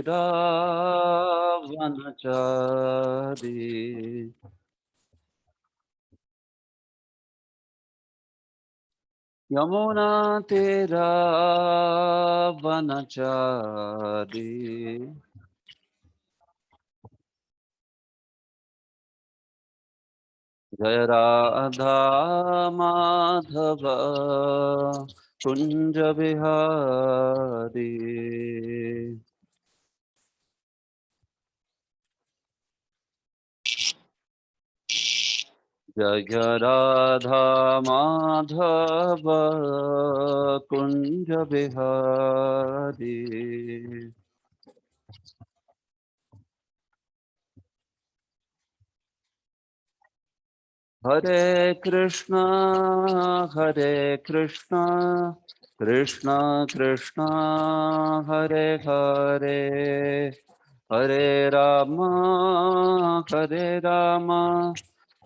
रावणचारी यमुना तेरा वनचारी जय राधा माधव कुंज बिहारी जय राधा माधव कुंज बिहारी हरे कृष्णा कृष्णा कृष्णा हरे हरे हरे राम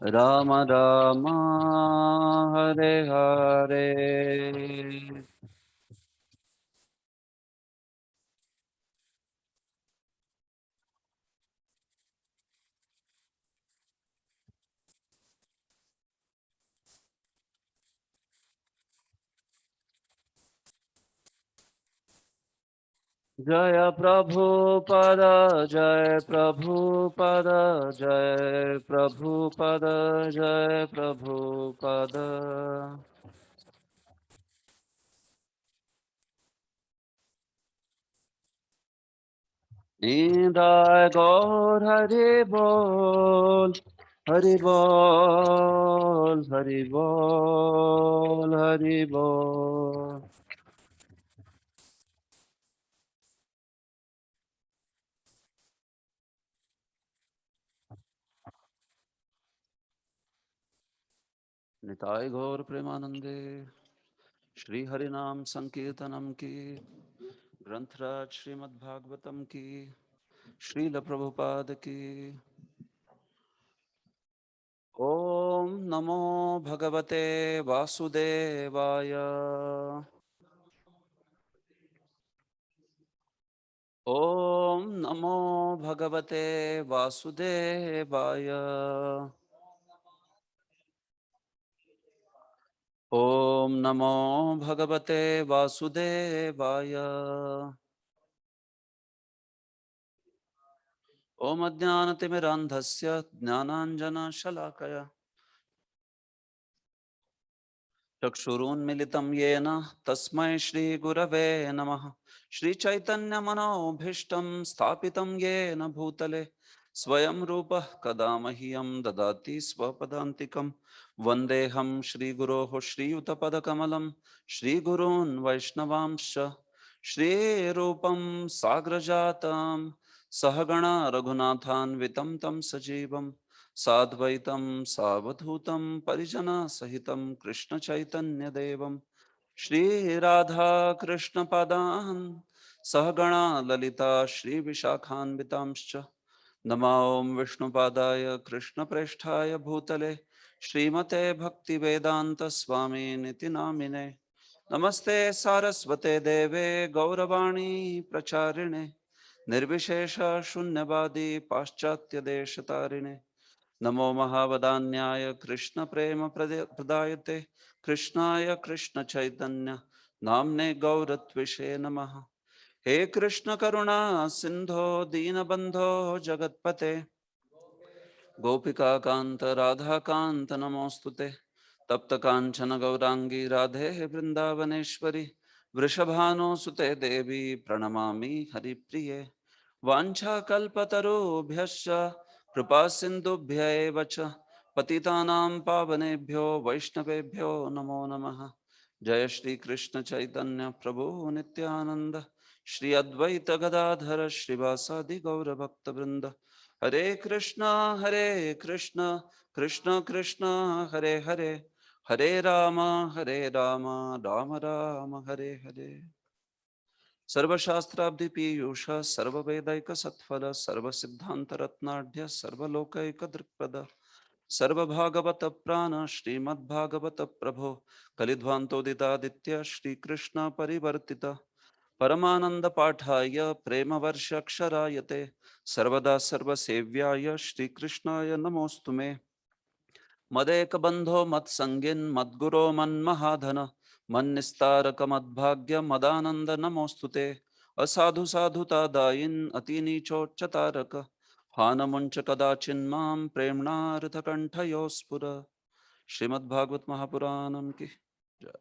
राम राम हरे हरे जय प्रभुपद जय प्रभुपद जय प्रभुपद जय प्रभुपद निदाय गौर हरि बोल हरि बोल हरि बोल हरि बोल निताय गौर प्रेमानंदे श्री हरि नाम संकीर्तनम की ग्रंथराज श्रीमद् भागवतम की श्रील प्रभुपाद की ओम नमो भगवते वासुदेवाय ओम नमो भगवते वासुदेवाय ओम नमो भगवते वासुदेवाय ओम अज्ञानतिमिरान्धस्य ज्ञानाञ्जनशलाकया चक्षुरुन्मिलितं येन तस्मै श्रीगुरवे नमः श्रीचैतन्यमनोभीष्टं स्थापितं येन भूतले स्वयं रूपः कदा मह्यं ददाति स्वपदान्तिकं वन्देऽहं श्रीगुरोः श्रीयुतपदकमलं श्रीगुरून् वैष्णवांश्च श्रीरूपं साग्रजातं सहगणा रघुनाथान्वितं तं सजीवं साद्वैतं सावधूतं परिजनसहितं कृष्णचैतन्यदेवं श्रीराधा कृष्णपदान् सहगणा ललिता श्रीविशाखान्वितांश्च नमो विष्णुपादाय कृष्णप्रेष्ठाय भूतले श्रीमते भक्तिवेदान्तस्वामिनिति नामिने नमस्ते सारस्वते देवे गौरवाणी प्रचारिणे निर्विशेष शून्यवादी पाश्चात्यदेशतारिणे नमो महावदान्याय कृष्ण प्रेम प्रदायते कृष्णाय कृष्ण चैतन्य नामने गौरत्विषे नमः हे कृष्ण करुणा सिंधो दीनबंधो जगत्पते गोपिका कांत राधा कांत नमोस्तुते तप्त कांचन गौरांगी राधे वृंदावनेश्वरी वृषभानुसुते देवी प्रणमामि हरिप्रिये वाञ्छाकल्पतरुभ्यश्च कृपा सिन्धुभ्य एव च पतितानां पावनेभ्यो वैष्णवेभ्यो नमो नमः जय श्री कृष्ण चैतन्य प्रभु नित्यानंद श्री अद्वैत गदाधर श्रीवासादि गौरभक्तवृंद हरे कृष्णा कृष्ण कृष्ण हरे हरे हरे राम राम राम हरे हरे सर्वशास्त्राब्धि पीयूष सर्ववेदैक सत्फल सर्वसिद्धांतरत्नाढ्य सर्वलोकैक दृक्पद सर्वभागवत प्राण श्रीमद्भागवत प्रभो कलिध्वांतोदितादित्य श्रीकृष्ण परिवर्तित परमानन्दपाठाय प्रेमवर्षाक्षरायते सर्वदा सर्वसेव्याय श्रीकृष्णाय नमोऽस्तु मे। मदेकबन्धो मत्सङ्गिन् मद्गुरो मन्महाधन मन्निस्तारक मद्भाग्य मदानन्द नमोऽस्तु ते। असाधु साधुतादायिन् अतिनीचोच्चतारक हानमुञ्च कदाचिन्मां प्रेम्णार्थकण्ठयो स्फुर। श्रीमद्भागवत महापुराणम की जय।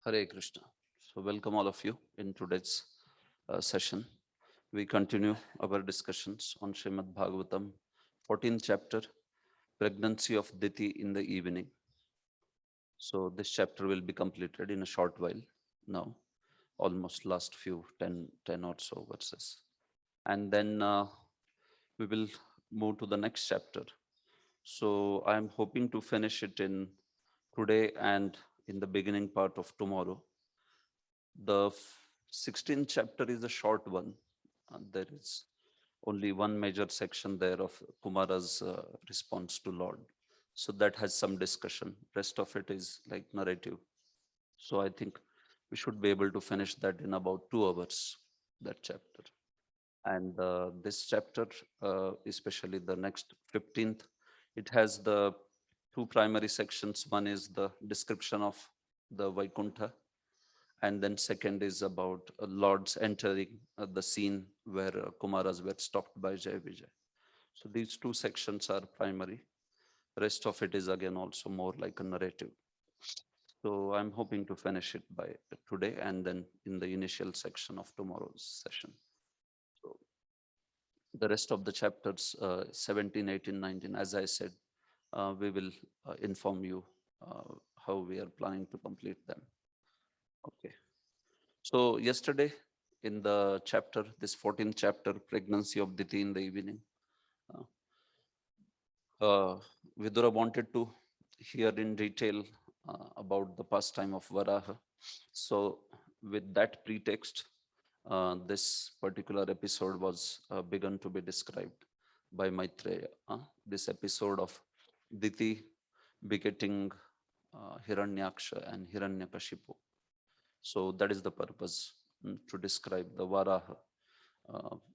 Hare Krishna. So welcome all of you in today's session. We continue our discussions on Srimad Bhagavatam, 14th chapter, pregnancy of Diti in the evening. So this chapter will be completed in a short while now, almost last few 10 or so verses. And then we will move to the next chapter. So I'm hoping to finish it in today and in the beginning part of tomorrow. The 16th chapter is a short one. There is only one major section there of Kumara's response to Lord. So that has some discussion. Rest of it is like narrative. So I think we should be able to finish that in about 2 hours, that chapter. And this chapter, especially the next 15th, it has the two primary sections. One is the description of the Vaikuntha, and then second is about Lord's entering the scene where Kumaras were stopped by Jai Vijay. So these two sections are primary. Rest of it is again also more like a narrative. So I'm hoping to finish it by today and then in the initial section of tomorrow's session. So the rest of the chapters, 17, 18, 19, as I said, we will inform you how we are planning to complete them. Okay. So yesterday in the chapter, this 14th chapter, pregnancy of Diti in the evening, Vidura wanted to hear in detail about the pastime of Varaha. So with that pretext, this particular episode was begun to be described by Maitreya. This episode of Diti begetting Hiranyaksha and Hiranyakashipu. So that is the purpose, to describe the Varaha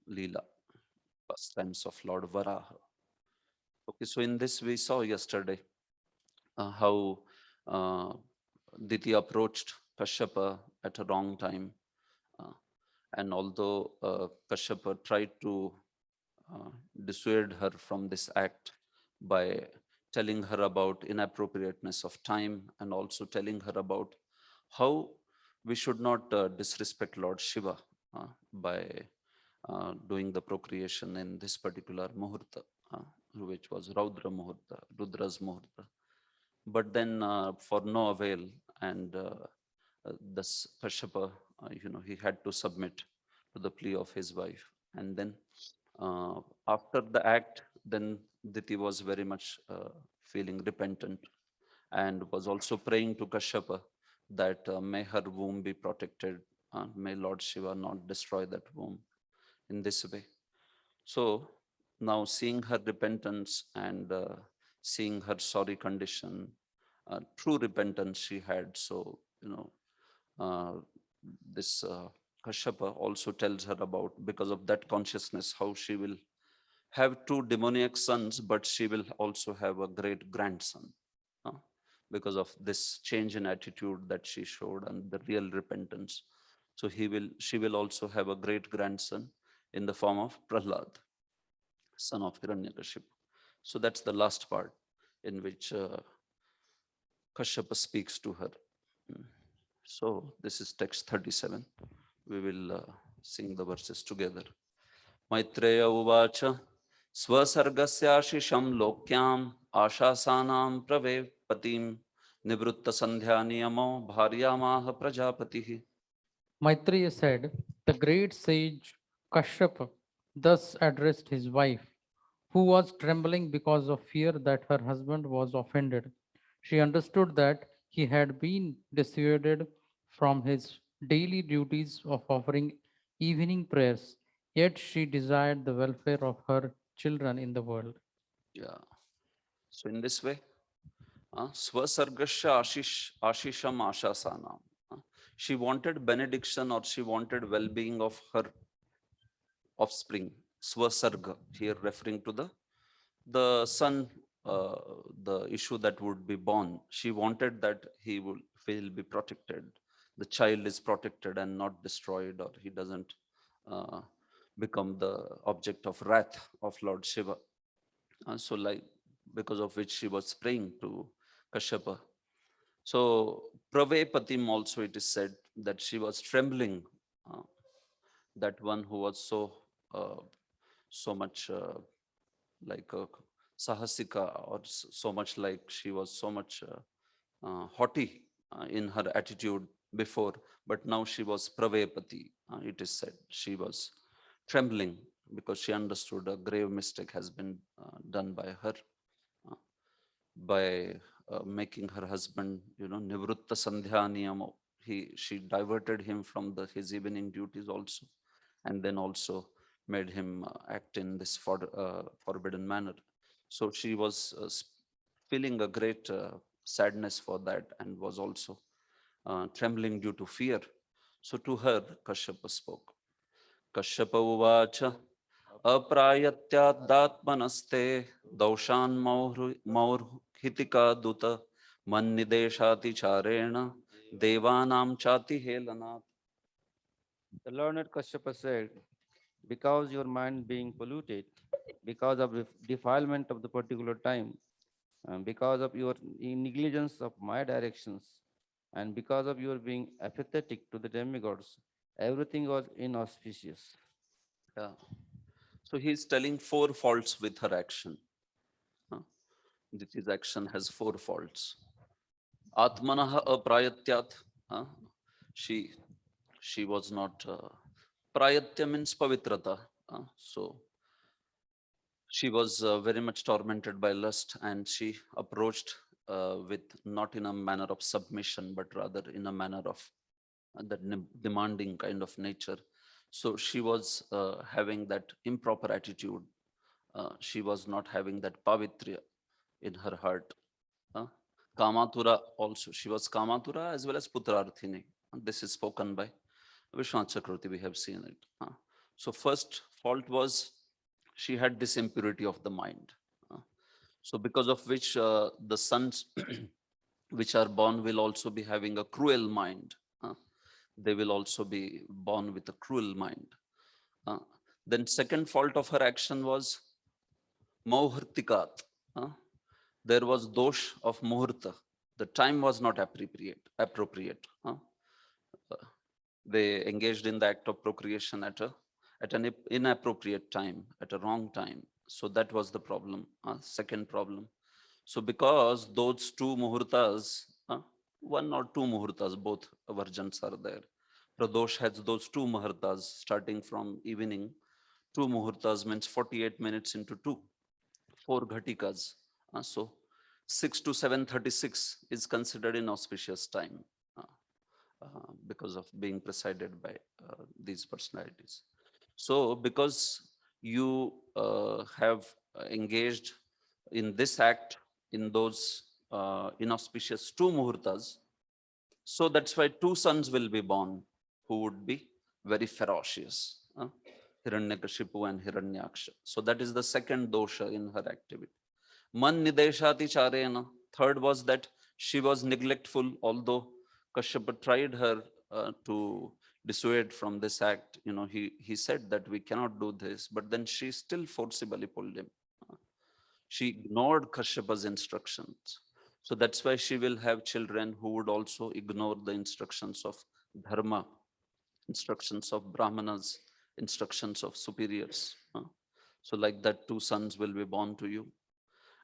Leela, pastimes of Lord Varaha. Okay, so in this we saw yesterday how Diti approached Kashyapa at a wrong time. And although Kashyapa tried to dissuade her from this act by telling her about inappropriateness of time and also telling her about how we should not disrespect Lord Shiva by doing the procreation in this particular muhurta, which was Raudra muhurta, Rudra's muhurta. But then for no avail, and this Kashyapa, he had to submit to the plea of his wife. And then after the act, then Diti was very much feeling repentant and was also praying to Kashyapa that may her womb be protected, may Lord Shiva not destroy that womb in this way. So now seeing her repentance and seeing her sorry condition, true repentance she had. So, this Kashyapa also tells her about, because of that consciousness, how she will have two demoniac sons, but she will also have a great grandson. Because of this change in attitude that she showed and the real repentance. So she will also have a great grandson in the form of Prahlad, son of Hiranyakashipu. So that's the last part in which Kashyapa speaks to her. So this is text 37. We will sing the verses together. Maitreya Uvacha Swasargasyashisham Lokyam Ashasanam Prave Patim Nivrutta Sandhya Niyamo Bharyamaha Prajapatihi. Maitreya said, the great sage Kashyapa thus addressed his wife, who was trembling because of fear that her husband was offended. She understood that he had been dissuaded from his daily duties of offering evening prayers, yet she desired the welfare of her children in the world. Yeah. So in this way, Swasargasya Ashisham Ashasanam. She wanted benediction or she wanted well-being of her offspring. Swasarga, here referring to the son, uh, the issue that would be born. She wanted that will be protected. The child is protected and not destroyed, or he doesn't uh, become the object of wrath of Lord Shiva. So like, because of which she was praying to Kashyapa. So Pravepatim also it is said that she was trembling, uh, that one who was uh, so much like a Sahasika, or so much like she was so much haughty in her attitude before, but now she was Pravepati. It is said she was trembling because she understood a grave mistake has been done by her, uh, by making her husband, Nivrutta Sandhya Niyamo. She diverted him from his evening duties also, and then also made him act in this forbidden manner. So she was feeling a great sadness for that, and was also trembling due to fear. So to her, Kashyapa spoke. Kashyapa uvacha अप्रायत्यादात्मनस्ते दौषान्मौर्हितिका दुत मन्निदेशातिचारेण देवानां चाति हेलनात्. The learned Kashyapa said, because your mind being polluted, because of defilement of the particular time, because of your negligence of my directions, and because of your being apathetic to the demigods, everything was inauspicious. Yeah. So he is telling four faults with her action. Huh? This action has four faults. Atmanah aprayatyat. Huh? She she was not prayatya means pavitrata. So she was very much tormented by lust, and she approached with not in a manner of submission, but rather in a manner of demanding kind of nature. So she was having that improper attitude. She was not having that pavitrya in her heart. uh, Kamatura also. She was Kamatura as well as Putrarthini. And this is spoken by Vishwanath Chakravarti. We have seen it. So first fault was she had this impurity of the mind. Uh, so because of which the sons which are born will also be having a cruel mind. They will also be born with a cruel mind. Uh, then second fault of her action was Mauhrtikat. There was dosh of muhurta. The time was not appropriate. They engaged in the act of procreation at an inappropriate time, at a wrong time. So that was the problem. Second problem. So because those two muhurtas, one or two muhurtas, both virgins are there. Pradosh has those two muhurtas starting from evening. Two muhurtas means 48 minutes into two, four ghatikas. So 6 to 7:36 is considered inauspicious time because of being presided by these personalities. So because you have engaged in this act in those inauspicious two muhurtas, so that's why two sons will be born who would be very ferocious. Hiranyakashipu and Hiranyaksha. So that is the second dosha in her activity. Man nideshati charena. Third was that she was neglectful, although Kashyapa tried her to dissuade from this act. He said that we cannot do this, but then she still forcibly pulled him. She ignored Kashyapa's instructions. So that's why she will have children who would also ignore the instructions of dharma, instructions of brahmanas, instructions of superiors. So like that, 2 sons will be born to you.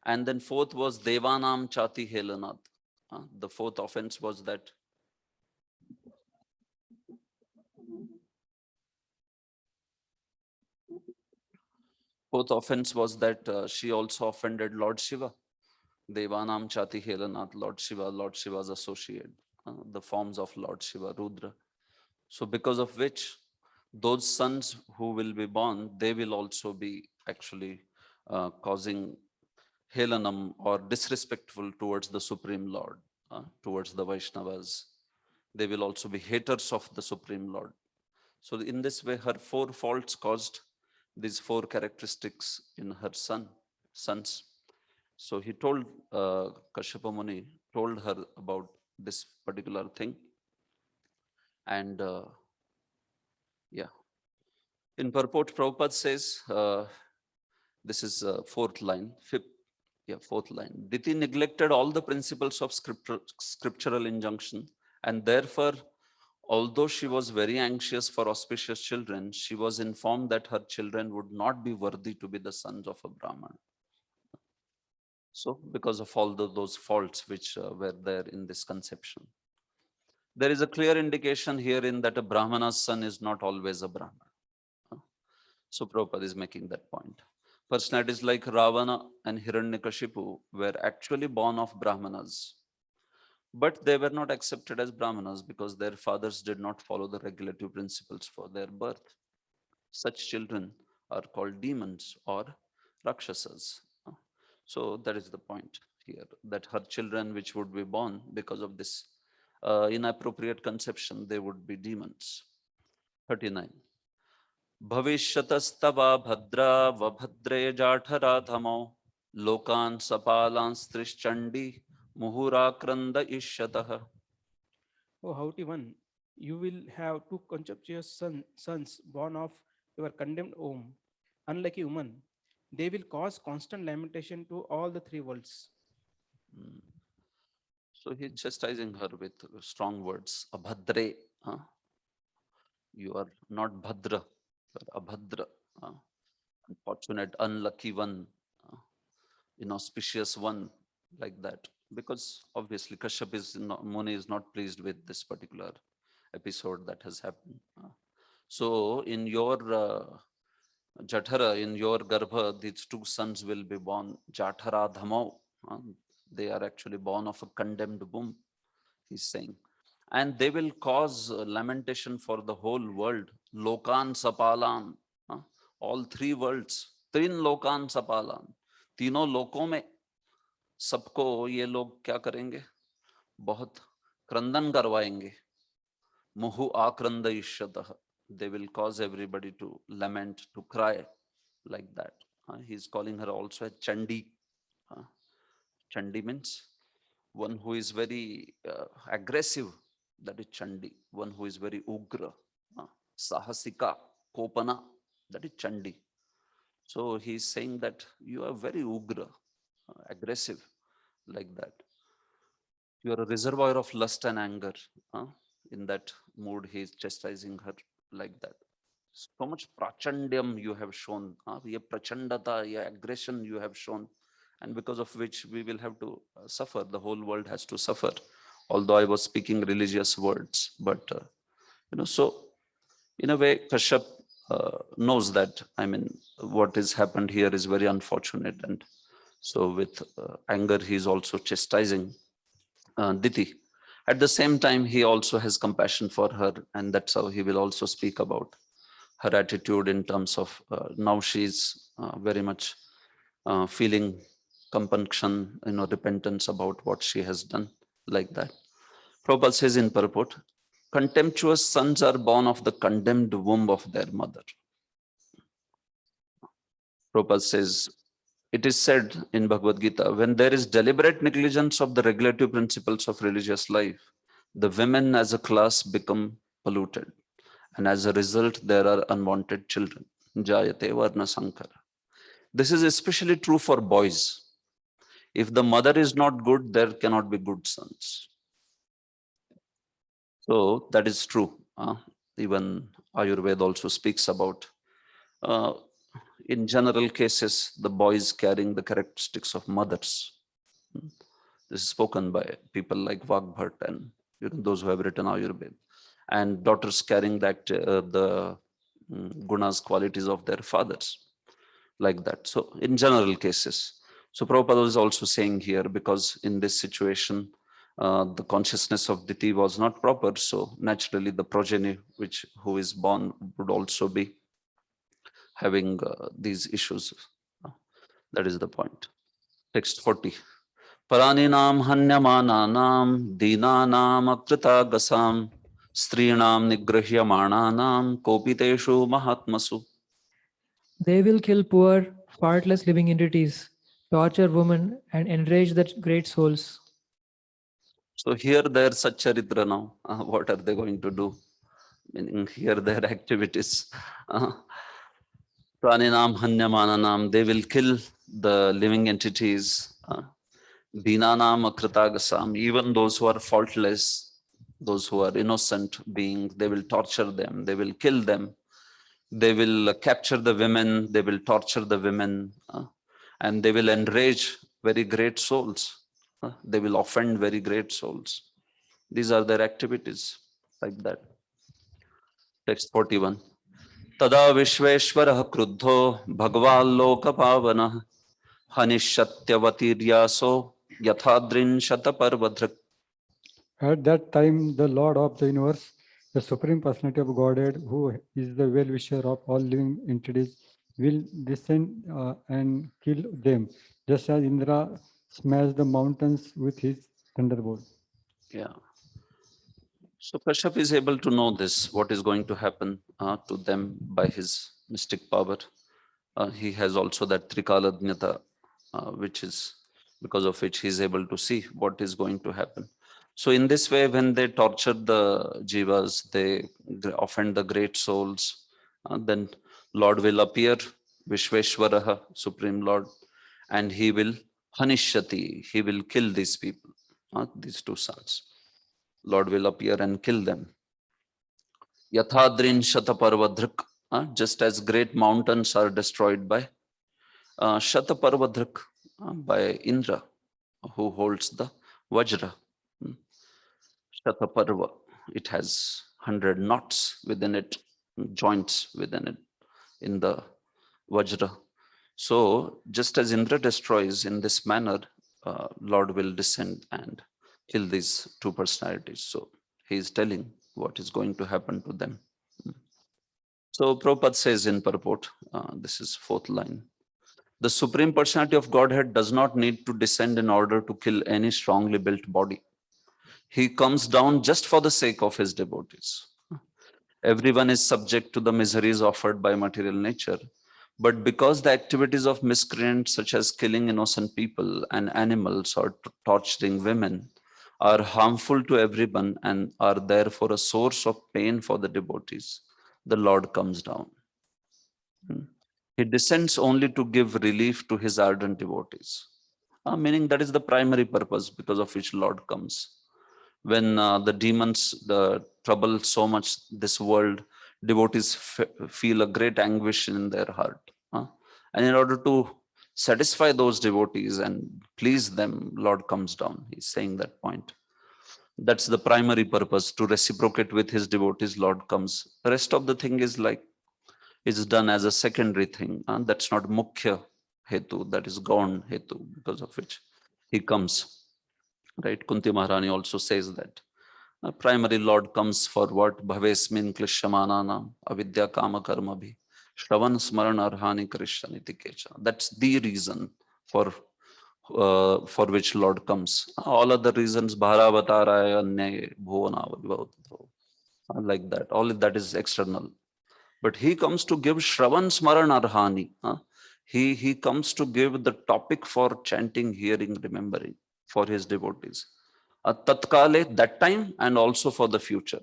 And then fourth was Devanam Chati Helanat. The fourth offense was that she also offended Lord Shiva. Devanam Chati Helanath, Lord Shiva, Lord Shiva's associate, the forms of Lord Shiva, Rudra. So because of which those sons who will be born, they will also be actually causing Helanam or disrespectful towards the Supreme Lord, towards the Vaishnavas. They will also be haters of the Supreme Lord. So in this way, her 4 faults caused these 4 characteristics in her sons. So he told Kashyapa Muni, told her about this particular thing. And yeah, in purport, Prabhupada says, this is 4th line, 4th line. Diti neglected all the principles of scriptural injunction, and therefore, although she was very anxious for auspicious children, she was informed that her children would not be worthy to be the sons of a Brahman. So, because of all those faults which were there in this conception, there is a clear indication herein that a Brahmana's son is not always a Brahman. So, Prabhupada is making that point. Personalities like Ravana and Hiranyakashipu were actually born of Brahmanas, but they were not accepted as Brahmanas because their fathers did not follow the regulative principles for their birth. Such children are called demons or Rakshasas. So that is the point here, that her children which would be born because of this inappropriate conception, they would be demons. 39. Bhavishyatashtava bhadra vabhadre jatharathamo lokan sapalanstrischandi muhurakranda ishyatah. O haughty one, you will have 2 contemptuous sons born of your condemned womb. Unlucky woman, they will cause constant lamentation to all the 3 worlds. So he's chastising her with strong words. Abhadre. You are not Bhadra, you are Abhadra. Unfortunate, unlucky one, inauspicious one, like that. Because obviously Kashyap Muni is not pleased with this particular episode that has happened. So in your Jathara, in your Garbha, these 2 sons will be born. Jathara Dhamau. They are actually born of a condemned womb, he's saying. And they will cause lamentation for the whole world. Lokan Sapalan. All 3 worlds. Trin Lokan Sapalan. तीनों लोकों में सबको ये लोग क्या करेंगे? बहुत क्रंदन करवाएंगे. मुहु आक्रंदयिष्यतः. They will cause everybody to lament, to cry, like that. He's calling her also a Chandi. Chandi means one who is very aggressive. That is Chandi. One who is very ugra. Sahasika, Kopana. That is Chandi. So he's saying that you are very ugra, aggressive, like that. You are a reservoir of lust and anger. In that mood, he is chastising her like that. So much prachandyam you have shown, ye prachandata, ye aggression you have shown, and because of which we will have to suffer. The whole world has to suffer. Although I was speaking religious words, but so in a way, Kashyap knows that. I mean, what has happened here is very unfortunate, and so with anger, he is also chastising Diti. At the same time, he also has compassion for her, and that's how he will also speak about her attitude in terms of now she's very much feeling compunction, repentance about what she has done, like that. Prabhupada says in purport, contemptuous sons are born of the condemned womb of their mother. Prabhupada says, it is said in Bhagavad Gita, when there is deliberate negligence of the regulative principles of religious life, the women as a class become polluted. And as a result, there are unwanted children. Jayate Varna Sankara. This is especially true for boys. If the mother is not good, there cannot be good sons. So that is true. Even Ayurveda also speaks about, uh, in general cases, the boys carrying the characteristics of mothers. This is spoken by people like Vagbhat and those who have written Ayurveda. And daughters carrying the gunas, qualities of their fathers, like that. So in general cases. So Prabhupada is also saying here, because in this situation, the consciousness of Diti was not proper. So naturally the progeny who is born would also be having these issues. That is the point. Text 40. Paraninam hanyamananam dinanam akritagasam strinam nigrahyamananam kopiteshu mahatmasu. They will kill poor, fartless living entities, torture women, and enrage the great souls. So here their Satcharitra now. What are they going to do? Meaning here their activities. Praninam hanyamananam, they will kill the living entities. Dinanam akritagasam, even those who are faultless, those who are innocent beings, they will torture them, they will kill them. They will capture the women, they will torture the women, and they will enrage very great souls. They will offend very great souls. These are their activities, like that. Text 41. Tada Vishveshwarah Kruddho Bhagwan Lokapavana Hanishatyavatiryaso Yathadrin Shataparvadrak. At that time, the Lord of the universe, the Supreme Personality of Godhead, who is the well-wisher of all living entities, will descend and kill them, just as Indra smashed the mountains with his thunderbolt. Yeah. So Kashyap is able to know this, what is going to happen to them by his mystic power. He has also that Trikaladnyata, which is because of which he is able to see what is going to happen. So in this way, when they torture the jivas, they offend the great souls, then Lord will appear, Vishveshwaraha, Supreme Lord, and he will Hanishyati, he will kill these people, these two sons. Lord will appear and kill them. Yathadrin Shataparvadrik, just as great mountains are destroyed by Shataparvadrik, by Indra, who holds the Vajra. Shataparva, it has 100 knots within it, joints within it, in the Vajra. So just as Indra destroys in this manner, Lord will descend and kill these two personalities. So he is telling what is going to happen to them. So Prabhupada says in purport, this is fourth line, the Supreme Personality of Godhead does not need to descend in order to kill any strongly built body. He comes down just for the sake of his devotees. Everyone is subject to the miseries offered by material nature, but because the activities of miscreants such as killing innocent people and animals or torturing women are harmful to everyone and are therefore a source of pain for the devotees, the Lord comes down. He descends only to give relief to his ardent devotees. Meaning that is the primary purpose because of which Lord comes. When the demons trouble so much this world, devotees feel a great anguish in their heart. And in order to satisfy those devotees and please them, Lord comes down. He's saying that point. That's the primary purpose, to reciprocate with his devotees, Lord comes. The rest of the thing is like, is done as a secondary thing. That's not mukhya hetu, that is gaun hetu, because of which he comes. Right? Kunti Maharani also says that. Primary Lord comes for what? Bhavesmin klishyamanana avidya kama karma bhi shravan smaran arhani krishnaniti kecha. That's the reason for which Lord comes. All other reasons, bharavatara anye bhuvana, like that. All that is external. But he comes to give Shravan Smaran Arhani. He comes to give the topic for chanting, hearing, remembering for his devotees. Tatkale, that time, and also for the future.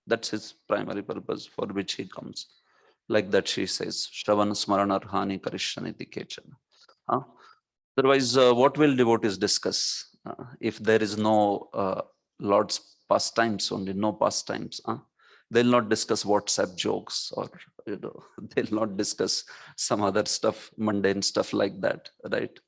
That's his primary purpose for which he comes. Like that she says, Shravan Smaran Arhani Karishaniti Kechana. Otherwise, what will devotees discuss if there is no Lord's pastimes, only no pastimes? They'll not discuss WhatsApp jokes, or they'll not discuss some other stuff, mundane stuff like that, right?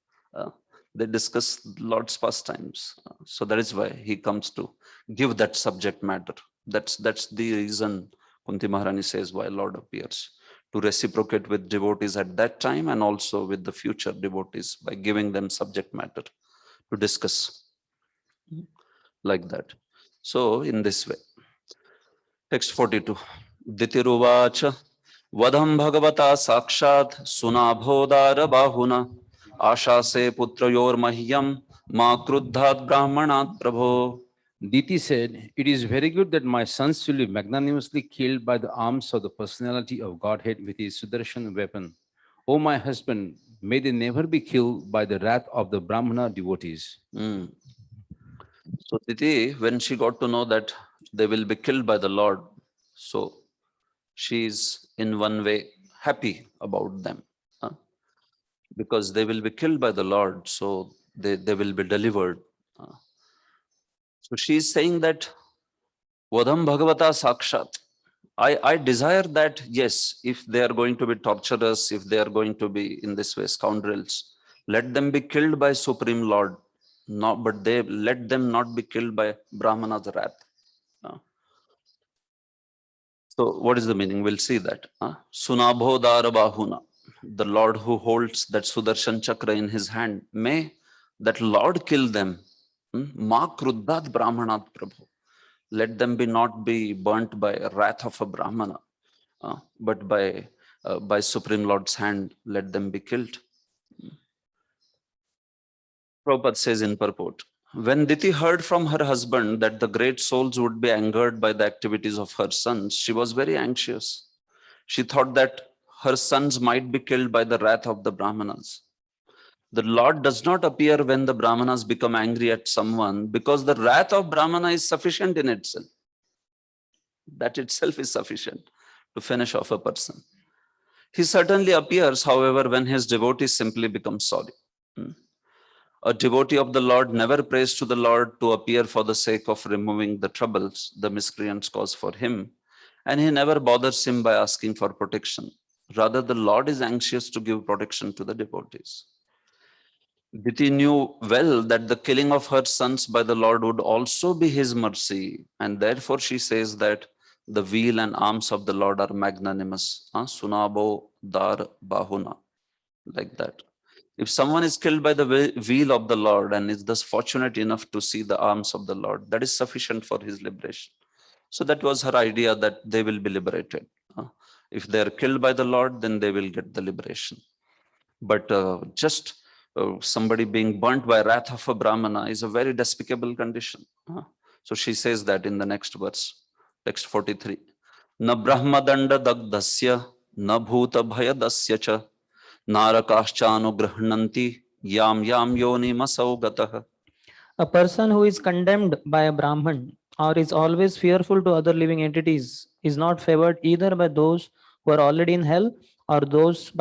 They discuss Lord's pastimes. So that is why he comes to give that subject matter. That's the reason Kunti Maharani says why Lord appears, to reciprocate with devotees at that time and also with the future devotees by giving them subject matter to discuss like that. So in this way, text 42, Ditiruvacha Vadham Bhagavata Sakshat Sunabhodara Bahuna Asha se Putrayor Mahyam Ma Kruddhat Brahmanat Prabho. Diti said, "It is very good that my sons will be magnanimously killed by the arms of the personality of Godhead with his Sudarshan weapon. O my husband, may they never be killed by the wrath of the Brahmana devotees." So Diti, when she got to know that they will be killed by the Lord, so she is in one way happy about them, because they will be killed by the Lord, so they will be delivered. So she is saying that Vadham Bhagavata Sakshat. I desire that, yes, if they are going to be torturers, if they are going to be in this way scoundrels, let them be killed by Supreme Lord. No, but they let them not be killed by Brahmana's wrath. So what is the meaning? We'll see that. Sunabhodara Bahuna, the Lord who holds that Sudarshan Chakra in his hand, may that Lord kill them. Ma Kruddhat Brahmanat Prabhu. Let them be not be burnt by wrath of a Brahmana, but by Supreme Lord's hand, let them be killed. Prabhupada says in purport, when Diti heard from her husband that the great souls would be angered by the activities of her sons, she was very anxious. She thought that her sons might be killed by the wrath of the Brahmanas. The Lord does not appear when the Brahmanas become angry at someone, because the wrath of Brahmana is sufficient in itself. That itself is sufficient to finish off a person. He certainly appears, however, when his devotees simply become sorry. A devotee of the Lord never prays to the Lord to appear for the sake of removing the troubles the miscreants cause for him, and he never bothers him by asking for protection. Rather, the Lord is anxious to give protection to the devotees. Diti knew well that the killing of her sons by the Lord would also be his mercy, and therefore she says that the wheel and arms of the Lord are magnanimous. Sunabo dar bahuna, like that. If someone is killed by the wheel of the Lord and is thus fortunate enough to see the arms of the Lord, that is sufficient for his liberation. So that was her idea, that they will be liberated. If they are killed by the Lord, then they will get the liberation. But just somebody being burnt by wrath of a Brahmana is a very despicable condition. So she says that in the next verse, text 43. Na Brahma Danda Dagdasya, na Bhuta Bhayadasya cha, Narakaschanu Yam Yam Yoni Masau Gatah. A person who is condemned by a Brahman or is always fearful to other living entities is not favored either by those who are already in hell or those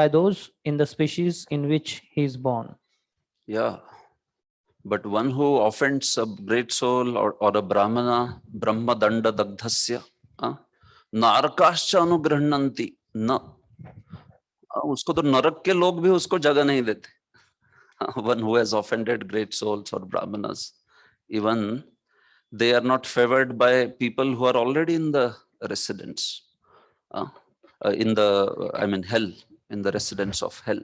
in the species in which he is born. Yeah. But one who offends a great soul or a Brahmana, Brahma Danda Dagdhasya, Narakascha Anugrahnanti, na. उसको तो नरक के लोग भी उसको जगह नहीं देते. One who has offended great souls or Brahmanas, even they are not favored by people who are already in the residence, hell, in the residence of hell.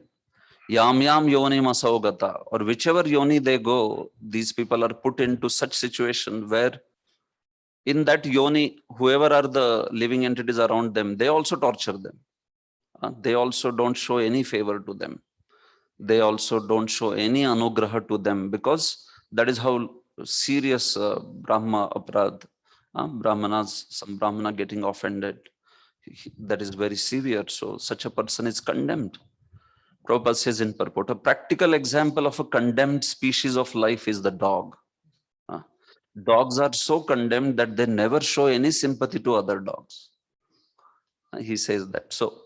Yam yam yoni masaugata, or whichever yoni they go, these people are put into such situation where in that yoni, whoever are the living entities around them, they also torture them. They also don't show any favor to them. They also don't show any anugraha to them, because that is how serious Brahma aparad, Brahmanas, some Brahmana getting offended, that is very severe. So such a person is condemned. Prabhupada says in purport, a practical example of a condemned species of life is the dog. Dogs are so condemned that they never show any sympathy to other dogs. He says that. So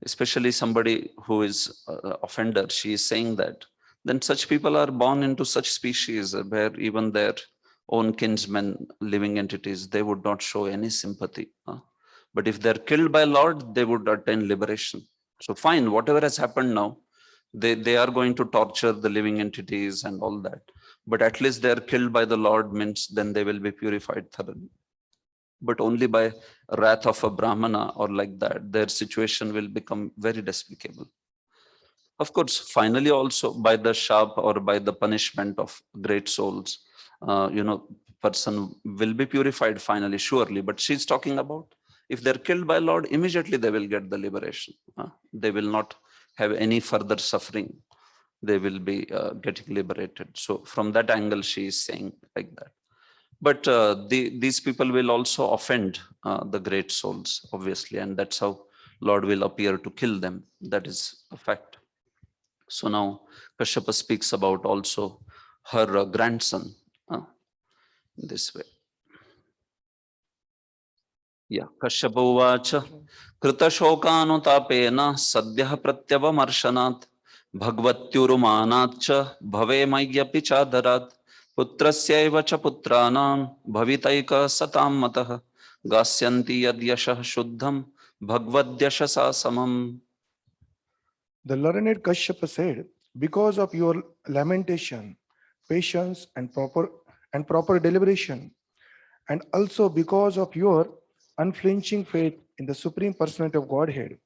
especially somebody who is offender, she is saying that then such people are born into such species where even their own kinsmen, living entities, they would not show any sympathy. But if they're killed by Lord, they would attain liberation. So fine, whatever has happened now, they are going to torture the living entities and all that. But at least they are killed by the Lord means then they will be purified thoroughly. But only by wrath of a Brahmana or like that, their situation will become very despicable. Of course, finally also by the sharp or by the punishment of great souls, person will be purified finally, surely. But she's talking about if they're killed by Lord, immediately they will get the liberation. They will not have any further suffering. They will be getting liberated. So from that angle, she is saying like that. But these people will also offend the great souls, obviously, and that's how Lord will appear to kill them. That is a fact. So now Kashyapa speaks about also her grandson this way. Yeah, Kashyapa uvacha krita shokanutapena sadyah pratyavamarshanath bhagavatyurumanat cha bhavemayyapi chadarat putrasyaiva cha putranam bhavitaika satam matah gasyanti yad yashah shuddham bhagavadyashasa samam. The learned Kashyapa said, because of your lamentation, patience, and proper deliberation, and also because of your unflinching faith in the Supreme Personality of Godhead,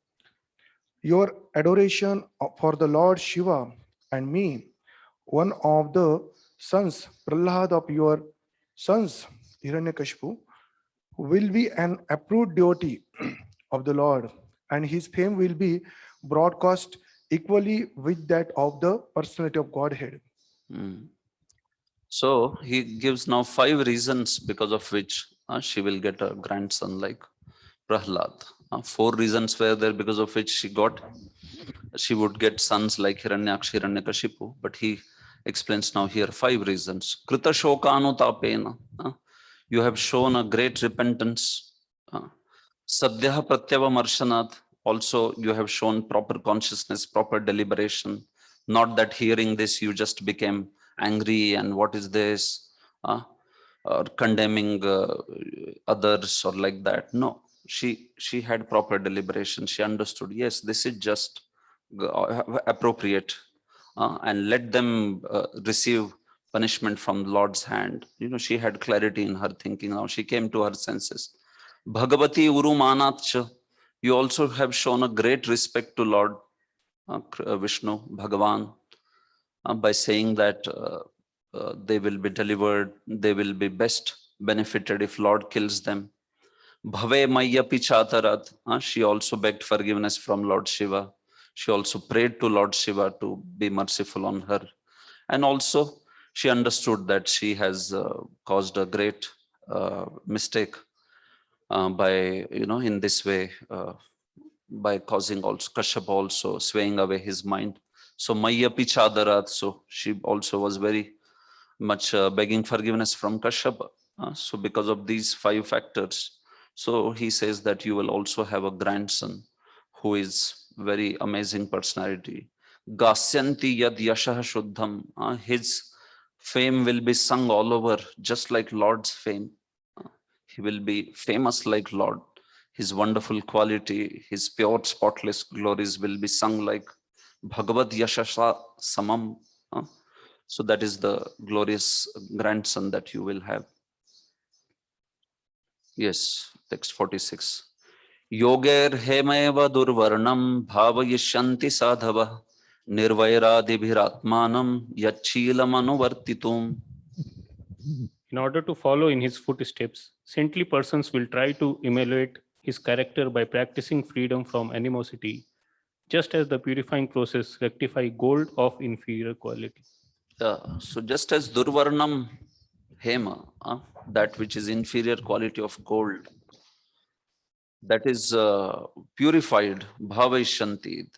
your adoration for the Lord Shiva and me, one of the sons, Prahlad of your sons, Hiranyakashipu, will be an approved devotee of the Lord, and his fame will be broadcast equally with that of the personality of Godhead. So he gives now 5 reasons because of which she will get a grandson like Prahlad. 4 reasons were there because of which she would get sons like Hiranyaksh, Hiranyakashipu, but he explains now here 5 reasons. Krita shokanutapena, you have shown a great repentance. Sadhyaha pratyavamarshanath, also you have shown proper consciousness, proper deliberation. Not that hearing this you just became angry and what is this, or condemning others or like that. No, she had proper deliberation. She understood, yes, this is just appropriate, and let them receive punishment from the Lord's hand. She had clarity in her thinking. Now she came to her senses. Bhagavati Urumanatcha, you also have shown a great respect to Lord Vishnu, Bhagavan, by saying that they will be delivered, they will be best benefited if Lord kills them. Bhave Mayyapi Chatarat, she also begged forgiveness from Lord Shiva. She also prayed to Lord Shiva to be merciful on her. And also she understood that she has caused a great mistake by, in this way, by causing also Kashyapa also swaying away his mind. So Mayyapi Chadarat, so she also was very much begging forgiveness from Kashyapa. So because of these 5 factors, so he says that you will also have a grandson who is very amazing personality. Gasyanti yad yashah shuddham, his fame will be sung all over, just like Lord's fame. He will be famous like Lord. His wonderful quality, his pure, spotless glories will be sung like Bhagavad Yashasa Samam. So that is the glorious grandson that you will have. Yes, text 46. Yoger hemeva durvarnam bhavayishyanti sadhava nirvairadibhiratmanam yachilam In order to follow in his footsteps, saintly persons will try to emulate his character by practicing freedom from animosity, just as the purifying process rectify gold of inferior quality. So just as Durvarnam Hema, that which is inferior quality of gold, that is purified, Bhavaishanti,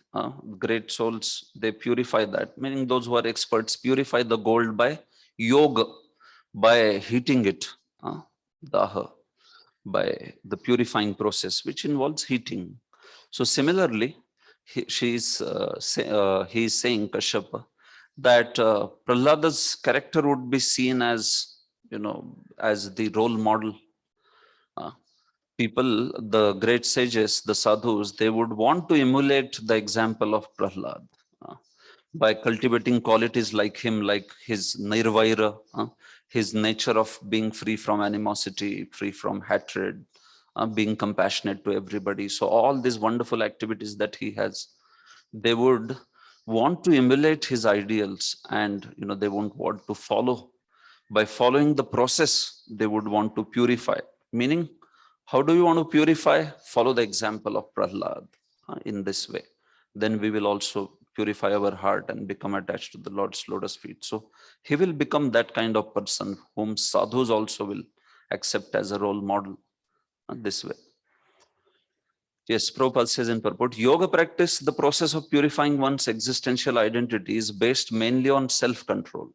great souls, they purify that, meaning those who are experts purify the gold by yoga, by heating it, daha, by the purifying process, which involves heating. So similarly, he is saying, Kashyapa, that Prahlada's character would be seen as, as the role model. People, the great sages, the sadhus, they would want to emulate the example of Prahlad by cultivating qualities like him, like his nirvaira, his nature of being free from animosity, free from hatred, being compassionate to everybody. So all these wonderful activities that he has, they would want to emulate his ideals, and they won't want to follow. By following the process, they would want to purify. Meaning, how do you want to purify? Follow the example of Prahlad in this way. Then we will also purify our heart and become attached to the Lord's lotus feet. So he will become that kind of person whom sadhus also will accept as a role model this way. Yes, Prabhupada says in purport, yoga practice, the process of purifying one's existential identity, is based mainly on self-control.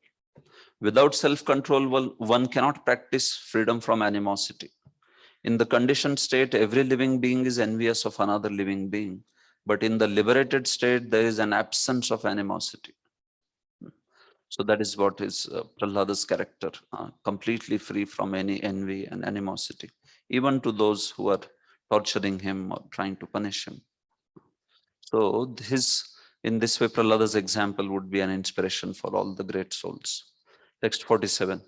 Without self-control, one cannot practice freedom from animosity. In the conditioned state, every living being is envious of another living being. But in the liberated state, there is an absence of animosity. So that is what is Prahlada's character, completely free from any envy and animosity, even to those who are torturing him or trying to punish him. So in this way, Prahlada's example would be an inspiration for all the great souls. Text 47.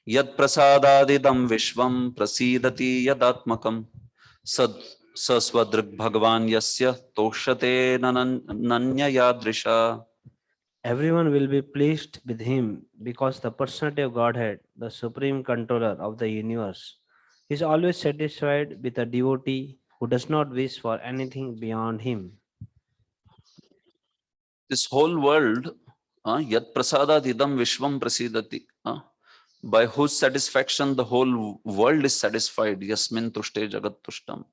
Yat prasadadidam vishvam prasidati yadatmakam sad sasvadrig bhagavan yasya toshate nanya yadrisha. Everyone will be pleased with him because the personality of Godhead, the supreme controller of the universe, is always satisfied with a devotee who does not wish for anything beyond him. This whole world, yat prasadadidam vishvam prasidati, by whose satisfaction the whole world is satisfied, yasmin tushte jagat tushtam.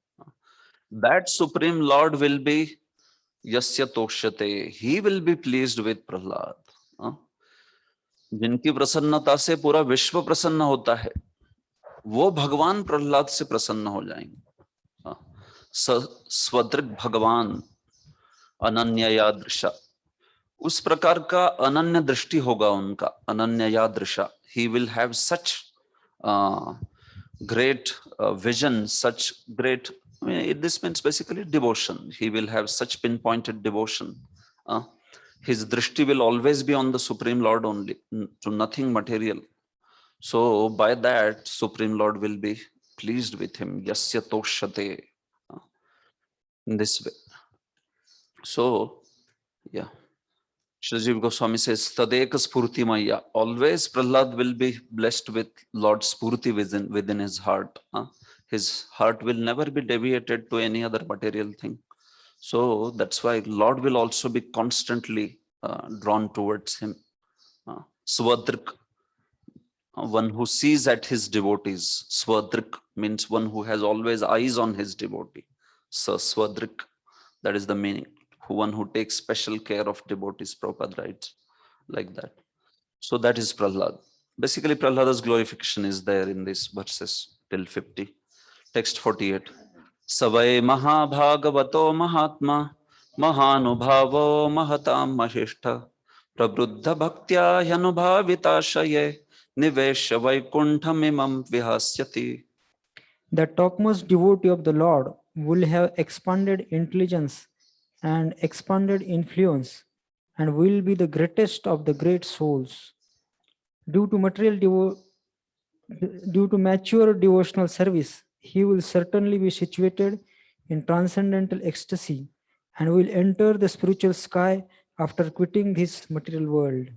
That Supreme Lord will be yasya toshate. He will be pleased with Prahlad. जिनकी प्रसन्नता से पूरा विश्व प्रसन्न होता है, वो भगवान प्रहलाद से प्रसन्न हो जाएंगे. स्वदृग भगवान अनन्य यादृशा, उस प्रकार का अनन्य दृष्टि होगा उनका, अनन्य यादृशा. He will have such great vision, such great, this means basically devotion. He will have such pinpointed devotion. His drishti will always be on the Supreme Lord only, to nothing material. So by that, Supreme Lord will be pleased with him. Yasya toshate. In this way. So, yeah. Shrijiv Goswami says, Tadeka Spurti Maya. Always Prahlad will be blessed with Lord Spurti within his heart. His heart will never be deviated to any other material thing. So that's why Lord will also be constantly drawn towards him. Swadrik, one who sees at his devotees. Swadrik means one who has always eyes on his devotee. So Swadrik, that is the meaning. One who takes special care of devotees, Prabhupada writes like that. So that is Prahlad. Basically, Prahlada's glorification is there in these verses till 50. Text 48. Savai Mahabhagavato Mahatma Mahanubhavo Mahatam Mahishta Prabruddha Bhaktya Yanubhavitashaye Nivesha Vaikunthamimam Vihasyati. The topmost devotee of the Lord will have expanded intelligence and expanded influence, and will be the greatest of the great souls. Due to mature devotional service, he will certainly be situated in transcendental ecstasy and will enter the spiritual sky after quitting this material world.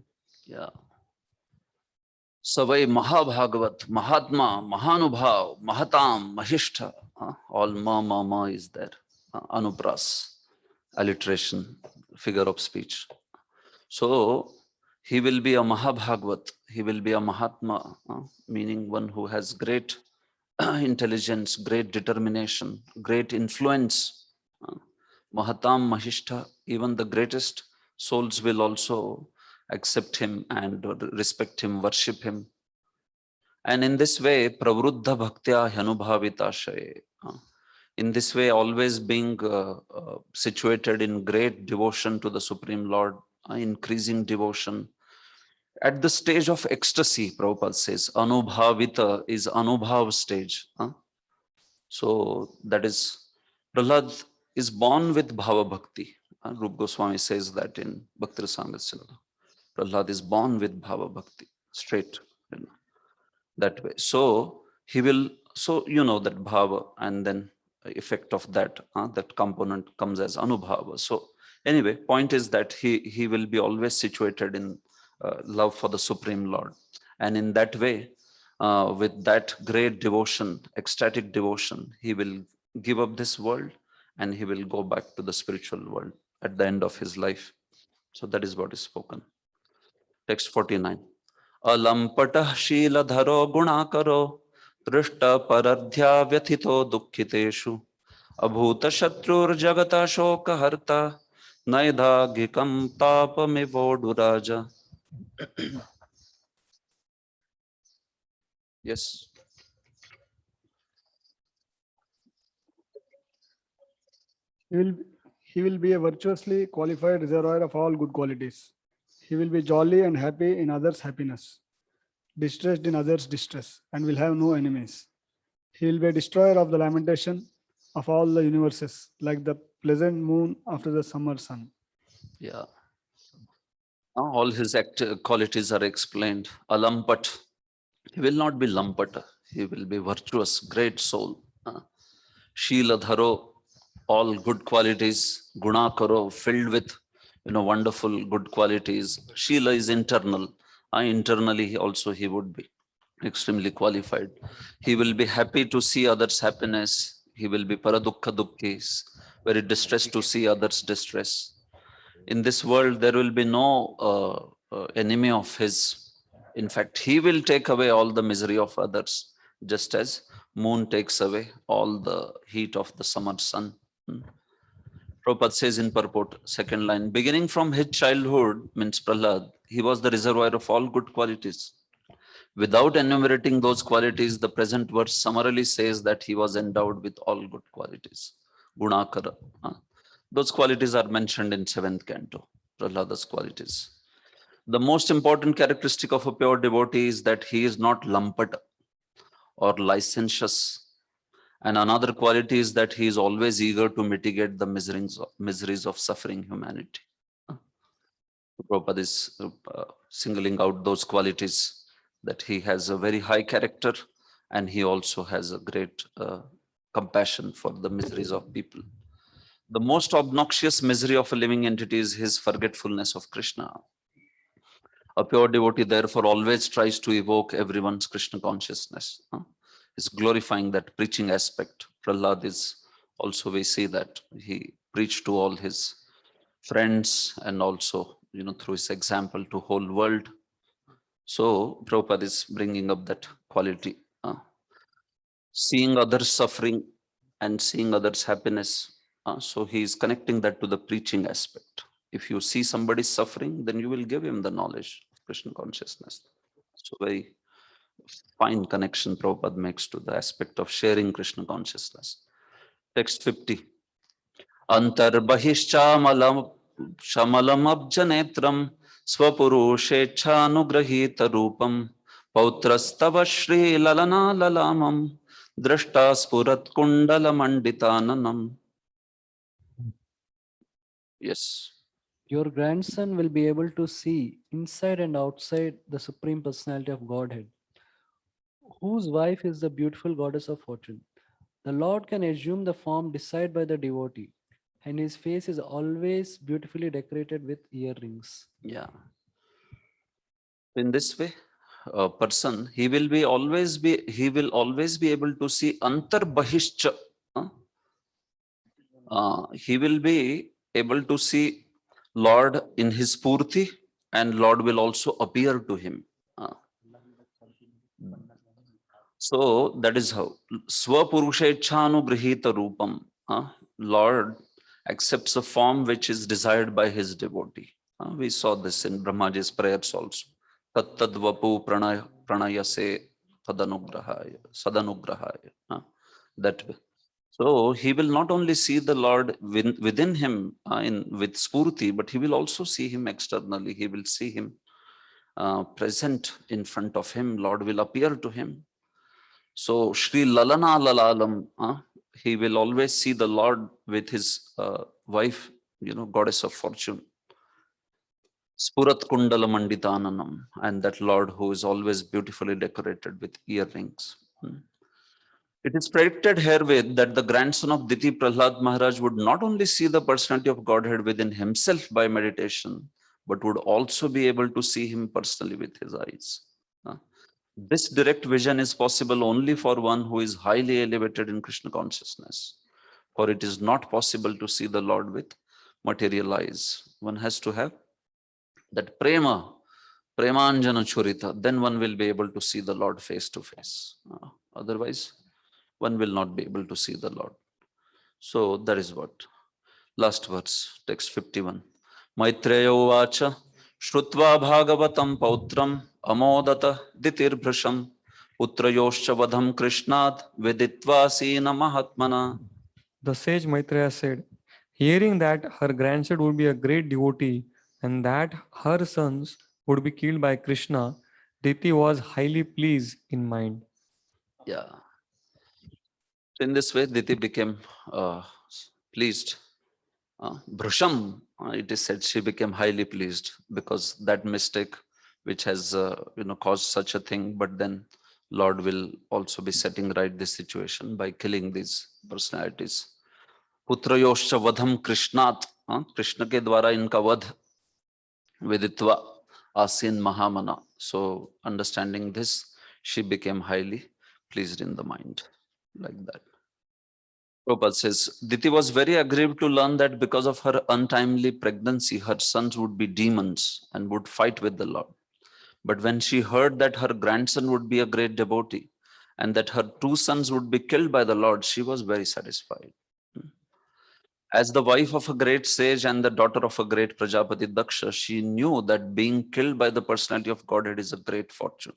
Yeah. Savai Mahabhagavat, Mahatma, Mahanubhav, Mahatam, Mahishta. All ma is there. Anupras, alliteration, figure of speech. So he will be a Mahabhagavat, he will be a Mahatma, meaning one who has great intelligence, great determination, great influence. Mahatam Mahishta, even the greatest souls will also accept him and respect him, worship him. And in this way, Pravruddha Bhaktya Hanubhavitashaye. In this way, always being situated in great devotion to the Supreme Lord, increasing devotion, At the stage of ecstasy, Prabhupada says, Anubhavita is Anubhav stage. So that is, Prahlad is born with Bhava Bhakti. Rup Goswami says that in Bhakti Rasamrita. Prahlad is born with Bhava Bhakti, straight, that way. So he will, so you know that Bhava and then effect of that, that component comes as Anubhava. So anyway, point is that he will be always situated in love for the Supreme Lord. And in that way, with that great devotion, ecstatic devotion, he will give up this world and he will go back to the spiritual world at the end of his life. So that is what is spoken. Text 49. Alampatah Sheeladharo Gunakaro Drishta Paradhya Vyathito Dukkhiteshu Abhuta Shatrur Jagata Shoka Harta Naidha Gikam Tapamivoduraja. Yes. He will, he will be a virtuously qualified reservoir of all good qualities. He will be jolly and happy in others' happiness, distressed in others' distress, and will have no enemies. He will be a destroyer of the lamentation of all the universes, like the pleasant moon after the summer sun. Yeah. All his qualities are explained. Alampat. He will not be lampata. He will be virtuous, great soul. Sheeladharo, all good qualities. Gunakaro, filled with wonderful good qualities. Sheela is internal. Internally also he would be extremely qualified. He will be happy to see others' happiness. He will be paradukha dukkis, very distressed to see others' distress. In this world, there will be no enemy of his. In fact, he will take away all the misery of others, just as moon takes away all the heat of the summer sun. Prabhupada says in purport, second line, beginning from his childhood, means Prahlad, he was the reservoir of all good qualities. Without enumerating those qualities, the present verse summarily says that he was endowed with all good qualities. Gunakara. Those qualities are mentioned in 7th canto, Prahlada's qualities. The most important characteristic of a pure devotee is that he is not lampata or licentious. And another quality is that he is always eager to mitigate the miseries of suffering humanity. Prabhupada is singling out those qualities, that he has a very high character and he also has a great compassion for the miseries of people. The most obnoxious misery of a living entity is his forgetfulness of Krishna. A pure devotee therefore always tries to evoke everyone's Krishna consciousness. Is glorifying that preaching aspect. Prahlad is also, we see that he preached to all his friends and also, through his example to whole world. So Prabhupada is bringing up that quality. Seeing others suffering and seeing others happiness. So he is connecting that to the preaching aspect. If you see somebody suffering, then you will give him the knowledge of Krishna consciousness. So very fine connection Prabhupada makes to the aspect of sharing Krishna consciousness. Text 50. Antarbahishchamalam abjanetram swapurushechhanugrahita rupam pautrastava shri lalana lalamam drashta spurat kundala manditananam. Yes. Your grandson will be able to see inside and outside the Supreme Personality of Godhead, whose wife is the beautiful goddess of fortune. The Lord can assume the form desired by the devotee, and his face is always beautifully decorated with earrings. Yeah. In this way, a person, he will always be able to see antar bahishcha. He will be able to see Lord in his purti, and Lord will also appear to him. So that is how Swapurushechanugrihita Rupam. Lord accepts a form which is desired by his devotee. We saw this in Brahmaji's prayers also. Tattadvapu pranayase sadanugrahaya. That way. So he will not only see the Lord within him with spurti, but he will also see him externally. He will see him present in front of him. Lord will appear to him. So Shri Lalana Lalalam, he will always see the Lord with his wife, goddess of fortune. Spurat Kundala Manditananam, and that Lord who is always beautifully decorated with earrings. It is predicted herewith that the grandson of Diti Prahlad Maharaj would not only see the personality of Godhead within himself by meditation, but would also be able to see him personally with his eyes. This direct vision is possible only for one who is highly elevated in Krishna consciousness, for it is not possible to see the Lord with material eyes. One has to have that premanjana churita, then one will be able to see the Lord face to face. Otherwise, one will not be able to see the Lord. So that is what. Last verse, text 51. Maitreya uvacha shrutva bhagavatam pautram amodata ditirbrasham putrayoscha vadham krishnat veditva sina mahatmana. The sage Maitreya said, hearing that her grandson would be a great devotee and that her sons would be killed by Krishna, Diti was highly pleased in mind. Yeah. So in this way, Diti became pleased. Bhrasham, it is said she became highly pleased because that mistake which has caused such a thing, but then Lord will also be setting right this situation by killing these personalities. Putrayoscha vadham krishnat, Krishna ke dwara inka vadh viditva asin mahamana. So understanding this, she became highly pleased in the mind, like that. Prabhupada says, Diti was very aggrieved to learn that because of her untimely pregnancy, her sons would be demons and would fight with the Lord. But when she heard that her grandson would be a great devotee and that her two sons would be killed by the Lord, she was very satisfied. As the wife of a great sage and the daughter of a great Prajapati Daksha, she knew that being killed by the personality of Godhead is a great fortune.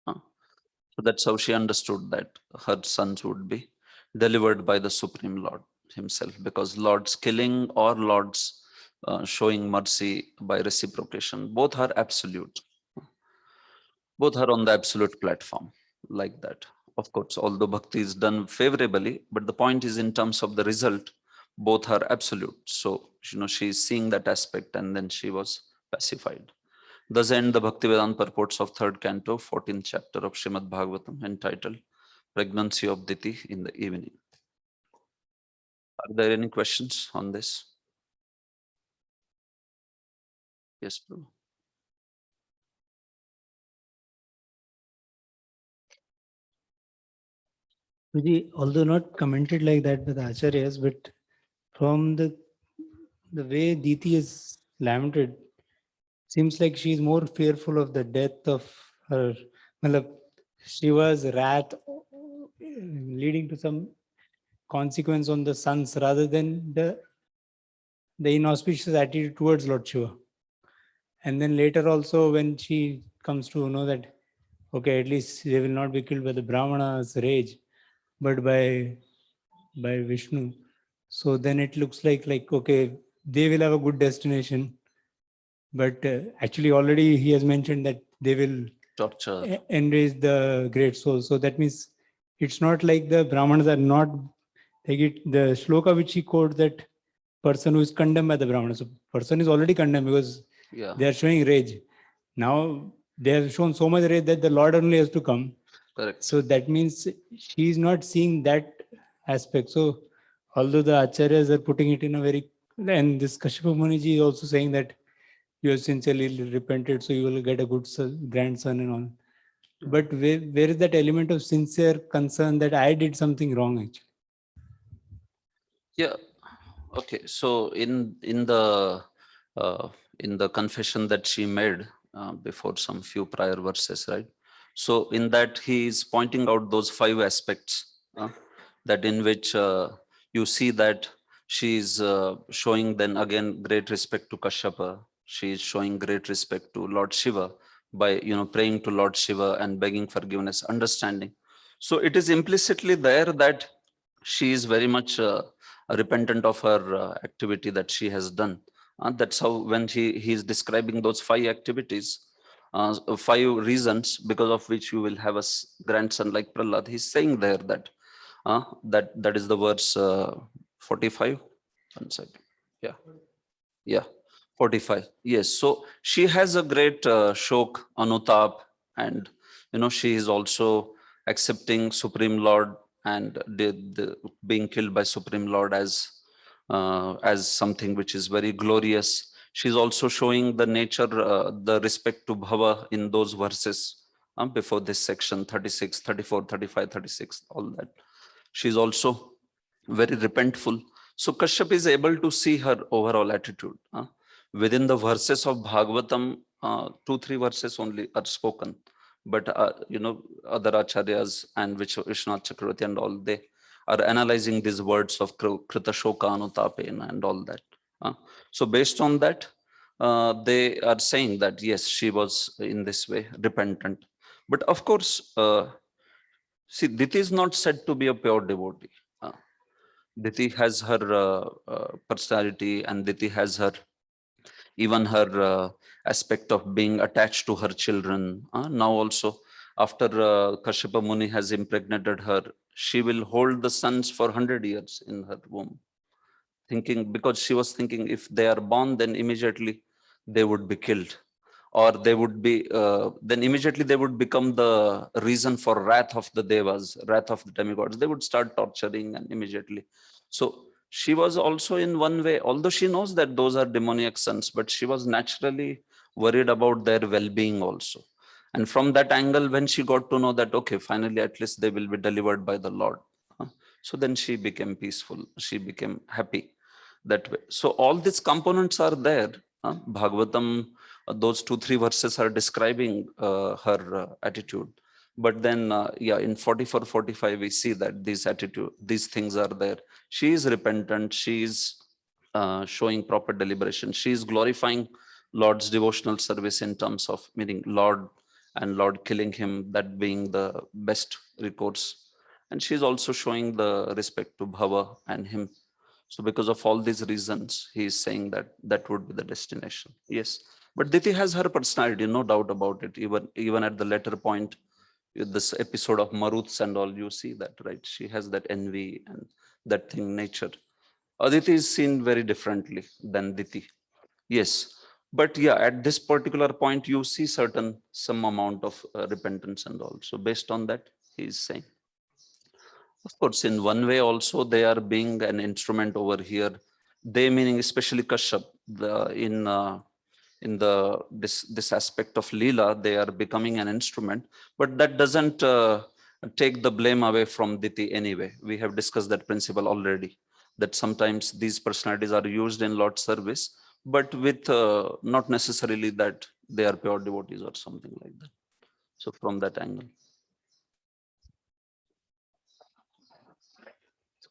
So that's how she understood that her sons would be delivered by the Supreme Lord himself, because Lord's killing or Lord's showing mercy by reciprocation, both are absolute. Both are on the absolute platform, like that. Of course, although bhakti is done favorably, but the point is in terms of the result, both are absolute. So, she is seeing that aspect and then she was pacified. Thus end the Bhaktivedanta purports of 3rd Canto, 14th chapter of Srimad Bhagavatam, entitled Pregnancy of Diti in the Evening. Are there any questions on this? Yes, Prabhu. Although not commented like that by the acharyas, but from the way Diti is lamented, seems like she is more fearful of the death of her. Shiva's wrath leading to some consequence on the sons rather than the inauspicious attitude towards Lord Shiva. And then later also when she comes to know that, okay, at least they will not be killed by the Brahmana's rage, but by Vishnu. So then it looks like okay, they will have a good destination. But actually already he has mentioned that they will Torture. enrage the great soul. So that means it's not like the Brahmanas are not, the shloka which he quotes, that person who is condemned by the Brahmanas. So person is already condemned because they are showing rage. Now they have shown so much rage that the Lord only has to come. Correct. So that means she is not seeing that aspect. So although the acharyas are putting it in a very, and this Kashyapa Muniji is also saying that you have sincerely repented, so you will get a good grandson and all. But where is that element of sincere concern that I did something wrong actually? Yeah. Okay. So in the confession that she made before some few prior verses, right? So in that he is pointing out those 5 aspects that in which you see that she is showing then again great respect to Kashyapa. She is showing great respect to Lord Shiva by praying to Lord Shiva and begging forgiveness, understanding. So it is implicitly there that she is very much repentant of her activity that she has done. That's how when he is describing those 5 activities, 5 reasons because of which you will have a grandson like Prahlad. He's saying there that that is the verse 45. One second. Yeah, 45. Yes. So she has a great shok, anutap, and she is also accepting Supreme Lord and being killed by Supreme Lord as something which is very glorious. She's also showing the nature, the respect to Bhava in those verses before this section 36, 34, 35, 36, all that. She's also very repentful. So Kashyap is able to see her overall attitude. Within the verses of Bhagavatam, 2-3 verses only are spoken. But, other acharyas and Vishwanath Chakravarti and all, they are analyzing these words of Krita Shoka Anutapena and all that. So based on that, they are saying that, yes, she was in this way repentant. But of course, see, Diti is not said to be a pure devotee. Diti has her personality, and Diti has even her aspect of being attached to her children. Now also, after Kashyapa Muni has impregnated her, she will hold the sons for 100 years in her womb. Because she was thinking if they are born, then immediately they would be killed. Or they would be, then immediately they would become the reason for wrath of the devas, wrath of the demigods. They would start torturing and immediately. So she was also in one way, although she knows that those are demoniac sons, but she was naturally worried about their well-being also. And from that angle, when she got to know that, okay, finally, at least they will be delivered by the Lord. So then she became peaceful. She became happy that way. So all these components are there. Bhagavatam, those 2-3 verses are describing her attitude. But then, in 44, 45, we see that these things are there. She is repentant. She is showing proper deliberation. She is glorifying Lord's devotional service in terms of meaning Lord and Lord killing him, that being the best recourse. And she is also showing the respect to Bhava and him. So because of all these reasons, he is saying that that would be the destination. Yes. But Diti has her personality, no doubt about it. Even at the later point, with this episode of Maruts and all, you see that, right? She has that envy and that thing nature. Aditi is seen very differently than Diti. Yes. But yeah, at this particular point, you see some amount of repentance and all. So based on that, he is saying. Of course, in one way also, they are being an instrument over here. They meaning especially Kashyap, in this aspect of Leela, they are becoming an instrument, but that doesn't take the blame away from Diti anyway. We have discussed that principle already, that sometimes these personalities are used in Lord's service, but with not necessarily that they are pure devotees or something like that. So from that angle.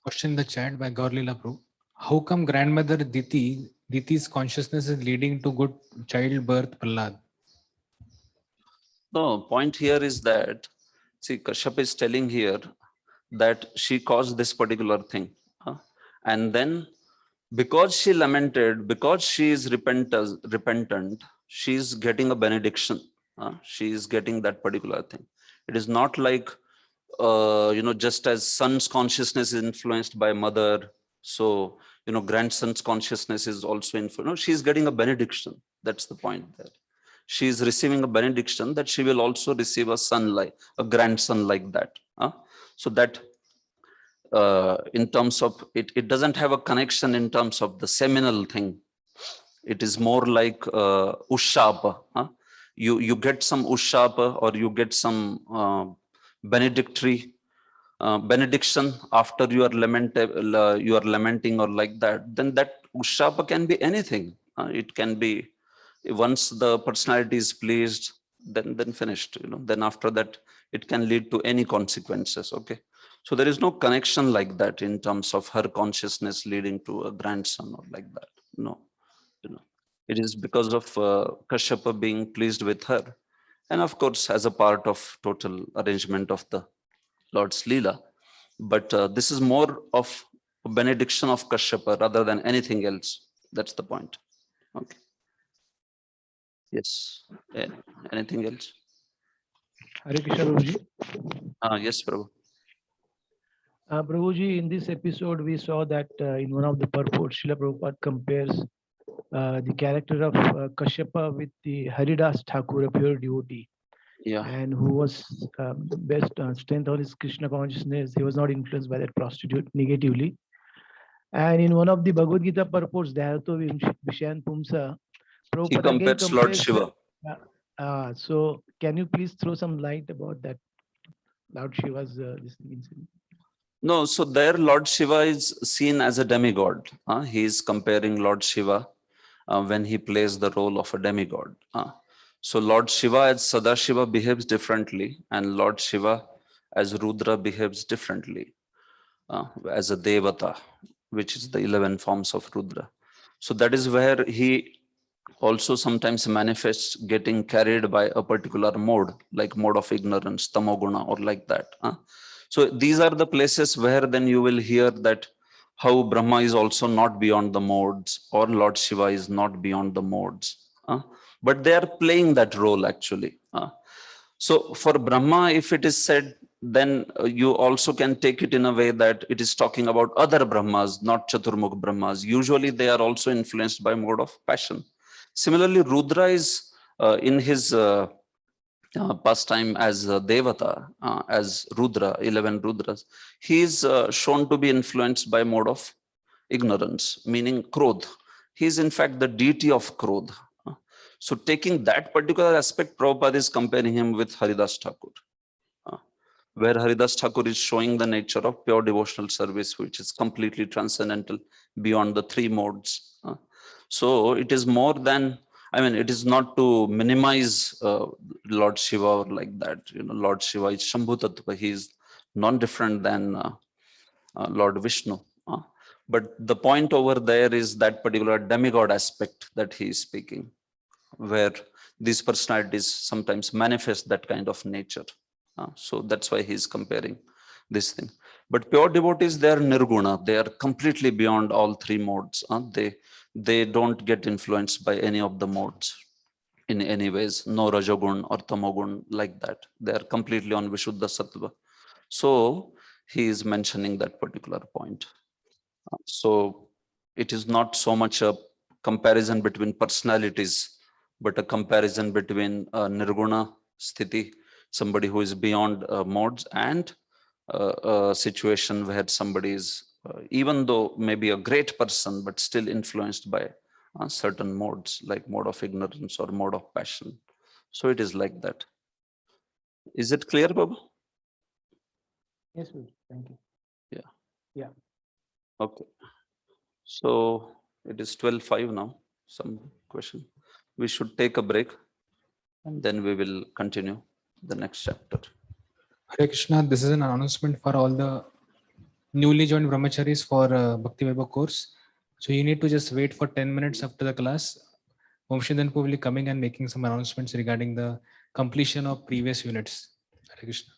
Question in the chat by Gaurlila Prabhu. How come grandmother Diti's consciousness is leading to good childbirth, Prahlad? No, point here is that, see, Kashyap is telling here that she caused this particular thing. And then because she lamented, because she is repentant, she is getting a benediction. She is getting that particular thing. It is not like, just as son's consciousness is influenced by mother, so, grandson's consciousness is also influenced. No, she is getting a benediction. That's the point there. She is receiving a benediction that she will also receive a grandson like that. So that in terms of it doesn't have a connection in terms of the seminal thing. It is more like ushapa. You get some ushapa, or you get some benediction after you are lamenting or like that. Then that ushapa can be anything. It can be, once the personality is pleased, then finished. Then after that, it can lead to any consequences. Okay. So there is no connection like that in terms of her consciousness leading to a grandson or like that. No, it is because of Kashyapa being pleased with her. And of course, as a part of total arrangement of the Lord's Leela. But this is more of a benediction of Kashyapa rather than anything else. That's the point. Okay. Yes. Anything else? Hare Krishna, Prabhuji. Yes, Prabhu. Prabhuji, in this episode, we saw that in one of the purports, Srila Prabhupada compares the character of Kashyapa with the Haridas Thakur, a pure devotee, Yeah. and who was best strength of his Krishna consciousness. He was not influenced by that prostitute negatively. And in one of the Bhagavad Gita purports, Dhyato Vishayan Pumsa, He Prabhupada again compares Lord compares. Shiva. So, can you please throw some light about that? Lord Shiva's this thing. No, so there Lord Shiva is seen as a demigod. He is comparing Lord Shiva when he plays the role of a demigod. So Lord Shiva as Sadashiva behaves differently, and Lord Shiva as Rudra behaves differently, as a Devata, which is the 11 forms of Rudra. So that is where he also sometimes manifests getting carried by a particular mode, like mode of ignorance, tamoguna, or like that. So these are the places where then you will hear that how Brahma is also not beyond the modes, or Lord Shiva is not beyond the modes. But they are playing that role actually. So for Brahma, if it is said, then you also can take it in a way that it is talking about other Brahmas, not Chaturmukh Brahmas. Usually they are also influenced by mode of passion. Similarly, Rudra is in his pastime as Devata, as Rudra, 11 Rudras, he is shown to be influenced by mode of ignorance, meaning Krodh. He is in fact the deity of Krodh. So taking that particular aspect, Prabhupada is comparing him with Haridas Thakur, where Haridas Thakur is showing the nature of pure devotional service, which is completely transcendental beyond the three modes. So it is more than, I mean, it is not to minimize Lord Shiva or like that. Lord Shiva is Shambhu Tattva. He is non-different than Lord Vishnu. But the point over there is that particular demigod aspect that he is speaking, where these personalities sometimes manifest that kind of nature. So that's why he's comparing this thing. But pure devotees, they are nirguna. They are completely beyond all three modes. They don't get influenced by any of the modes in any ways. No rajagun or tamogun like that. They are completely on Vishuddha Sattva. So he is mentioning that particular point. So it is not so much a comparison between personalities, but a comparison between nirguna sthiti, somebody who is beyond modes, and a situation where somebody is, even though maybe a great person, but still influenced by certain modes, like mode of ignorance or mode of passion. So it is like that. Is it clear, Babu? Yes, sir. Thank you. Yeah. Yeah. Okay. So it is 12:05 now. Some question. We should take a break and then we will continue the next chapter. Hare Krishna, this is an announcement for all the newly joined brahmacharis for Bhakti Vaibhav course. So you need to just wait for 10 minutes after the class. Vamshidanpu will be coming and making some announcements regarding the completion of previous units. Hare Krishna.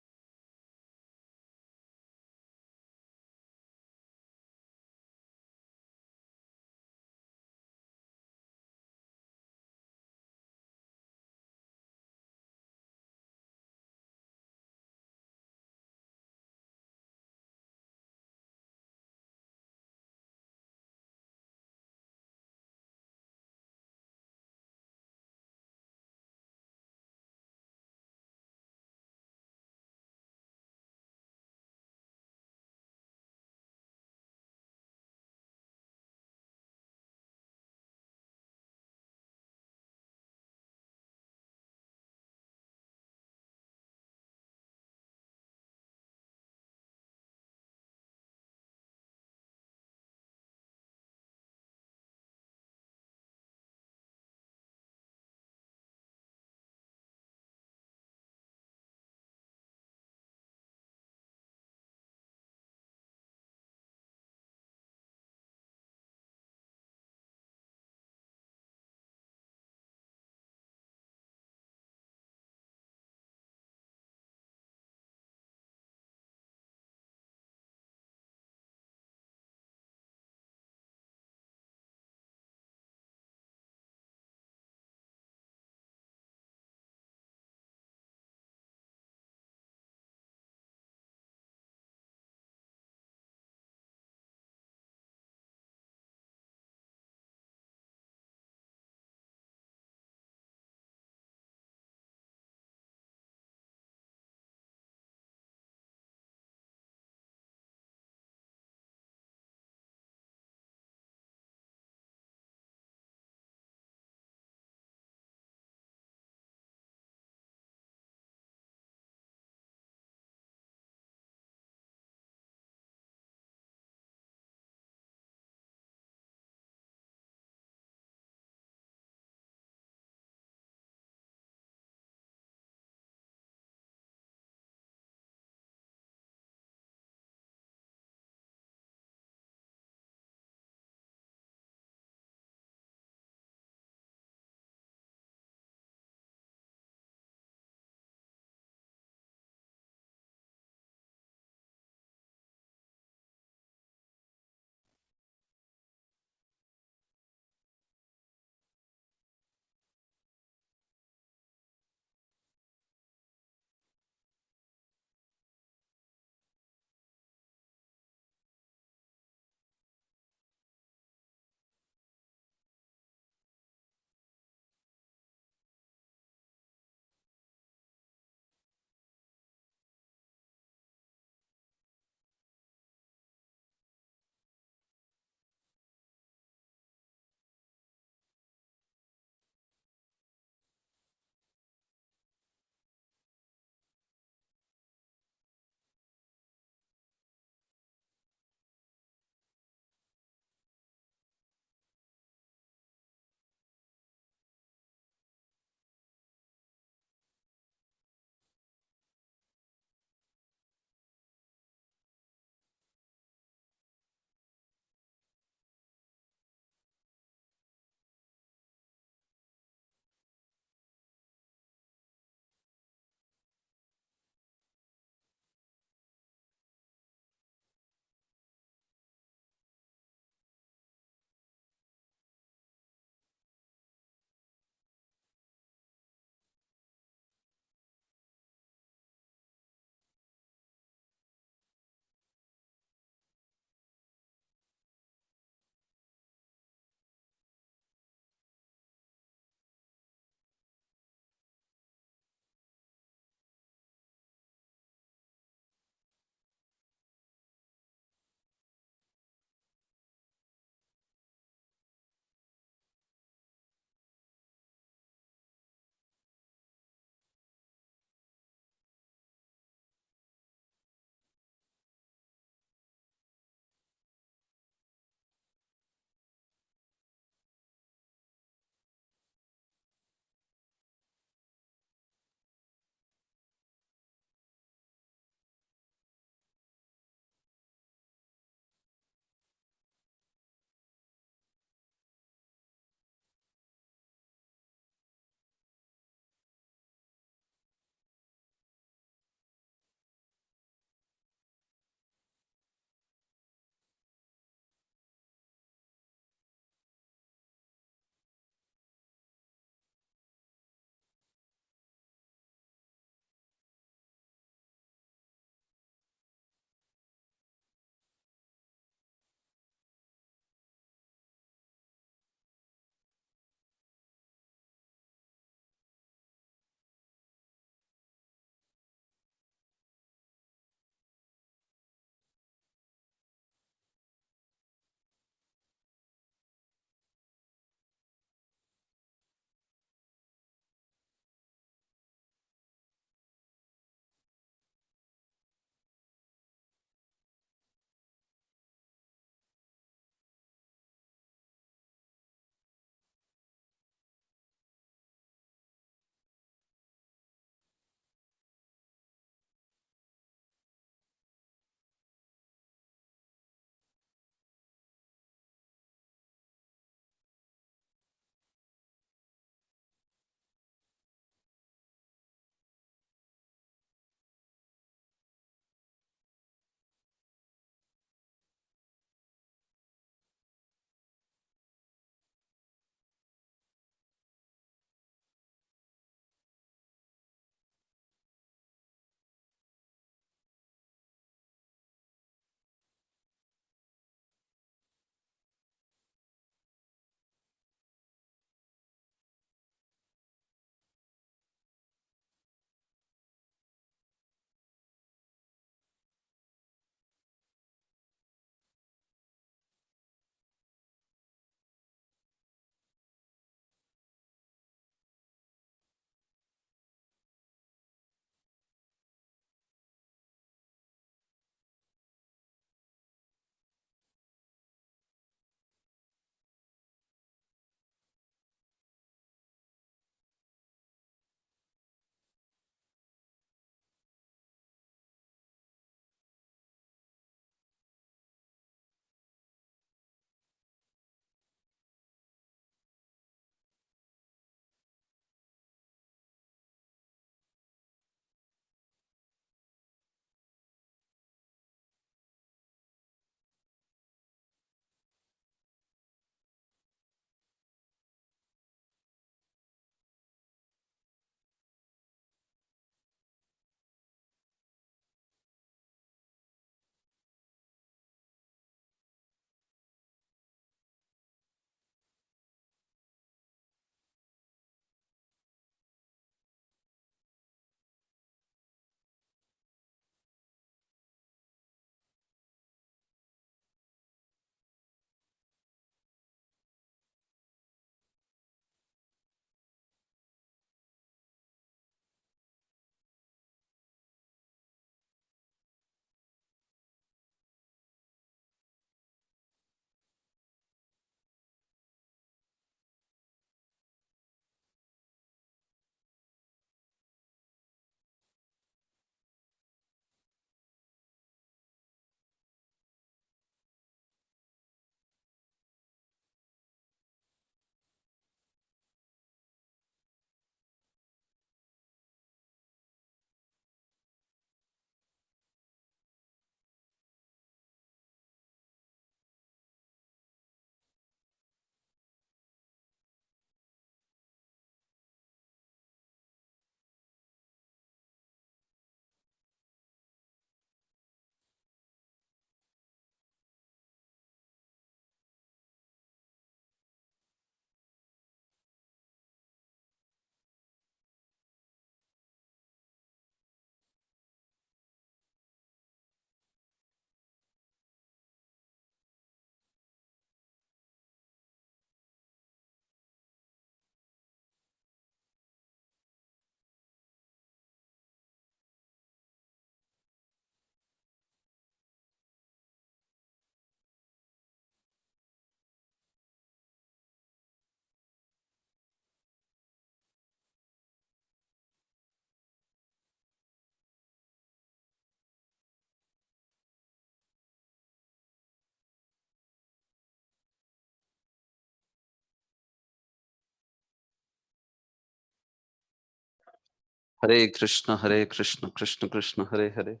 Hare Krishna, Krishna Krishna, Hare Hare.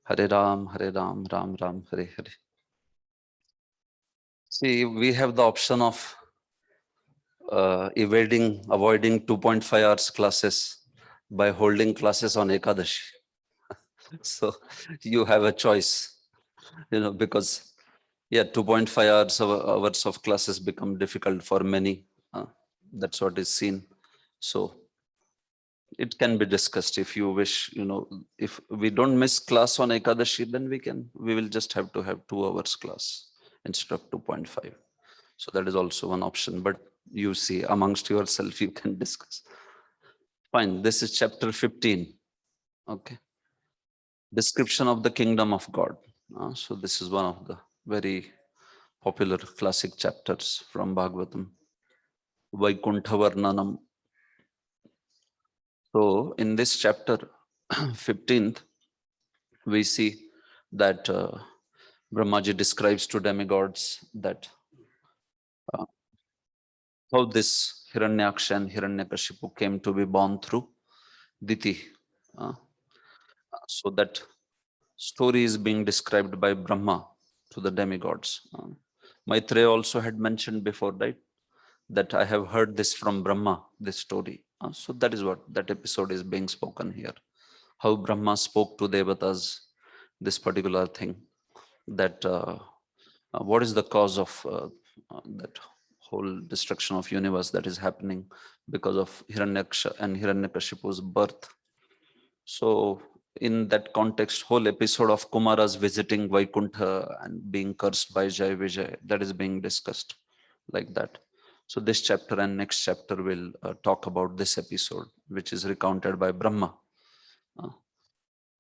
Hare Ram, Ram Ram, Hare Hare. See, we have the option of avoiding 2.5 hours classes by holding classes on Ekadashi. So you have a choice, because 2.5 hours of classes become difficult for many. That's what is seen. So it can be discussed if you wish. If we don't miss class on Ekadashi, then we will just have to have 2 hours class instead of 2.5. So that is also one option, but you see amongst yourself, you can discuss. Fine, this is chapter 15. Okay. Description of the kingdom of God. So this is one of the very popular classic chapters from Bhagavatam. Vaikuntha Varnanam. So in this chapter 15th, we see that Brahmaji describes to demigods that how this Hiranyaksha and Hiranyakashipu came to be born through Diti. So that story is being described by Brahma to the demigods. Maitreya also had mentioned before, right, that I have heard this from Brahma, this story. So that is what that episode is being spoken here. How Brahma spoke to Devatas, this particular thing, that what is the cause of that whole destruction of universe that is happening because of Hiranyaksha and Hiranyakashipu's birth. So in that context, whole episode of Kumara's visiting Vaikuntha and being cursed by Jai Vijay, that is being discussed like that. So this chapter and next chapter will talk about this episode, which is recounted by Brahma.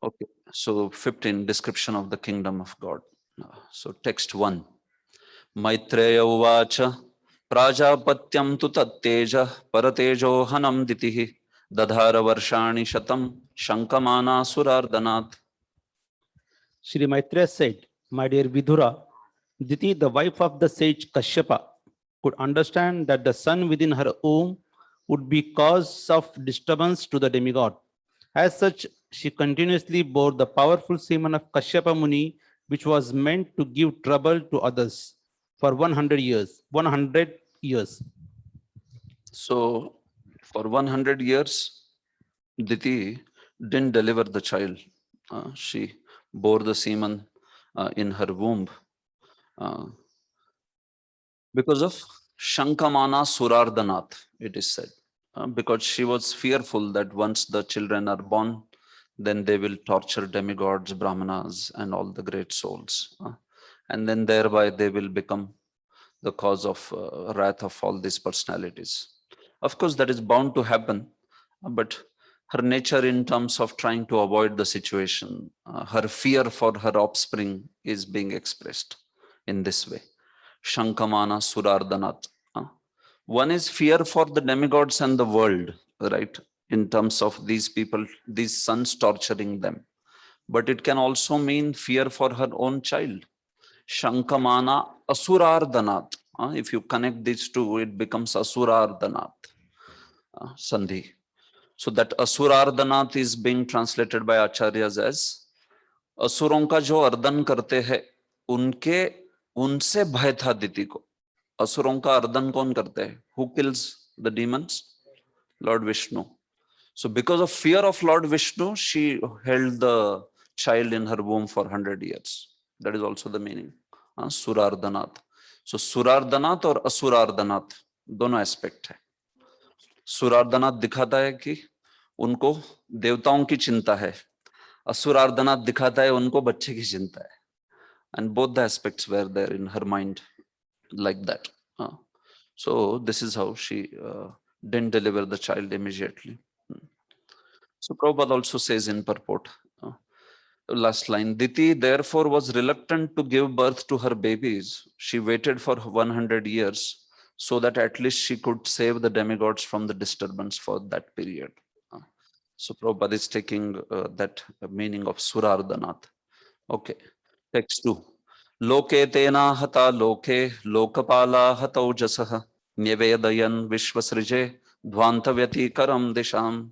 Okay, so 15, description of the kingdom of God. So text 1. Maitreya uvacha prajapatyam tu tatteja paratejo hanam ditihi dadhara varshani shatam shankamana surardanat. Shri Maitreya said, "My dear Vidura, Diti, the wife of the sage Kashyapa, could understand that the sun within her womb would be cause of disturbance to the demigod. As such, she continuously bore the powerful semen of Kashyapa Muni, which was meant to give trouble to others for 100 years. 100 years. So for 100 years, Diti didn't deliver the child. She bore the semen in her womb because of Shankamana Surardanath, it is said. Because she was fearful that once the children are born, then they will torture demigods, brahmanas, and all the great souls. And then thereby they will become the cause of wrath of all these personalities. Of course, that is bound to happen, but her nature in terms of trying to avoid the situation, her fear for her offspring is being expressed in this way. Shankamana Surardanat. One is fear for the demigods and the world, right? In terms of these people, these sons torturing them. But it can also mean fear for her own child. Shankamana Asurardanat. If you connect these two, it becomes Asurardanat. Sandhi. So that Asurardanat is being translated by Acharyas as असुरों का जो earthen करते हैं उनसे भय था दिति को. असुरों का अर्दन कौन करते हैं? Who kills the demons? Lord Vishnu. So because of fear of Lord Vishnu, she held the child in her womb for 100 years. That is also the meaning. Surardanat. So Surardanat और असुरार्दनाथ दोनों aspect है. सुरार्दनाथ दिखाता है कि उनको देवताओं की चिंता है. असुरार्दनाथ दिखाता है उनको बच्चे की चिंता है. And both the aspects were there in her mind like that. So this is how she didn't deliver the child immediately. So Prabhupada also says in purport, last line, Diti therefore was reluctant to give birth to her babies. She waited for 100 years so that at least she could save the demigods from the disturbance for that period. So Prabhupada is taking that meaning of Surardanath. Okay, text 2. Loke tena hata loke lokapala hatau jasah nyevedayan vishvasrije dvantavyati karam disham.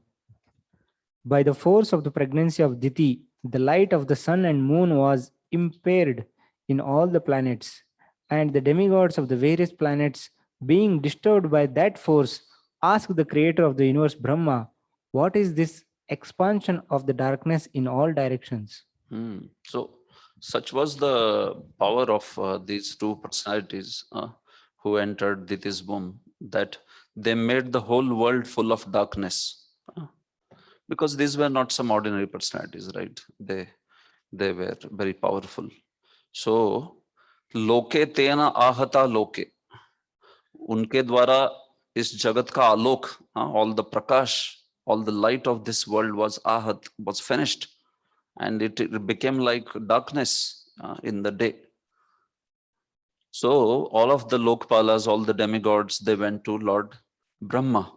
By the force of the pregnancy of Diti, the light of the sun and moon was impaired in all the planets, and the demigods of the various planets, being disturbed by that force, asked the creator of the universe, Brahma, what is this expansion of the darkness in all directions? So, such was the power of these two personalities who entered Diti's womb, that they made the whole world full of darkness. Because these were not some ordinary personalities, right? They were very powerful. So, loke tena ahata loke. उनके द्वारा इस जगत का आलोक, all the prakash, all the light of this world was ahat, was finished, and it became like darkness in the day. So all of the Lokpalas, all the demigods, they went to Lord Brahma,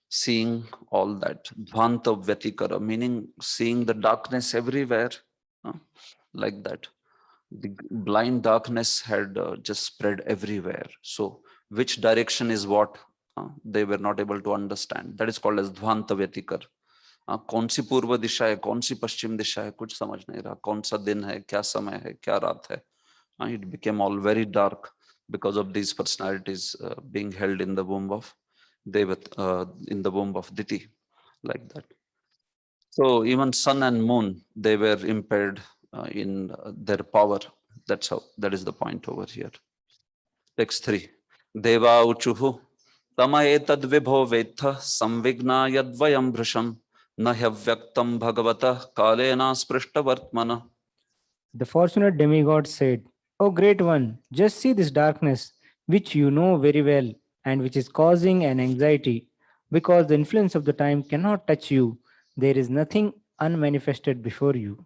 seeing all that Dhvanta Vyatikara, meaning seeing the darkness everywhere, like that. The blind darkness had just spread everywhere. So which direction is what? They were not able to understand. That is called as Dhvanta Vyatikar. कौन सी पूर्व दिशा है, कौन सी पश्चिम दिशा है, कुछ समझ नहीं रहा, कौन सा दिन है, क्या समय है, क्या रात है. It became all very dark because of these personalities being held in the womb of in the womb of Diti, like that. So even sun and moon, they were impaired in their power. That is the point over here. Text 3. Deva uchuhu tama etad vibho vetha samvigna yadvayam bhrisham nahyavyaktam bhagavata kalena sprishta vartmana. The fortunate demigod said, O great one, just see this darkness, which you know very well, and which is causing an anxiety, because the influence of the time cannot touch you. There is nothing unmanifested before you.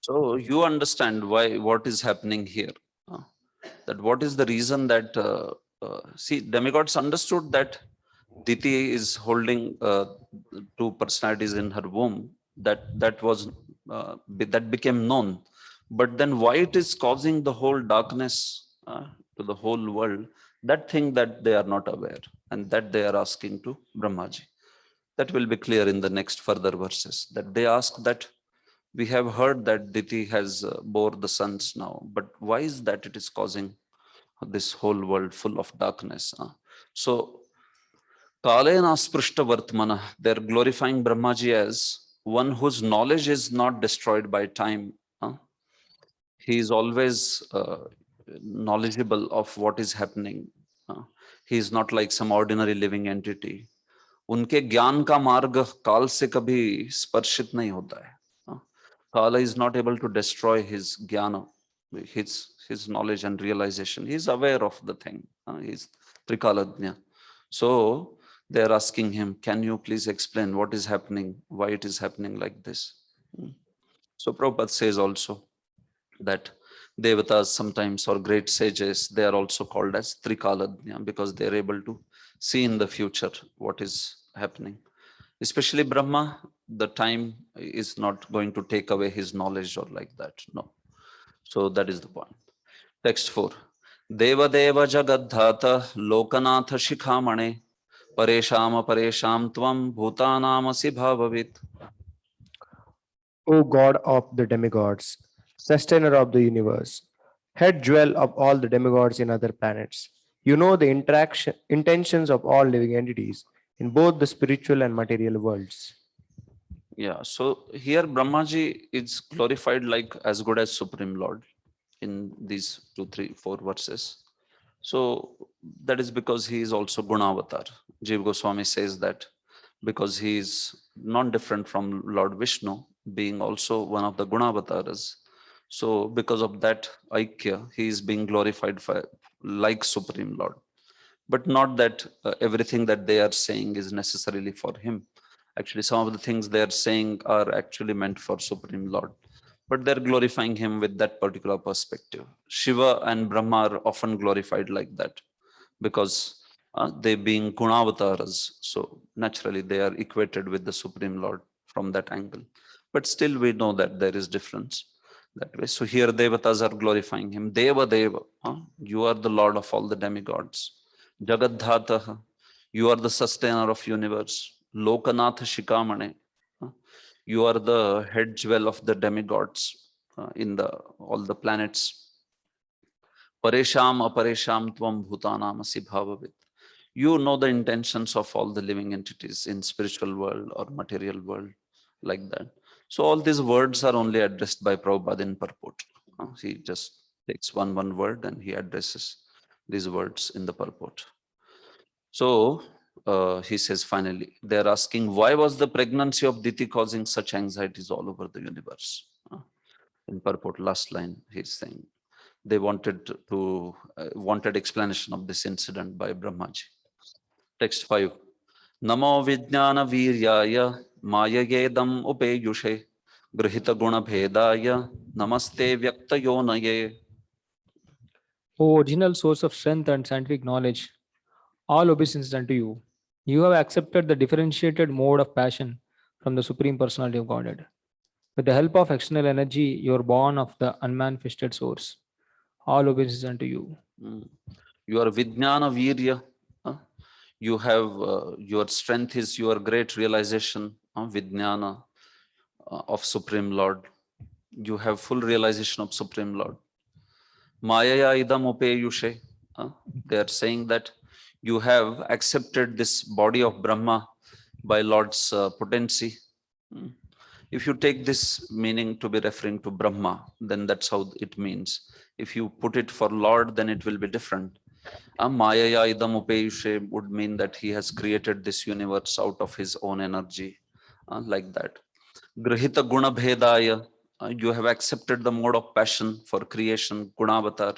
So you understand what is happening here. That what is the reason that, see, demigods understood that Diti is holding two personalities in her womb. That became known. But then why it is causing the whole darkness to the whole world, that thing that they are not aware, and that they are asking to Brahmaji. That will be clear in the next further verses, that they ask that we have heard that Diti has bore the sons now, but why is that it is causing this whole world full of darkness? So, Kalena Sprishta Vartmana, they're glorifying Brahmaji as one whose knowledge is not destroyed by time. He is always knowledgeable of what is happening. He is not like some ordinary living entity. उनके ज्ञान का मार्ग काल से कभी स्पर्शित नहीं होता है. Kala is not able to destroy his jnana, his knowledge and realization. He is aware of the thing. He is Trikaladnya. So they are asking him, can you please explain what is happening, why it is happening like this? So Prabhupada says also that Devatas sometimes, or great sages, they are also called as Trikaladnya because they are able to see in the future what is happening. Especially Brahma, the time is not going to take away his knowledge or like that. No. So that is the point. Text 4. Deva Deva Jagadhata Lokanatha Shikhamane Pareshama Paresham Tvam Bhutanamasi Bhavavit. O God of the demigods, sustainer of the universe, head jewel of all the demigods in other planets, you know the intentions of all living entities in both the spiritual and material worlds. Yeah, so here Brahmaji is glorified like as good as Supreme Lord in these 2, 3, 4 verses. So that is because he is also Gunavatar. Jiva Goswami says that because he is non-different from Lord Vishnu, being also one of the Gunavataras. So because of that Aikya, he is being glorified like Supreme Lord. But not that everything that they are saying is necessarily for him. Actually, some of the things they are saying are actually meant for Supreme Lord. But they're glorifying him with that particular perspective. Shiva and Brahma are often glorified like that because they being Gunavataras. So naturally they are equated with the Supreme Lord from that angle. But still we know that there is difference that way. So here Devatas are glorifying him. Deva Deva, you are the Lord of all the demigods. Jagadhata, you are the sustainer of universe. Lokanath Shikamane. You are the head jewel of the demigods in all the planets. Paresham aparesham tvam bhutanam asi bhavavit. You know the intentions of all the living entities in spiritual world or material world, like that. So all these words are only addressed by Prabhupada in purport. He just takes one word and he addresses these words in the purport. So he says finally, they're asking, why was the pregnancy of Diti causing such anxieties all over the universe? In purport, last line, he's saying, they wanted explanation of this incident by Brahmaji. Text 5. Namo Vijnana Viryaya Mayayedam Upeyushe Grihita Guna Bhedaya Namaste Vyakta Yonaye. O original source of strength and scientific knowledge, all obeisance unto you. You have accepted the differentiated mode of passion from the Supreme Personality of Godhead. With the help of external energy, you are born of the unmanifested source. All obeisance unto you. You are Vijnana Virya. You have your strength is your great realization, Vijnana of Supreme Lord. You have full realization of Supreme Lord. Mayaya idam upeyushe. They are saying that you have accepted this body of Brahma by Lord's potency. If you take this meaning to be referring to Brahma, then that's how it means. If you put it for Lord, then it will be different. Mayaya idam upeyushe would mean that he has created this universe out of his own energy, like that. Grihita guna bhedaya, you have accepted the mode of passion for creation, Gunavatar.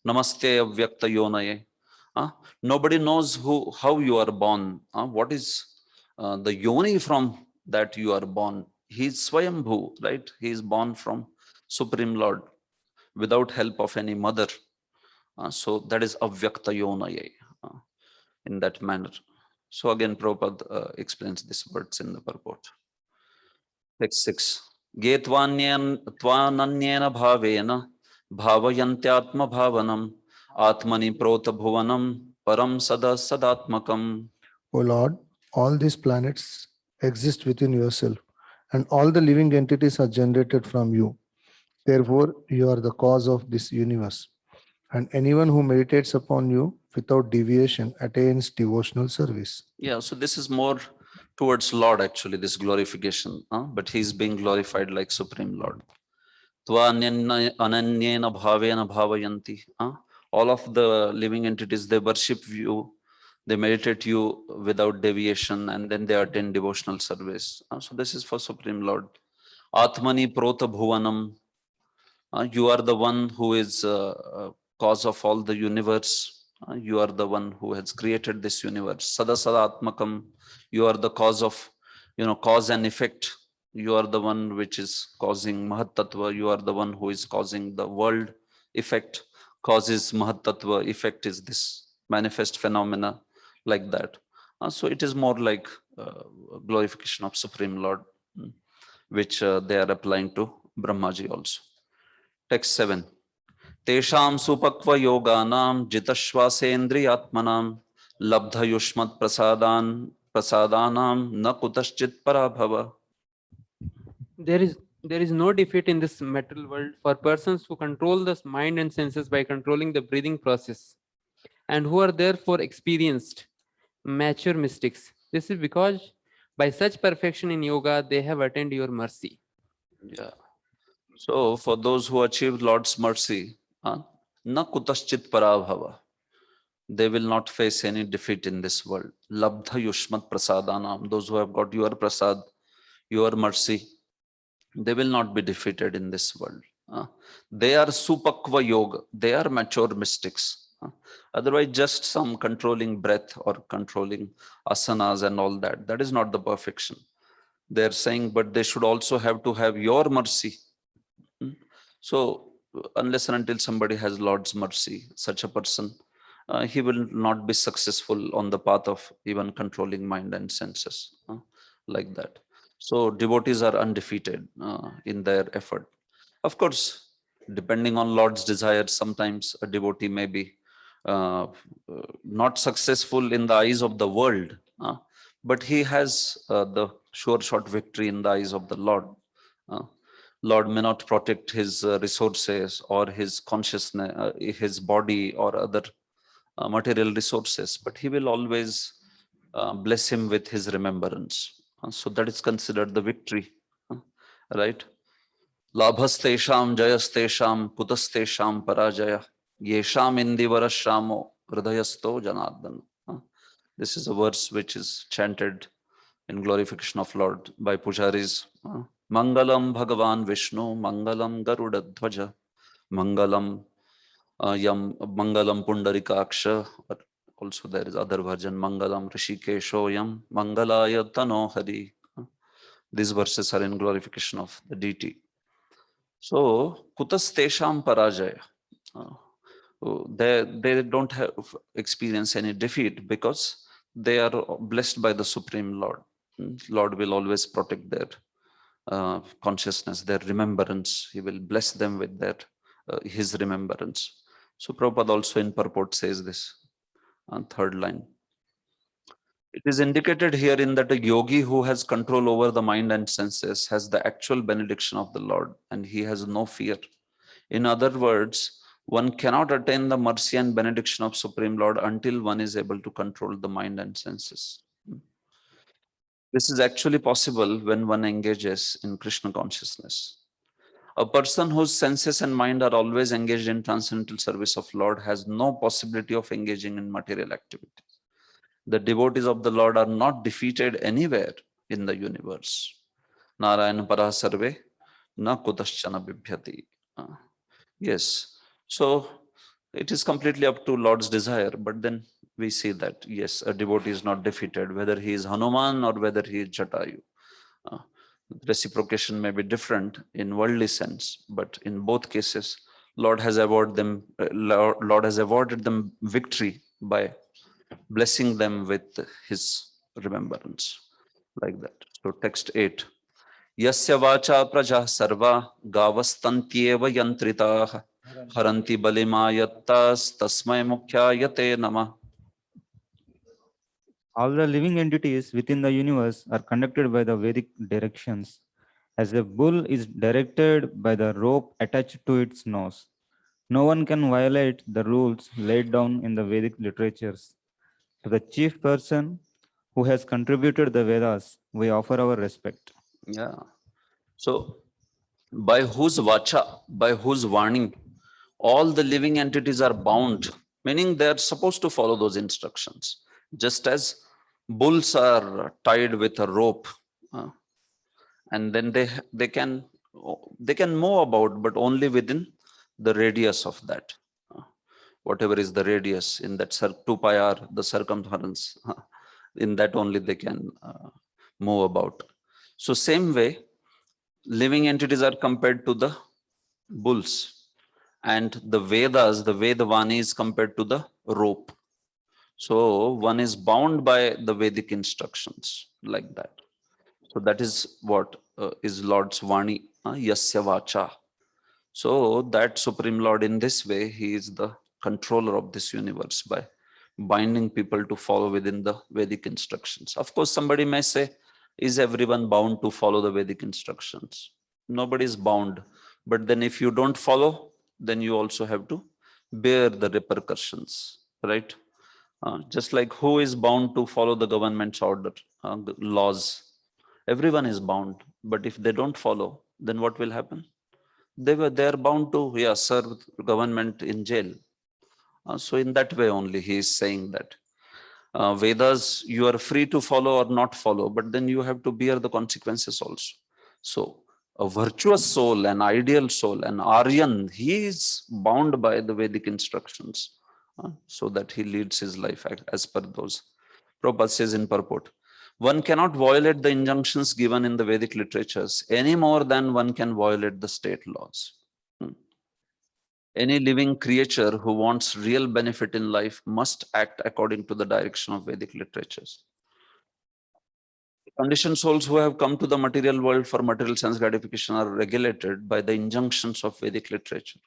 Namaste avyakta yonaye. Nobody knows how you are born. What is the yoni from that you are born? He is Swayambhu, right? He is born from Supreme Lord without help of any mother. So that is avyakta yonaye in that manner. So again, Prabhupada explains these words in the purport. Text 6. Getvanyan tvananyena bhavena bhavayantyatma bhavanam atmani prota bhuvanam param sada sadatmakam. O Lord, all these planets exist within yourself, and all the living entities are generated from you. Therefore, you are the cause of this universe. And anyone who meditates upon you without deviation attains devotional service. Yeah, so this is more towards Lord actually, this glorification, but he's being glorified like Supreme Lord. Tvananyena bhavena bhavayanti. All of the living entities, they worship you, they meditate you without deviation, and then they attain devotional service. So this is for Supreme Lord. Atmani prota bhuvanam. You are the one who is cause of all the universe. You are the one who has created this universe. Sada sadatmakam. You are the cause of, cause and effect. You are the one which is causing Mahat Tattva. You are the one who is causing the world effect. Cause is Mahat Tattva, effect is this manifest phenomena, like that. So it is more like glorification of Supreme Lord, which they are applying to Brahmaji also. Text 7. Tesham supakva yoganam jitashvasendriyatmanam labdha yushmat prasadanam na kutaschit parabhava. There is no defeat in this material world for persons who control the mind and senses by controlling the breathing process, and who are therefore experienced, mature mystics. This is because by such perfection in yoga, they have attained your mercy. Yeah. So for those who achieve Lord's mercy, na kutaschit parabhava, they will not face any defeat in this world. Labdha yushmat prasadanam, those who have got your prasad, your mercy, they will not be defeated in this world. They are supakva yoga, they are mature mystics. Otherwise, just some controlling breath or controlling asanas and all that, that is not the perfection. They're saying, but they should also have to have your mercy. So unless and until somebody has Lord's mercy, such a person, he will not be successful on the path of even controlling mind and senses, like that. So devotees are undefeated in their effort. Of course, depending on Lord's desire, sometimes a devotee may be not successful in the eyes of the world, but he has the sure shot victory in the eyes of the Lord. Lord may not protect his resources or his consciousness, his body or other material resources, but he will always bless him with his remembrance. So that is considered the victory, right? Labhastesham jayastesham kutastesham parajaya yesham indivarashramo hridayasto janardana. This is a verse which is chanted in glorification of Lord by pujaris. Mangalam Bhagavan Vishnu, Mangalam Garuda Dhwaja, Mangalam Yam Mangalam Pundarikaksha. Also there is other version, Mangalam Rishikesho Yam, Mangalaya Tano Hari. These verses are in glorification of the deity. So Kutastesham Parajaya. They don't have experience any defeat because they are blessed by the Supreme Lord. Lord will always protect their consciousness, their remembrance. He will bless them with that, his remembrance. So Prabhupada also in purport says this on third line. It is indicated herein that a yogi who has control over the mind and senses has the actual benediction of the Lord, and he has no fear. In other words, one cannot attain the mercy and benediction of Supreme Lord until one is able to control the mind and senses. This is actually possible when one engages in Krishna consciousness. A person whose senses and mind are always engaged in transcendental service of Lord has no possibility of engaging in material activity. The devotees of the Lord are not defeated anywhere in the universe. Narayana para sarve na kutaschana bibhyati. Yes. So it is completely up to Lord's desire, but then we see that, yes, a devotee is not defeated, whether he is Hanuman or whether he is Jatayu. Reciprocation may be different in worldly sense, but in both cases, Lord has awarded them victory by blessing them with his remembrance, like that. So text 8. Yasya vacha praja sarva gavastantyeva yantritaah haranti balimayattas tasmai mukhyayate namah. All the living entities within the universe are conducted by the Vedic directions, as a bull is directed by the rope attached to its nose. No one can violate the rules laid down in the Vedic literatures. To the chief person who has contributed the Vedas, we offer our respect. Yeah. So by whose vacha, by whose warning, all the living entities are bound, meaning they are supposed to follow those instructions. Just as bulls are tied with a rope, and then they can move about, but only within the radius of that. Whatever is the radius in that 2 pi r, the circumference, in that only they can move about. So same way, living entities are compared to the bulls, and the Vedas, the Vedavani is compared to the rope. So one is bound by the Vedic instructions, like that. So that is what is Lord's Vani, Yasya Vacha. So that Supreme Lord, in this way, he is the controller of this universe by binding people to follow within the Vedic instructions. Of course, somebody may say, is everyone bound to follow the Vedic instructions? Nobody is bound. But then if you don't follow, then you also have to bear the repercussions, right? Just like who is bound to follow the government's order, the laws? Everyone is bound. But if they don't follow, then what will happen? They are bound to serve government in jail. So in that way only he is saying that Vedas you are free to follow or not follow, but then you have to bear the consequences also. So a virtuous soul, an ideal soul, an Aryan, he is bound by the Vedic instructions so that he leads his life as per those. Prabhupada says in purport, one cannot violate the injunctions given in the Vedic literatures any more than one can violate the state laws. Any living creature who wants real benefit in life must act according to the direction of Vedic literatures. Conditioned souls who have come to the material world for material sense gratification are regulated by the injunctions of Vedic literature.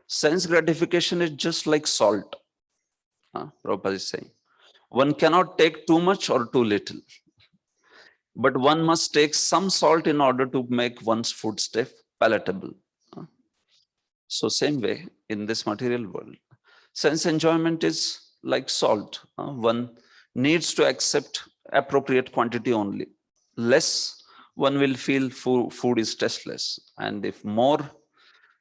Sense gratification is just like salt, Prabhupada is saying. One cannot take too much or too little, but one must take some salt in order to make one's foodstuff palatable. So same way in this material world, sense enjoyment is like salt. One needs to accept appropriate quantity only. Less, one will feel food is tasteless, and if more,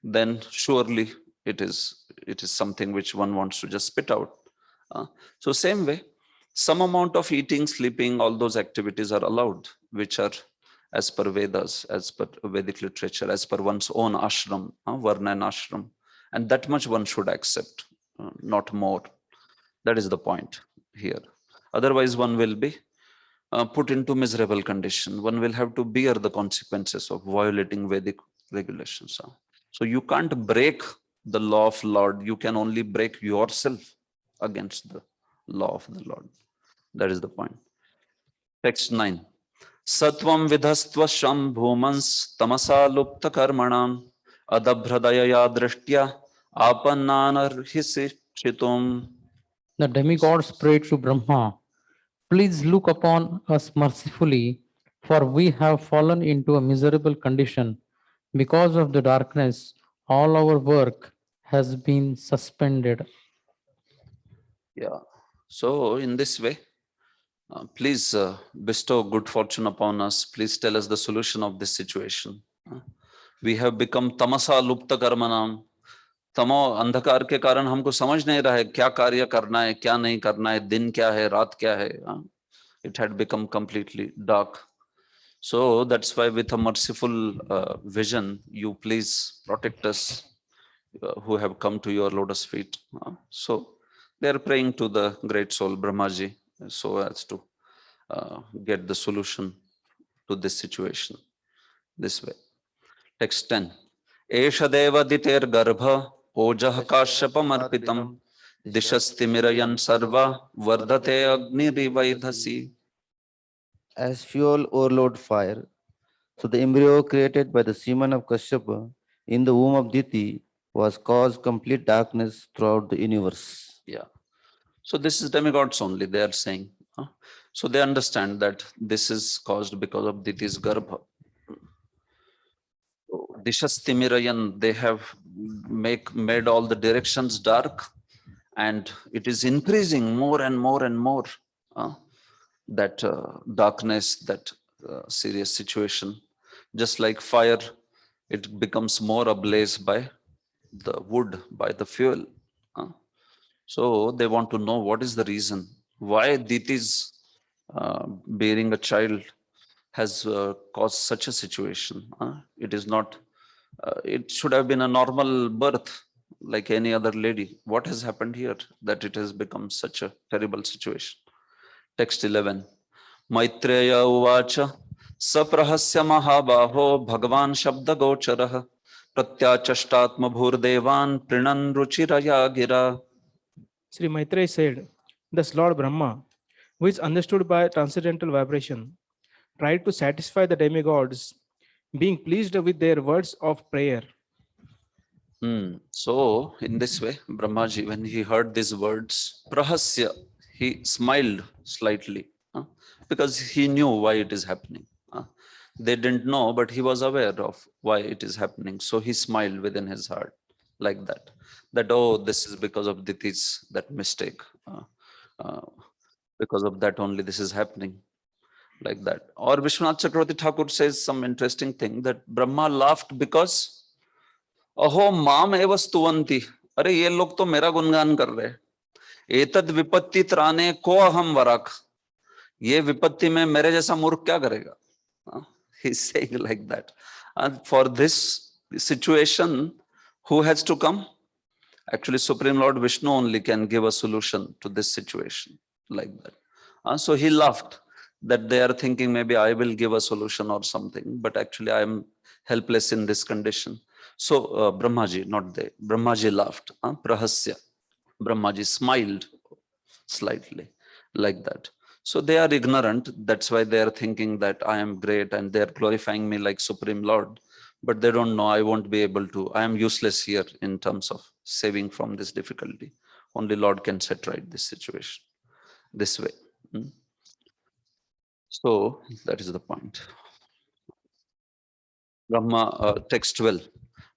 then surely it is something which one wants to just spit out. So same way, some amount of eating, sleeping, all those activities are allowed, which are as per Vedas, as per Vedic literature, as per one's own ashram, varna and ashram, and that much one should accept, not more. That is the point here. Otherwise, one will be put into miserable condition. One will have to bear the consequences of violating Vedic regulations. So you can't break the law of Lord. You can only break yourself against the law of the Lord. That is the point. Text 9. Satvam vidhastva sham bhumans tamasa lupta karmanam adabhradaya drishtya apananarhisichitum. The demigods prayed to Brahma, "Please look upon us mercifully, for we have fallen into a miserable condition. Because of the darkness, all our work has been suspended." Yeah. So in this way, please bestow good fortune upon us. Please tell us the solution of this situation. We have become tamasa lupta karmanam. तमो अंधकार के कारण हमको समझ नहीं रहा है क्या कार्य करना है, क्या नहीं करना है, दिन क्या है, रात क्या है. It had become completely dark. So that's why with a merciful vision, you please protect us who have come to your lotus feet. So they are praying to the great soul Brahmaji so as to get the solution to this situation this way. Text 10. Esha deva diter garbha ojah kashyapam arpitam dishastimirayan sarva vardhate agni rivaidhasi. As fuel overload fire, so the embryo created by the semen of Kashyapa in the womb of Diti was caused complete darkness throughout the universe. Yeah. So this is demigods only, they are saying. So they understand that this is caused because of Diti's garbha. Dishastimirayan, they have made all the directions dark, and it is increasing more and more and more. That darkness, that serious situation. Just like fire, it becomes more ablaze by the wood, by the fuel. So they want to know what is the reason why Diti's bearing a child has caused such a situation. It is not, it should have been a normal birth like any other lady. What has happened here that it has become such a terrible situation? Text 11. Maitreya uvacha saprahasya mahabaho bhagavan shabda gocharaha pratyachashtatma bhurdevan prinan ruchiraya gira. Sri Maitreya said, "Thus Lord Brahma, who is understood by transcendental vibration, tried to satisfy the demigods, being pleased with their words of prayer." So in this way, Brahmaji, when he heard these words, prahasya, he smiled slightly because he knew why it is happening. They didn't know, but he was aware of why it is happening. So he smiled within his heart like that. That, oh, this is because of Diti's, that mistake. Because of that only this is happening. Like that. Or Vishwanath Chakravarti Thakur says some interesting thing that Brahma laughed because अहो माम एव स्तुवंती, अरे ये लोग तो मेरा गुणगान कर रहे हैं. एतद विपत्ति त्राणे को अहम वराक, ये विपत्ति में मेरे जैसा मूर्ख क्या करेगा? He's saying like that. And for this situation, who has to come? Actually, Supreme Lord Vishnu only can give a solution to this situation like that. So he laughed that they are thinking maybe I will give a solution or something, but actually I am helpless in this condition. So Brahmaji, not they, Brahmaji laughed, prahasya. Brahmaji smiled slightly like that. So they are ignorant. That's why they are thinking that I am great and they are glorifying me like Supreme Lord. But they don't know I won't be able to. I am useless here in terms of saving from this difficulty. Only Lord can set right this situation. this way. So that is the point. Brahma, text 12.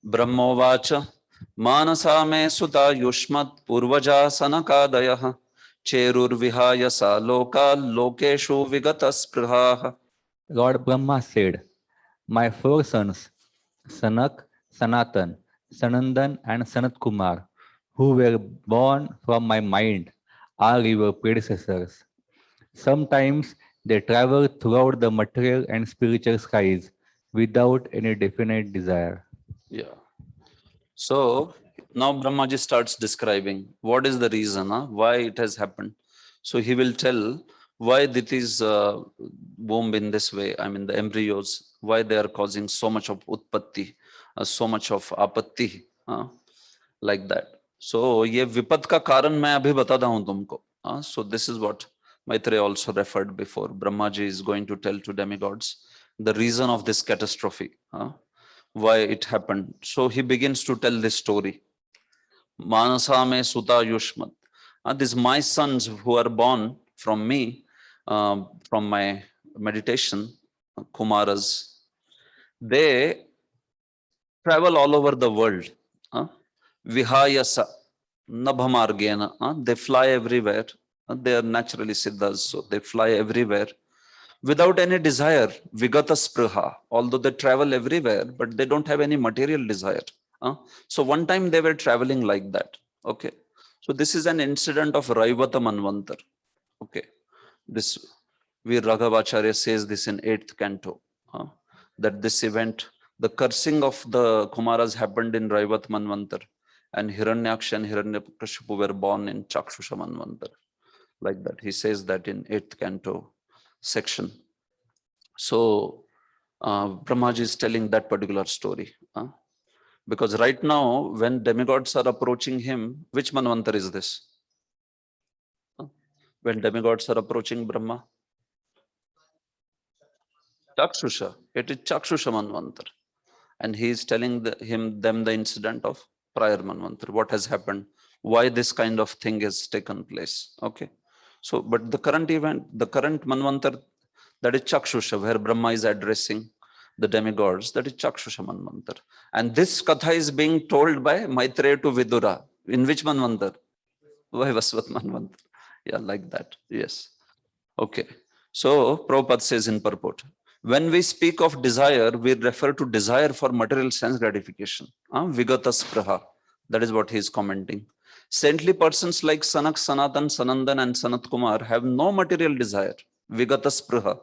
Brahmovacha manasa me sutta yushmat purvaja sanakadayah cherurvihaya sa loka lokeshu vigataspruhaha. Lord Brahma said, "My four sons, Sanak, Sanatan, Sanandan, and Sanat Kumar, who were born from my mind, are your predecessors. Sometimes they travel throughout the material and spiritual skies without any definite desire." Yeah. So now Brahmaji starts describing what is the reason, why it has happened. So he will tell why Diti's womb in this way, I mean the embryos, why they are causing so much of utpatti, so much of apatti, like that. So ये विपद का कारण मैं अभी बताता हूं तुमको. So this is what Maitreya also referred before. Brahmaji is going to tell to demigods the reason of this catastrophe. Why it happened. So he begins to tell this story. Manasa me suta yushmat. These my sons who are born from me, from my meditation, Kumaras, they travel all over the world. Vihayasa, nabhamargena. They fly everywhere. They are naturally siddhas, so they fly everywhere without any desire, vigata spriha, although they travel everywhere, but they don't have any material desire. So one time they were traveling like that. Okay. So this is an incident of Raivata Manvantar. Okay. This Veer Raghavacharya says this in 8th canto, that this event, the cursing of the Kumaras happened in Raivat Manvantar, and Hiranyaksha and Hiranyakashipu were born in Chakshusha Manvantar. Like that. He says that in 8th canto section. So Brahmaji is telling that particular story. Because right now, when demigods are approaching him, which Manvantar is this? When demigods are approaching Brahma? Chakshusha. It is Chakshusha Manvantar. And he is telling them the incident of prior Manvantar, what has happened, why this kind of thing has taken place. Okay. So, but the current event, the current Manvantar, that is Chakshusha, where Brahma is addressing the demigods, that is Chakshusha Manvantar. And this katha is being told by Maitreya to Vidura. In which Manvantar? Vaivasvat Manvantar. Yeah, like that. Yes. Okay. So Prabhupada says in purport, when we speak of desire, we refer to desire for material sense gratification. Vigata spraha. That is what he is commenting. Saintly persons like Sanak, Sanatan, Sanandan, and Sanat Kumar have no material desire. Vigata spraha.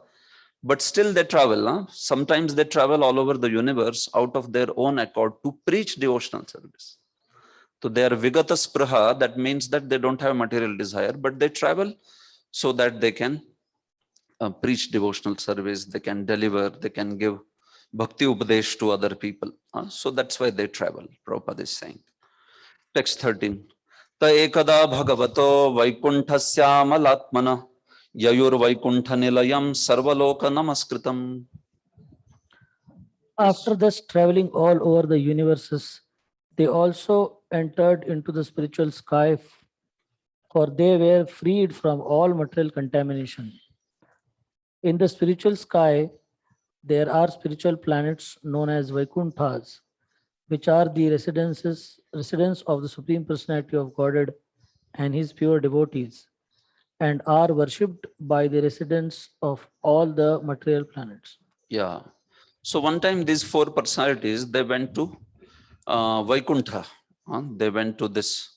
But still they travel. Sometimes they travel all over the universe out of their own accord to preach devotional service. So they are Vigata spraha. That means that they don't have material desire, but they travel so that they can preach devotional service, they can deliver, they can give bhakti upadesh to other people. So that's why they travel, Prabhupada is saying. Text 13. Ta ekada bhagavato vaikunthasyamalatmana yayur vaikuntha nilayam sarvaloka namaskritam. After thus traveling all over the universes, they also entered into the spiritual sky, for they were freed from all material contamination. In the spiritual sky, there are spiritual planets known as Vaikunthas, which are the residents of the Supreme Personality of Godhead and his pure devotees, and are worshipped by the residents of all the material planets. Yeah. So one time these four personalities, they went to Vaikuntha. They went to this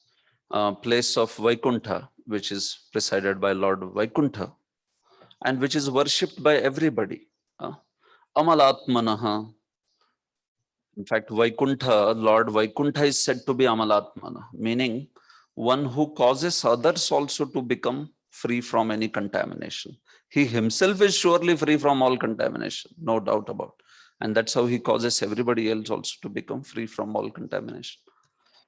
place of Vaikuntha, which is presided by Lord Vaikuntha, and which is worshipped by everybody. Amalatmanaha. In fact, Vaikuntha, Lord Vaikuntha is said to be Amalatmana, meaning one who causes others also to become free from any contamination. He himself is surely free from all contamination, no doubt about. And that's how he causes everybody else also to become free from all contamination.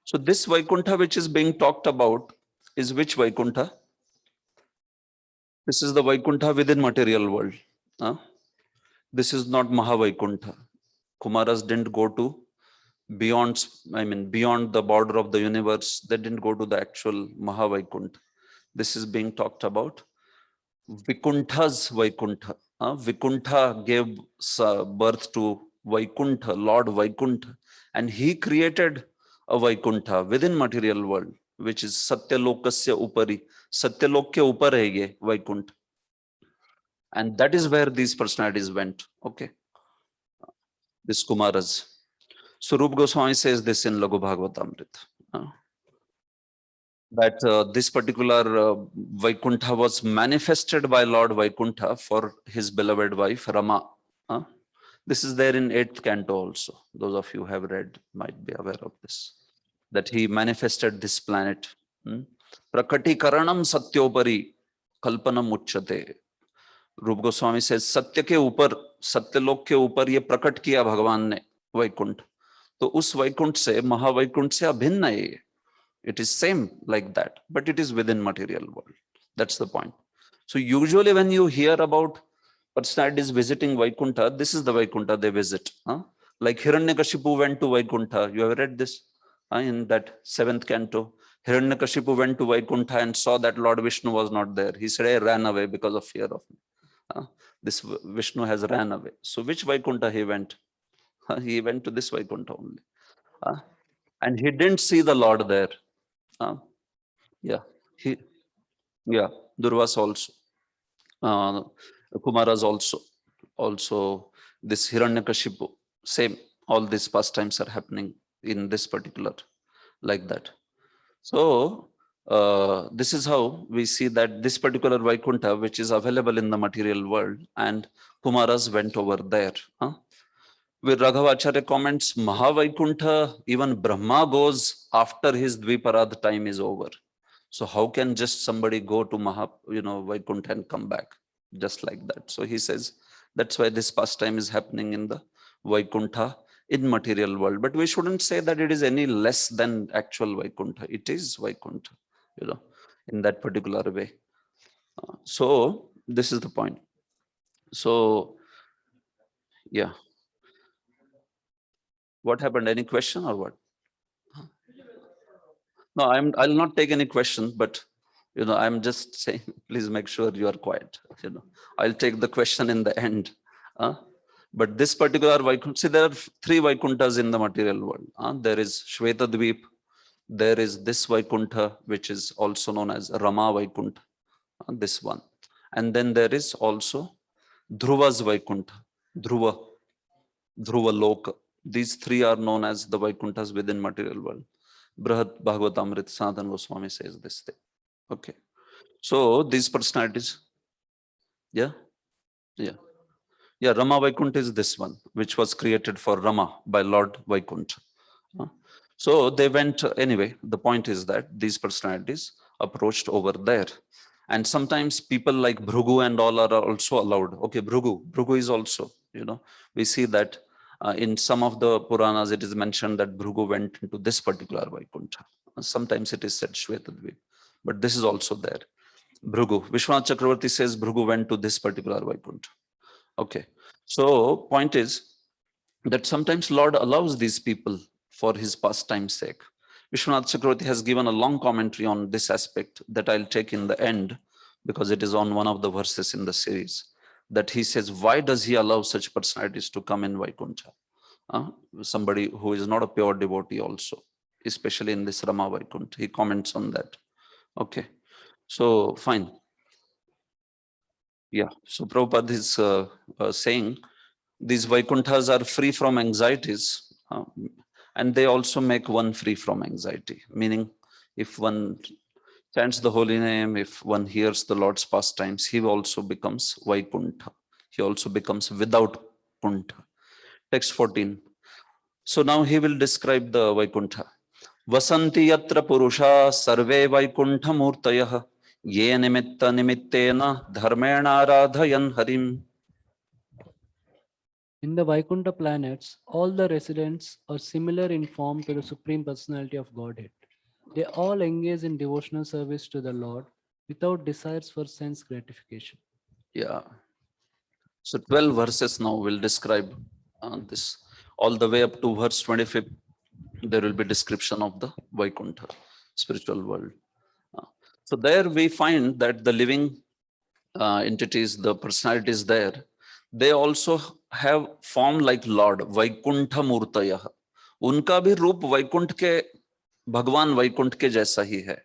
So this Vaikuntha which is being talked about is which Vaikuntha? This is the Vaikuntha within material world. This is not Mahavaikuntha. Kumaras didn't go to beyond, beyond the border of the universe. They didn't go to the actual Mahavaikuntha. This is being talked about Vaikuntha's Vaikuntha. Vaikuntha gave birth to Vaikuntha, Lord Vaikuntha, and he created a Vaikuntha within material world, which is Satyalokasya Upari. Satyalok ke upar hai ye Vaikuntha. And that is where these personalities went. Okay. This Kumaras. So Rupa Goswami says this in Laghu Bhagavatamrita. That this particular Vaikuntha was manifested by Lord Vaikuntha for his beloved wife Rama. This is there in 8th canto also. Those of you who have read might be aware of this. That he manifested this planet. Prakati Karanam Satyopari Kalpanam Uchate. Rupa Goswami says, Satya ke upar, Satyalok ke upar ye prakat kiya Bhagavan ne Vaikuntha. तो उस वैकुंठ से महावैकुंठ से अभिन्न है ये. It is same like that, but it is within material world. That's the point. So usually when you hear about personalities visiting Vaikuntha, this is the Vaikuntha they visit. Like Hiranyakashipu went to Vaikuntha. You have read this in that 7th canto. Hiranyakashipu went to Vaikuntha and saw that Lord Vishnu was not there. He said, I ran away because of fear of me. This Vishnu has ran away. So which Vaikuntha he went? He went to this Vaikuntha only. And he didn't see the Lord there. Yeah, Durvas also, Kumaras also this Hiranyakashipu, same. All these pastimes are happening in this particular, like that. So this is how we see that this particular Vaikuntha, which is available in the material world, and Kumaras went over there. Where Raghavacharya comments, Mahavaikuntha, even Brahma goes after his Dviparad time is over. So how can just somebody go to Vaikuntha and come back just like that? So he says that's why this pastime is happening in the Vaikuntha in material world. But we shouldn't say that it is any less than actual Vaikuntha. It is Vaikuntha, in that particular way. So this is the point. So yeah. What happened? Any question or what? No, I'll not take any question, but I'm just saying, please make sure you are quiet. I'll take the question in the end. But this particular Vaikuntha, see, there are 3 Vaikunthas in the material world. There is Shvetadvip, there is this Vaikuntha, which is also known as Rama Vaikuntha, this one. And then there is also Dhruva's Vaikuntha, Dhruva Loka. These 3 are known as the Vaikunthas within material world. Brahat Bhagavatamrita Sanatana Goswami says this thing. Okay. So these personalities, yeah, Rama Vaikuntha is this one, which was created for Rama by Lord Vaikuntha. So they went anyway. The point is that these personalities approached over there. And sometimes people like Bhrugu and all are also allowed. Okay, Bhrugu is also, we see that in some of the Puranas, it is mentioned that Bhrugu went into this particular Vaikuntha. Sometimes it is said Shvetadvip, but this is also there. Bhrugu. Vishwanath Chakravarti says Bhrugu went to this particular Vaikuntha. Okay. So point is that sometimes Lord allows these people for his pastime's sake. Vishwanath Chakravarti has given a long commentary on this aspect that I'll take in the end because it is on one of the verses in the series. That he says, why does he allow such personalities to come in Vaikuntha? Somebody who is not a pure devotee also, especially in this Rama Vaikuntha. He comments on that. Okay, so fine. Yeah, so Prabhupada is saying these Vaikunthas are free from anxieties and they also make one free from anxiety. Meaning, if one chants the holy name, if one hears the Lord's pastimes, he also becomes Vaikuntha. He also becomes without Kuntha. Text 14. So now he will describe the Vaikuntha. Vasanti yatra purusha sarve Vaikuntha murtayah ye nimitta nimittena dharmena aradhayan harim. In the Vaikuntha planets, all the residents are similar in form to the Supreme Personality of Godhead. They all engage in devotional service to the Lord without desires for sense gratification. Yeah. So 12 verses now will describe this. All the way up to verse 25, there will be description of the Vaikuntha, spiritual world. So there we find that the living entities, the personalities there, they also have form like Lord, Vaikuntha Murtayah. उनका भी रूप वैकुंठ के, भगवान वैकुंठ के जैसा ही है.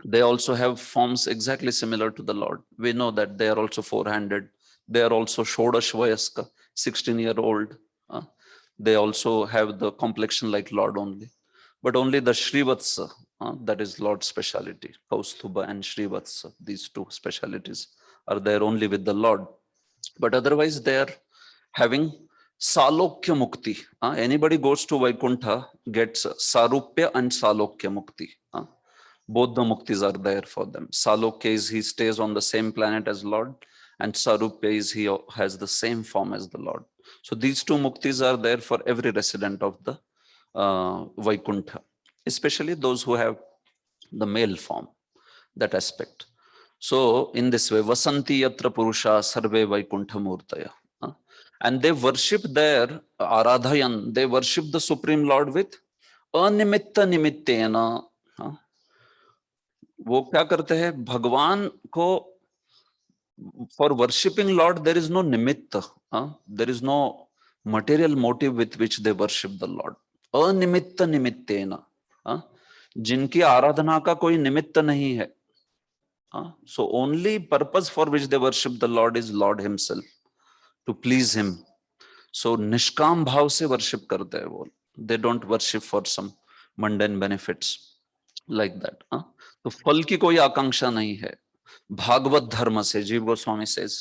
They also have forms exactly similar to the Lord. We know that they are also four-handed. They are also Shodash Vayaska, 16-year-old. They also have the complexion like Lord only. But only the Shrivatsa, that is Lord's speciality. Kaustubha and Shrivatsa, these two specialities are there only with the Lord. But otherwise they are having Salokya Mukti. Anybody goes to Vaikuntha gets Sarupya and Salokya Mukti. Both the muktis are there for them. Salokya is he stays on the same planet as Lord, and Sarupya is he has the same form as the Lord. So these two muktis are there for every resident of the Vaikuntha, especially those who have the male form, that aspect. So in this way, Vasanti Yatra Purusha Sarve Vaikuntha Murtaya. And they worship there, Aradhayan, they worship the Supreme Lord with Animitta Nimittena. वो क्या करते हैं भगवान को, for worshipping Lord there is no nimitta, there is no material motive with which they worship the Lord. Animitta nimittena, जिनकी आराधना का कोई निमित्त नहीं है. So only purpose for which they worship the Lord is Lord himself, to please him. So निष्काम भाव से worship करते हैं वो. They don't worship for some mundane benefits like that. तो फल की कोई आकांक्षा नहीं है. भागवत धर्म से, जीव गोस्वामी says,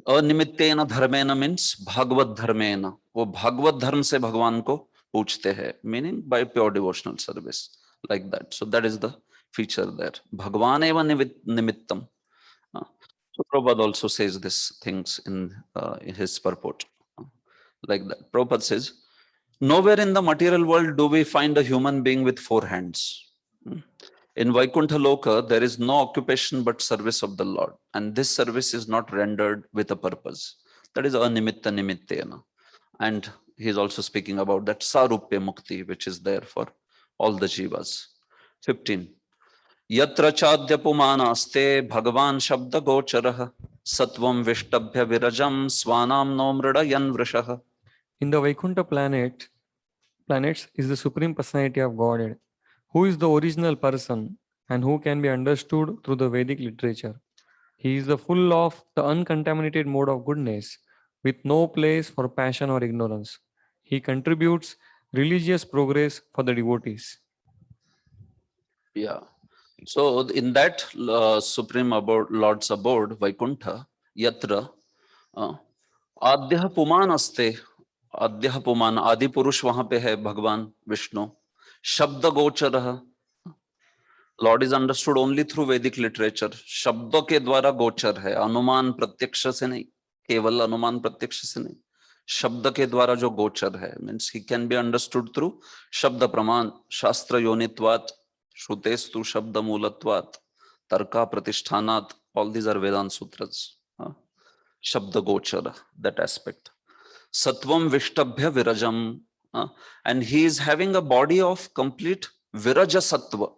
अनिमित्तेन धर्मेन मीन्स भागवत धर्मेन, वो भागवत धर्म से भगवान को पूछते हैं, meaning bye pure devotional service, like that. So that is the feature there. Bhagwan eva nimittam. So Prabhupada also says this things in his purport, like that. Prabhupada says, nowhere in the material world do we find a human being with four hands. In Vaikuntha Loka, there is no occupation but service of the Lord. And this service is not rendered with a purpose. That is animitta nimittena. And he is also speaking about that sarupya mukti, which is there for all the jivas. 15. Yatra chadya pumanaste bhagavan shabda gocharaha satvam vishtabhya virajam svanam nomradayan vrashaha. In the Vaikuntha planets is the Supreme Personality of Godhead, who is the original person and who can be understood through the Vedic literature. He is the full of the uncontaminated mode of goodness, with no place for passion or ignorance. He contributes religious progress for the devotees. Yeah. So in that Supreme abode, Lord's abode, Vaikuntha, Yatra, Adhyah Puman Aste, Adhyah Puman, Adi Purush वहां पे है भगवान Vishnu. Shabda Gocharaha, Lord is understood only through Vedic literature. शब्दों के द्वारा गोचर है, अनुमान प्रत्यक्ष से नहीं, केवल अनुमान प्रत्यक्ष से नहीं, शब्द के द्वारा जो गोचर है, means he can be understood through शब्द प्रमाण, शास्त्र योनित्वात्, श्रुतेस्तु शब्द मूलत्वात्, तर्का प्रतिष्ठानात्. All these are Vedanta sutras. शब्द गोचर, that aspect. Satvam Vishtabhya Virajam, and he is having a body of complete Viraja Sattva,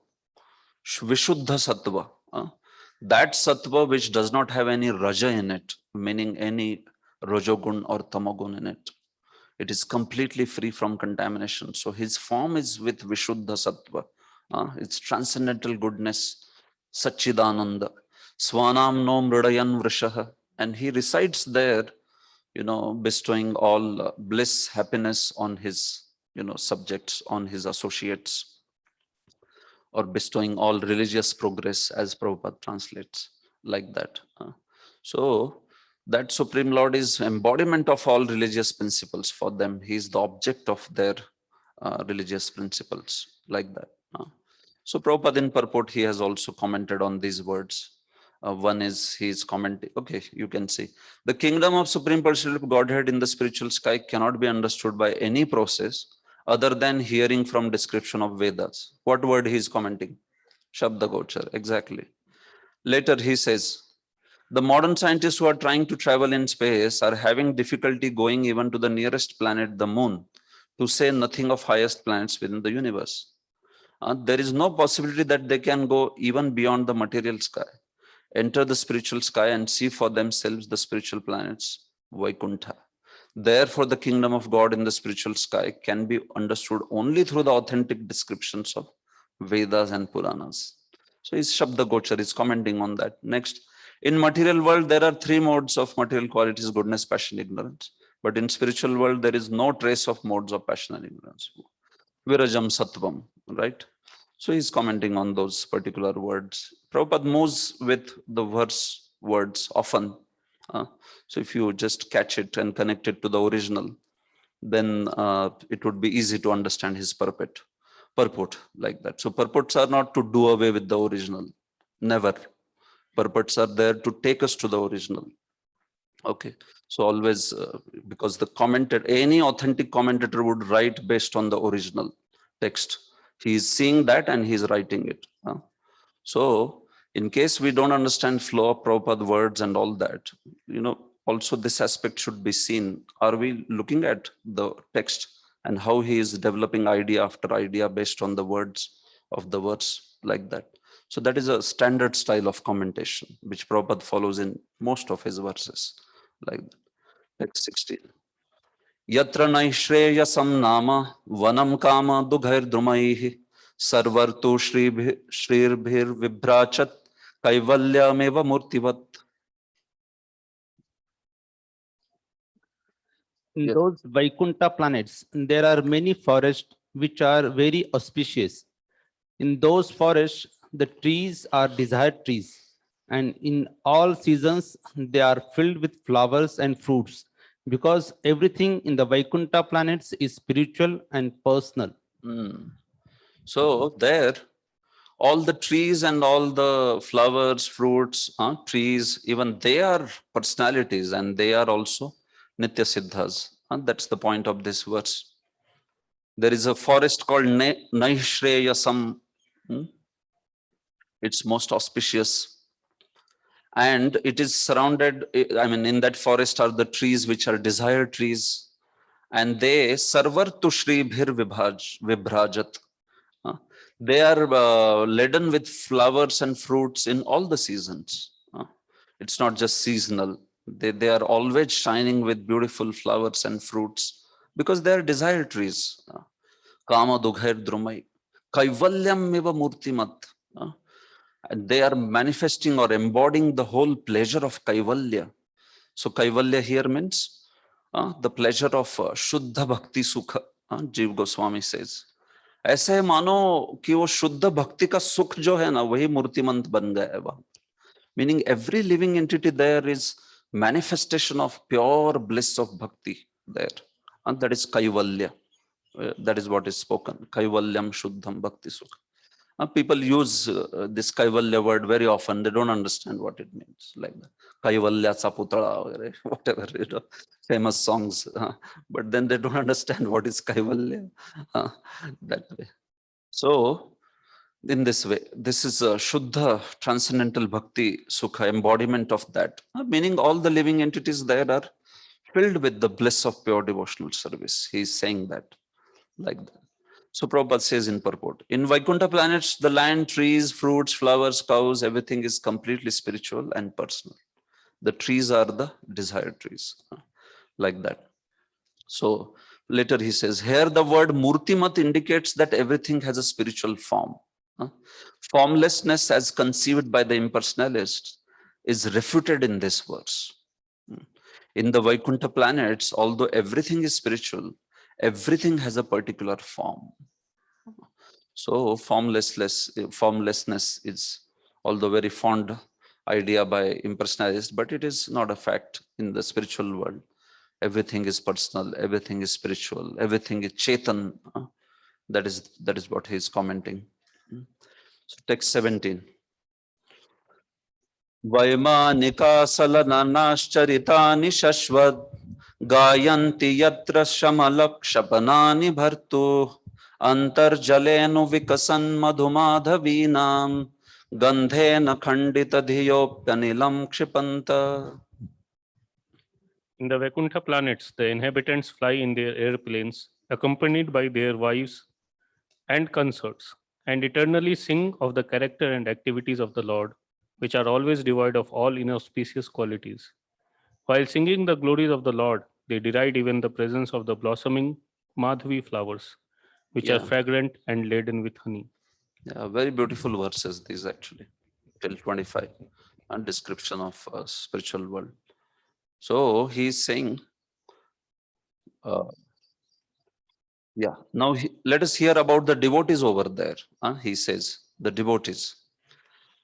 Vishuddha Sattva. That Sattva which does not have any Raja in it, meaning any Rajogun or Tamagun in it. It is completely free from contamination. So his form is with Vishuddha Sattva. It's transcendental goodness, Satchidananda. Swanam nom Radayan Vrishaha. And he resides there, bestowing all bliss, happiness on his, subjects, on his associates, or bestowing all religious progress, as Prabhupada translates, like that. So that Supreme Lord is embodiment of all religious principles for them. He is the object of their religious principles, like that. So Prabhupada in purport, he has also commented on these words. One is he is commenting, okay, you can see. The kingdom of Supreme Personality of Godhead in the spiritual sky cannot be understood by any process other than hearing from description of Vedas. What word he is commenting? Shabda Gochar, exactly. Later he says, the modern scientists who are trying to travel in space are having difficulty going even to the nearest planet, the moon, to say nothing of highest planets within the universe. There is no possibility that they can go even beyond the material sky. enter the spiritual sky and see for themselves the spiritual planets, Vaikuntha. Therefore, the kingdom of God in the spiritual sky can be understood only through the authentic descriptions of Vedas and Puranas. So is Shabda Gochar is commenting on that. Next, in material world, there are three modes of material qualities: goodness, passion, ignorance. But in spiritual world, there is no trace of modes of passion and ignorance. Virajam Sattvam, right? So he's commenting on those particular words. Prabhupada moves with the verse words often. So if you just catch it and connect it to the original, then it would be easy to understand his purport like that. So purports are not to do away with the original. Never. Purports are there to take us to the original. Okay. So always, because any authentic commentator would write based on the original text. He is seeing that and he's writing it. So in case we don't understand flow of Prabhupada words and all that, also this aspect should be seen. Are we looking at the text and how he is developing idea after idea based on the words of the verse like that? So that is a standard style of commentation, which Prabhupada follows in most of his verses like that. Text 16. Yatra naishreyasam nama vanam kama dughair drumaihi sarvartu shrirbhir vibhrachat kaivalyameva murtivat. In those Vaikuntha planets, there are many forests which are very auspicious. In those forests, the trees are desired trees, and in all seasons, they are filled with flowers and fruits, because everything in the Vaikuntha planets is spiritual and personal. So there, all the trees and all the flowers, fruits, trees, even they are personalities and they are also Nitya Siddhas. That's the point of this verse. There is a forest called Naishreyasam. It's most auspicious. And it is surrounded, in that forest are the trees which are desired trees. And they sarvar tu shri bhir vibhrajat. They are laden with flowers and fruits in all the seasons. It's not just seasonal. They are always shining with beautiful flowers and fruits because they are desire trees. Kama dughair drumai. Kaivalyam eva murtimat. They are manifesting or embodying the whole pleasure of Kaivalya. So Kaivalya here means the pleasure of Shuddha Bhakti Sukha, Jiv Goswami says. ऐसे मानो कि वो शुद्ध भक्ति का सुख जो है ना वही मूर्तिमंत बन गया है वहां. Meaning every living entity there is manifestation of pure bliss of bhakti there, and that is Kaivalya. That is what is spoken. Kaivalyam Shuddham Bhakti Sukha. People use this Kaivalya word very often. They don't understand what it means. Like that. Kaivalya Saputala, whatever, famous songs. But then they don't understand what is Kaivalya. That way. So, in this way, this is a Shuddha, transcendental Bhakti Sukha, embodiment of that. Meaning all the living entities there are filled with the bliss of pure devotional service. He is saying that like that. So Prabhupada says in purport, in Vaikuntha planets, the land, trees, fruits, flowers, cows, everything is completely spiritual and personal. The trees are the desired trees, like that. So later he says, here the word Murtimat indicates that everything has a spiritual form. Formlessness as conceived by the impersonalists is refuted in this verse. In the Vaikuntha planets, although everything is spiritual, everything has a particular form. So formlessness is, although very fond idea by impersonalists, but it is not a fact in the spiritual world. Everything is personal, everything is spiritual, everything is Chetan. That is what he is commenting. So text 17. Vaimanika salananascharita shashvad gayanti yatra shamalakshapanani bhartu antarjalenu vikasan madhumadhavinam gandhena khandita dhiyopyanilam kshipanta. In the Vaikuntha planets, the inhabitants fly in their airplanes, accompanied by their wives and consorts, and eternally sing of the character and activities of the Lord, which are always devoid of all inauspicious qualities. While singing the glories of the Lord, they deride even the presence of the blossoming Madhavi flowers, which are Yeah. fragrant and laden with honey. Yeah, very beautiful verses these actually, till 25, and description of spiritual world. So he's saying, yeah, now let us hear about the devotees over there. He says, the devotees.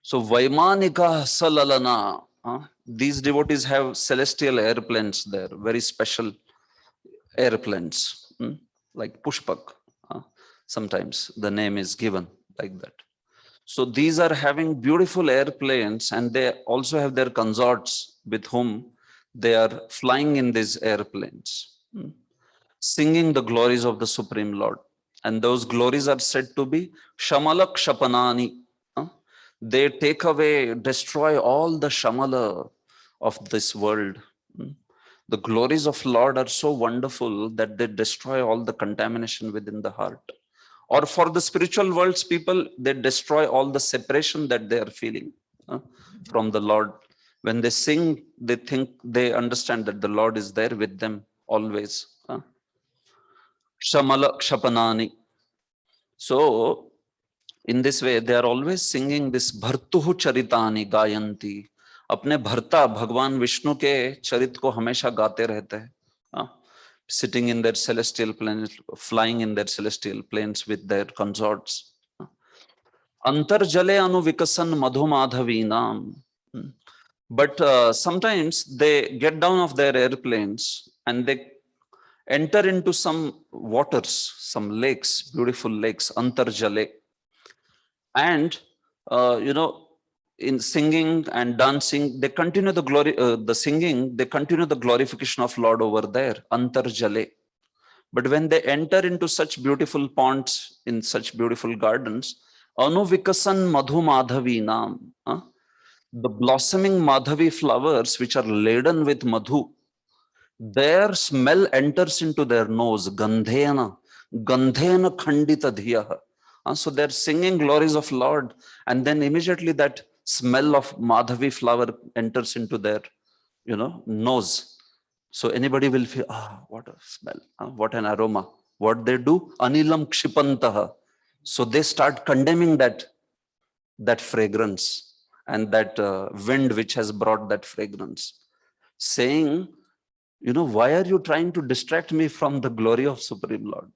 So Vaimanika Salalana, these devotees have celestial airplanes there, very special airplanes, like Pushpak. Sometimes the name is given like that. So these are having beautiful airplanes, and they also have their consorts with whom they are flying in these airplanes, singing the glories of the Supreme Lord. And those glories are said to be Shamalak Shapanani. They take away, destroy all the Shamala of this world. The glories of Lord are so wonderful that they destroy all the contamination within the heart. Or for the spiritual world's people, they destroy all the separation that they are feeling from the Lord. When they sing, they think, they understand that the Lord is there with them always. Shamala Kshapanani. So, in this way, they are always singing this Bhartuhu Charitani Gayanti. अपने भर्ता भगवान विष्णु के चरित को हमेशा गाते रहते हैं. Sitting in their celestial planes, flying in their celestial planes with their consorts. Antarjale anuvikasan madhumadhavinam. But sometimes they get down off their airplanes and they enter into some waters, some lakes, beautiful lakes, Antarjale. And, in singing and dancing, they continue the glory, the singing, they continue the glorification of Lord over there, Antarjale. But when they enter into such beautiful ponds, in such beautiful gardens, Anuvikasan Madhu Madhavinam, the blossoming Madhavi flowers which are laden with Madhu, their smell enters into their nose, Gandhena Khandita Dhiyaha. So they're singing glories of Lord, and then immediately that smell of Madhavi flower enters into their, nose. So anybody will feel, what a smell, what an aroma. What they do? Anilam Kshipantaha. So they start condemning that fragrance and that wind which has brought that fragrance, saying, why are you trying to distract me from the glory of Supreme Lord?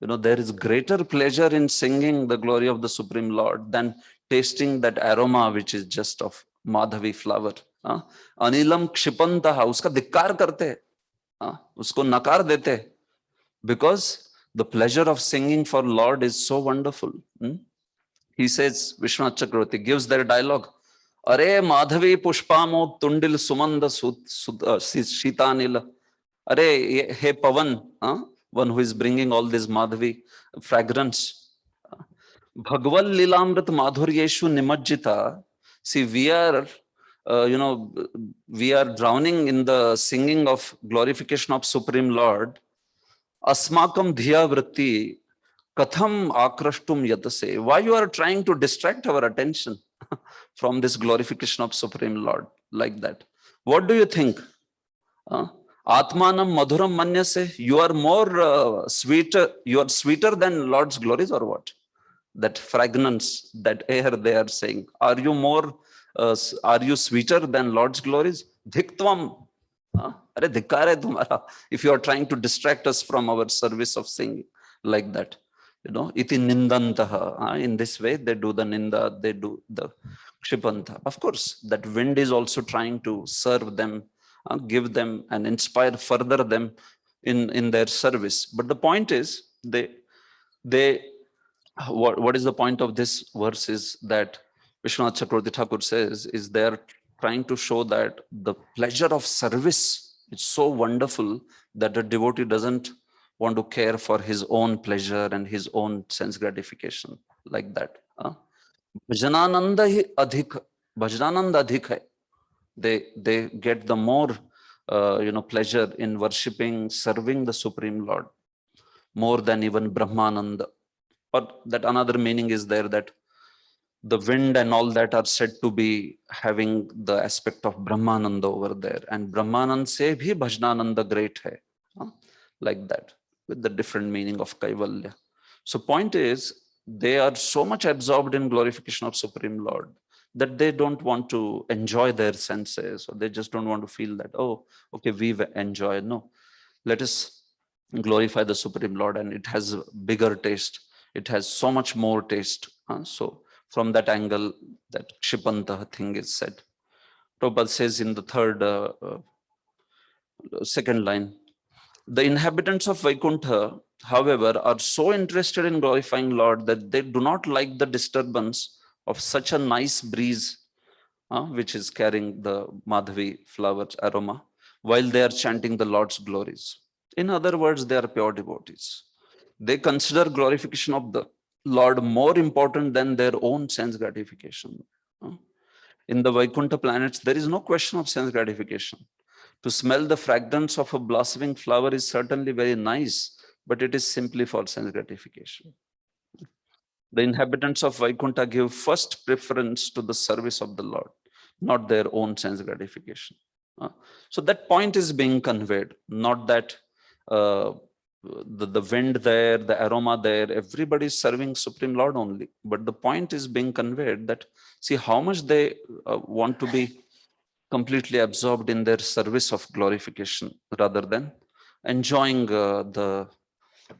There is greater pleasure in singing the glory of the Supreme Lord than tasting that aroma which is just of Madhavi flower. Anilam Kshipantaha, uska dhikkar karte, usko nakar dete, because the pleasure of singing for Lord is so wonderful. He says, Vishwanath Chakravarti gives their dialogue. Are Madhavi Pushpamo Tundil Sumanda Shitanila. Are, hey Pavan, one who is bringing all this Madhavi fragrance. Bhagavad Lilamrit Madhuryeshu Nimajjita. See, we are, we are drowning in the singing of glorification of Supreme Lord. Asmakam Dhiya Vritti Katham Akrashtum Yatase. Why you are trying to distract our attention from this glorification of Supreme Lord like that? What do you think? Atmanam Madhuram Manyase. You are more sweeter. You are sweeter than Lord's glories, or what? That fragrance, that air they are saying. Are you more? Are you sweeter than Lord's glories? Dhiktvam. Are dhikkar hai tumhara. If you are trying to distract us from our service of singing like that. Iti nindantaha. In this way, they do the ninda, they do the kshipanta. Of course, that wind is also trying to serve them, give them and inspire further them in their service. But the point is, what is the point of this verse is that Vishwanath Chakravarti Thakur says is they are trying to show that the pleasure of service is so wonderful that a devotee doesn't want to care for his own pleasure and his own sense gratification like that. Bhajanananda hi adhik, bhajanananda adhik hai. They get the more pleasure in worshipping, serving the Supreme Lord more than even Brahmananda. Or that another meaning is there that The wind and all that are said to be having the aspect of Brahmananda over there. And Brahmanand se bhi Bhajanananda great hai. Like that, with the different meaning of Kaivalya. So point is, they are so much absorbed in glorification of Supreme Lord that they don't want to enjoy their senses, or they just don't want to feel that, oh, okay, we've enjoyed. No, let us glorify the Supreme Lord, and it has a bigger taste. It has so much more taste. So from that angle, that Kshipanta thing is said. Prabhupada says in the second line, the inhabitants of Vaikuntha, however, are so interested in glorifying Lord that they do not like the disturbance of such a nice breeze, which is carrying the Madhavi flower aroma, while they are chanting the Lord's glories. In other words, they are pure devotees. They consider glorification of the Lord more important than their own sense gratification. In the Vaikuntha planets, there is no question of sense gratification. To smell the fragrance of a blossoming flower is certainly very nice, but it is simply for sense gratification. The inhabitants of Vaikuntha give first preference to the service of the Lord, not their own sense gratification. So that point is being conveyed, not that the wind there, the aroma there, everybody is serving Supreme Lord only. But the point is being conveyed that, see how much they want to be completely absorbed in their service of glorification rather than enjoying the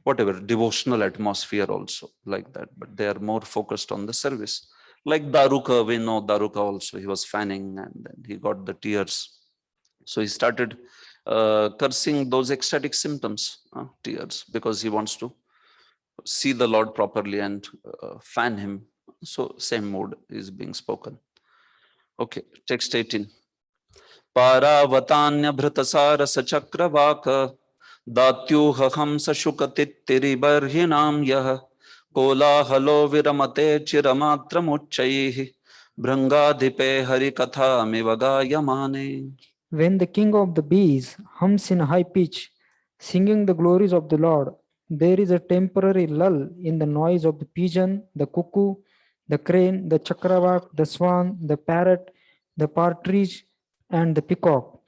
whatever devotional atmosphere also like that. But they are more focused on the service. Like Daruka, we know Daruka also, he was fanning and then he got the tears. So he started cursing those ecstatic symptoms, tears, because he wants to see the Lord properly and fan him. So same mood is being spoken. Okay, text 18. पारावतान्यभृतसार सचक्रवाक दात्यूह हंस शुकतित्तिरिबर्हिणां यः कोलाहलो विरमते चिरमात्रमुच्चैः भृङ्गाधिपे हरिकथामिव गायमाने. When the king of the bees hums in high pitch, singing the glories of the Lord, there is a temporary lull in the noise of the pigeon, the cuckoo, the crane, the chakravak, the swan, the parrot, the partridge, and the peacock.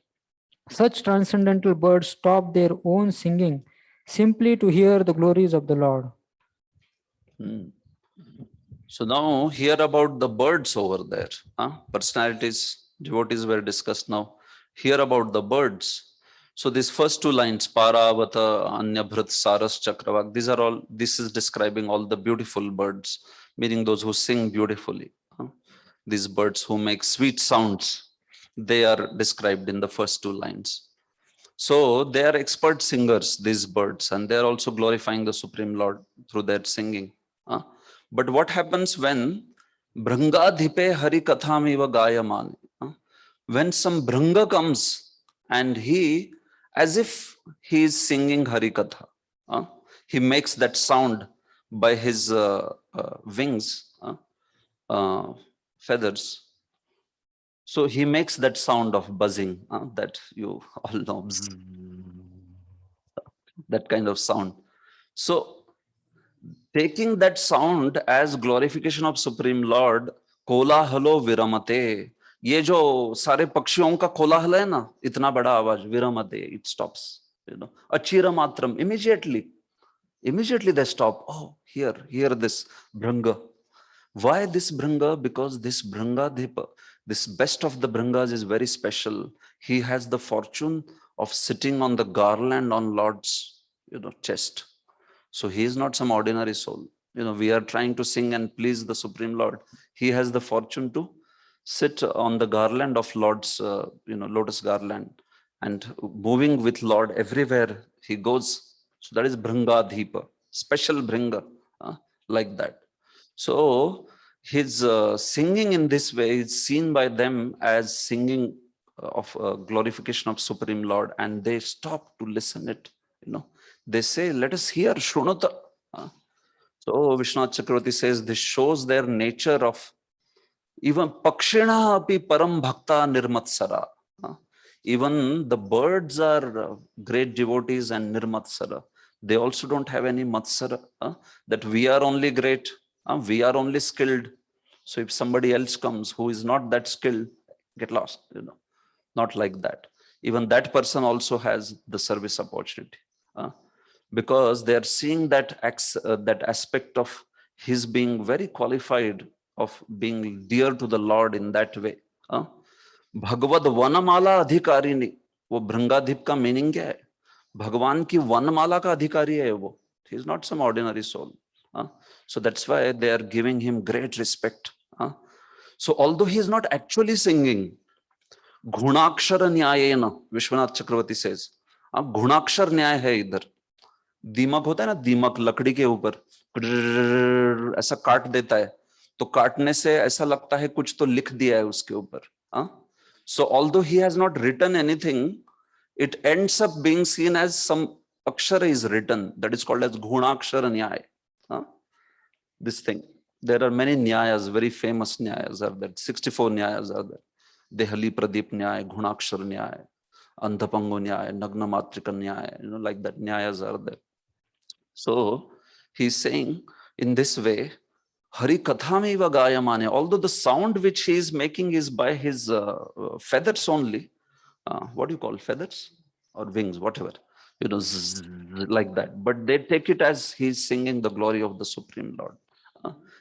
Such transcendental birds stop their own singing simply to hear the glories of the Lord. So now hear about the birds over there. Personalities, devotees were discussed now. Hear about the birds. So these first two lines, Paravata, Anyabhrit, Saras, Chakravak, these are all, this is describing all the beautiful birds, meaning those who sing beautifully. These birds who make sweet sounds, they are described in the first two lines. So they are expert singers, these birds, and they are also glorifying the Supreme Lord through their singing. But what happens when Bhrangadhipe Hari Kathamiva Gayamani? When some Bhranga comes and he, as if he is singing Harikatha, he makes that sound by his wings, feathers. So he makes that sound of buzzing that you all know, bzz, that kind of sound. So taking that sound as glorification of Supreme Lord, कोलाहलो विरमते, ये जो सारे पक्षियों का कोलाहल है ना, इतना बड़ा आवाज, विरमते, it stops, achira matram, immediately they stop. Oh, hear this bhranga. Why this bhranga? Because this bhrangadhipa, this best of the bhrangas is very special. He has the fortune of sitting on the garland on Lord's chest. So he is not some ordinary soul. We are trying to sing and please the Supreme Lord. He has the fortune to sit on the garland of Lord's, lotus garland, and moving with Lord everywhere he goes. So that is Bhrangadhipa, special Bhranga, like that. So his singing in this way is seen by them as singing of glorification of Supreme Lord, and they stop to listen it. They say, let us hear Shrunata. So Vishwanath Chakravarti says this shows their nature of even Pakshina api param bhakta nirmatsara. Even the birds are great devotees and nirmatsara. They also don't have any matsara, that we are only great, we are only skilled, So if somebody else comes who is not that skilled, get lost, not like that. Even that person also has the service opportunity, because they are seeing that that aspect of his being very qualified, of being dear to the Lord in that way. Bhagavad वनमाला अधिकारिणी, वो भृंगाधिप का meaning क्या है? भगवान की वनमाला का अधिकारी है वो. He is not some ordinary soul. So that's why they are giving him great respect. So although he is not actually singing, घुणाक्षर न्यायेन, Vishwanath Chakraborty says, घुणाक्षर न्याय है इधर. दीमक होता है ना, दीमक लकड़ी के ऊपर ऐसा काट देता है, तो काटने से ऐसा लगता है कुछ तो लिख दिया है उसके ऊपर. So although he has not written anything, it ends up being seen as some akshara is written, that is called as ghunakshara nyaya. This thing, there are many nyayas, very famous nyayas are there. 64 nyayas are there. Dehali Pradeep nyaya, ghunakshara nyaya, andhapango nyaya, nagna matrika nyaya, like that nyayas are there. So he's saying in this way, Hari Kathameva Gayamane, although the sound which he is making is by his feathers only. What do you call feathers or wings, whatever, zzz, like that. But they take it as he's singing the glory of the Supreme Lord,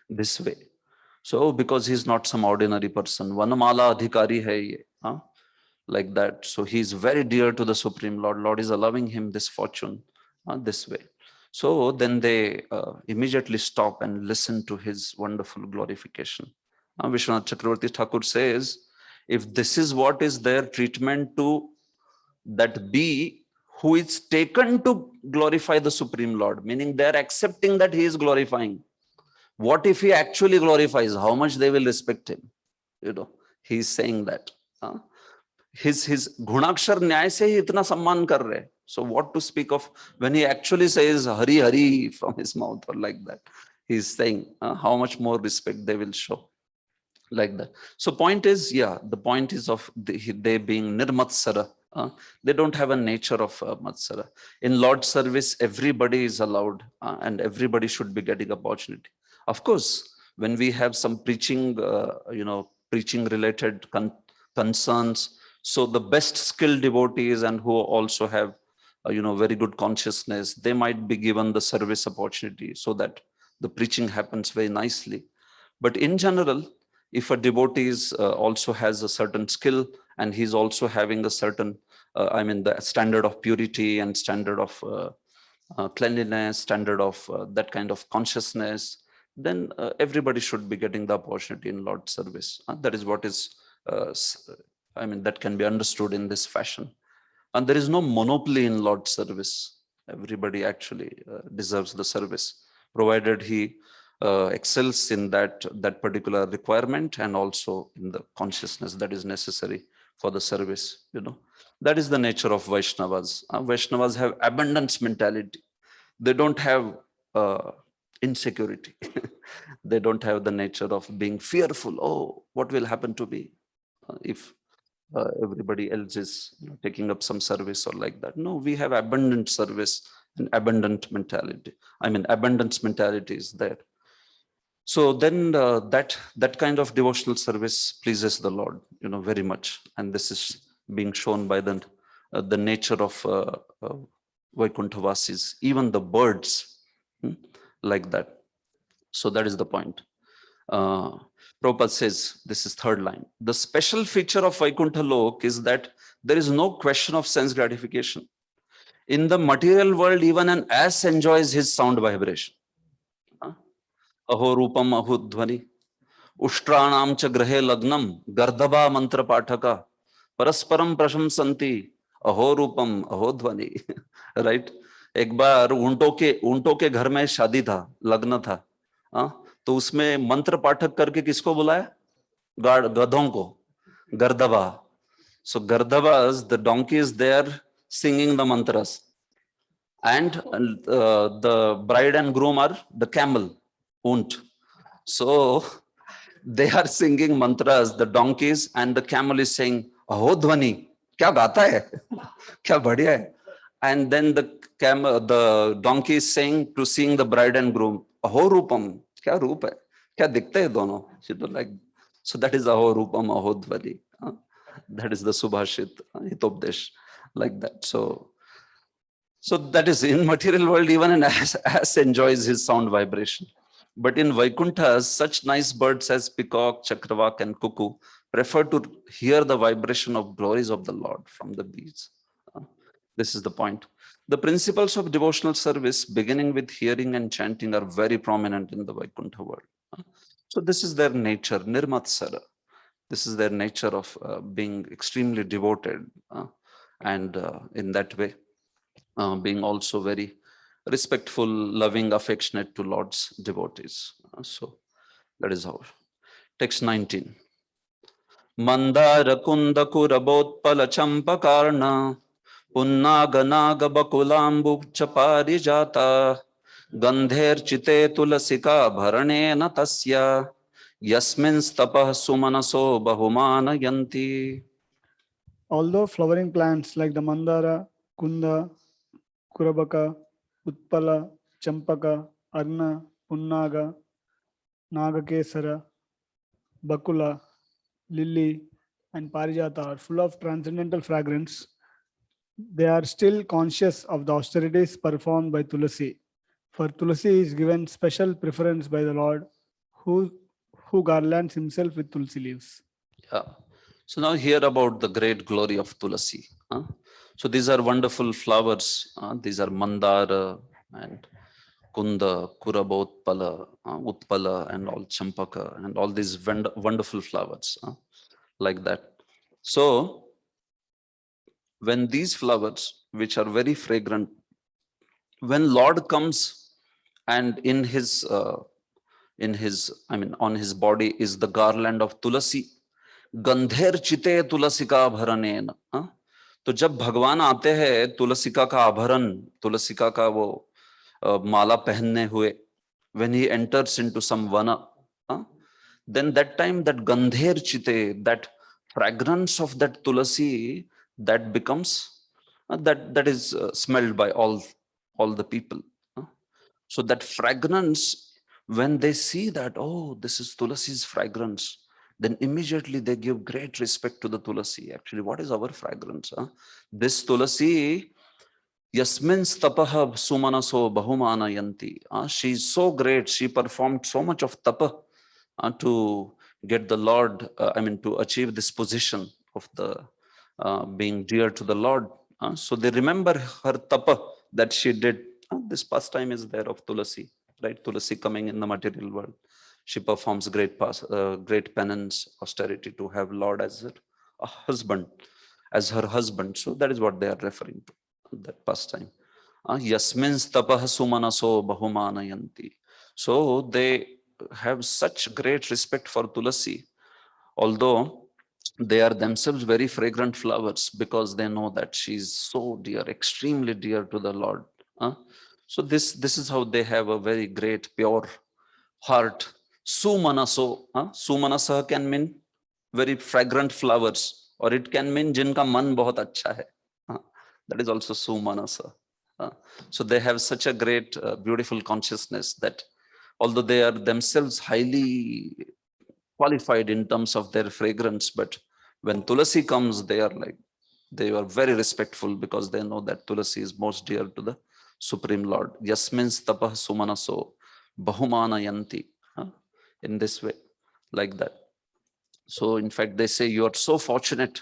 this way. So because he's not some ordinary person, Vanamala Adhikari hai ye, like that. So he's very dear to the Supreme Lord. Lord is allowing him this fortune this way. So then they immediately stop and listen to his wonderful glorification. Vishwanath Chakravarti Thakur says, if this is what is their treatment to that bee who is taken to glorify the Supreme Lord, meaning they are accepting that he is glorifying. What if he actually glorifies? How much they will respect him? He is saying that. His Gunakshar Nyay se hi itna samman kar rahe. So what to speak of when he actually says Hari Hari from his mouth or like that. He is saying how much more respect they will show. Like that. So point is, the point is of they being nirmatsara. They don't have a nature of matsara. In Lord's service, everybody is allowed and everybody should be getting opportunity. Of course, when we have some preaching, preaching related concerns, so the best skilled devotees and who also have, very good consciousness, they might be given the service opportunity so that the preaching happens very nicely. But in general, if a devotee also has a certain skill and he's also having a certain, the standard of purity and standard of cleanliness, standard of that kind of consciousness, then everybody should be getting the opportunity in Lord's service. That is what is, that can be understood in this fashion. And there is no monopoly in Lord's service. Everybody actually deserves the service, provided he excels in that particular requirement and also in the consciousness that is necessary for the service. That is the nature of Vaishnavas. Vaishnavas have abundance mentality. They don't have insecurity. They don't have the nature of being fearful. Oh, what will happen to me if everybody else is taking up some service or like that? No, we have abundant service and abundant mentality. Abundance mentality is there. So then that kind of devotional service pleases the Lord, very much. And this is being shown by the nature of Vaikuntavasis, even the birds, like that. So that is the point. Prabhupada says, this is third line. The special feature of Vaikuntha Lok is that there is no question of sense gratification. In the material world, even an ass enjoys his sound vibration. Aho rupam aho dhvani. Ushtraanam cha grahe lagnam gardhaba mantra pathaka parasparam prashamsanti aho rupam aho dhvani. Right? एक बार ऊंटों के घर में शादी था, लग्न था, तो उसमें मंत्र पाठक करके किसको बुलाया? गधों को, गर्दभा. So Gardhavas, the donkey is there singing the mantras, and the bride and groom are the camel, unt. So they are singing mantras, the donkeys, and the camel is saying, "Aho dhvani, kya gata hai? Kya badhiya hai?" And then the donkey is saying to seeing the bride and groom, "Aho rupam, kya roop hai? क्या दिखते हैं दोनों? Like, so that is aho rupam aho dvali. That is the subhashit, hitopdesh, like that. So that is in material world, even an ass enjoys his sound vibration. But in Vaikuntha, such nice birds as peacock, chakravak, and cuckoo prefer to hear the vibration of glories of the Lord from the bees. This is the point. The principles of devotional service, beginning with hearing and chanting, are very prominent in the Vaikuntha world. So this is their nature, nirmatsara. This is their nature of being extremely devoted, and in that way, being also very respectful, loving, affectionate to Lord's devotees. So that is how. Text 19. Mandara kunda kurabotpala champakarna पुन्नाग नाग बकुलाम्बु च पारिजाता गंधेर्चिते तुलसिका भरणेन तस्य यस्मिंस्तपः सुमनसो बहुमानयन्ति. Although flowering plants like the Mandara, Kunda, Kurabaka, Utpala, Champaka, Arna, Punnaga, Nagakesara, Bakula, Lily, and Parijata are full of transcendental fragrance, they are still conscious of the austerities performed by Tulasi. For Tulasi is given special preference by the Lord, who garlands himself with Tulsi leaves. Yeah. So now hear about the great glory of Tulasi. So these are wonderful flowers. These are Mandara and Kunda, Kurabotpala, Utpala, and all Champaka, and all these wonderful flowers like that. So when these flowers, which are very fragrant, when Lord comes and in his, on his body is the garland of Tulasi, Gandher चिते तुलसिका भरणेन. तो जब भगवान आते हैं तुलसिका का आभरण, तुलसिका का वो माला पहनने हुए, when he enters into some vana, then that time that gandher chite, that fragrance of that tulasi, that becomes that is smelled by all the people. So that fragrance, when they see that, oh, this is tulasi's fragrance, then immediately they give great respect to the tulasi. Actually, what is our fragrance? This tulasi, yasmin tapaha sumanaso bahumana yanti. She is so great. She performed so much of tapa to get the Lord, to achieve this position of the being dear to the Lord. So they remember her tapa that she did. This pastime is there of Tulasi, right? Tulasi coming in the material world. She performs great penance, austerity to have Lord as her husband. So that is what they are referring to, that pastime. Yasmins tapah sumanaso bahumanayanti. So they have such great respect for Tulasi, although they are themselves very fragrant flowers, because they know that she is so dear, extremely dear to the Lord. So this is how they have a very great, pure heart. Sumanaso. Sumanasa can mean very fragrant flowers, or it can mean jinka man bahut acha hai. That is also Sumanasa. So they have such a great, beautiful consciousness that although they are themselves highly qualified in terms of their fragrance, but when Tulasi comes, they are very respectful, because they know that Tulasi is most dear to the Supreme Lord. Yasmins tapah sumanaso bahumana yanti. In this way, like that. So in fact, they say you are so fortunate,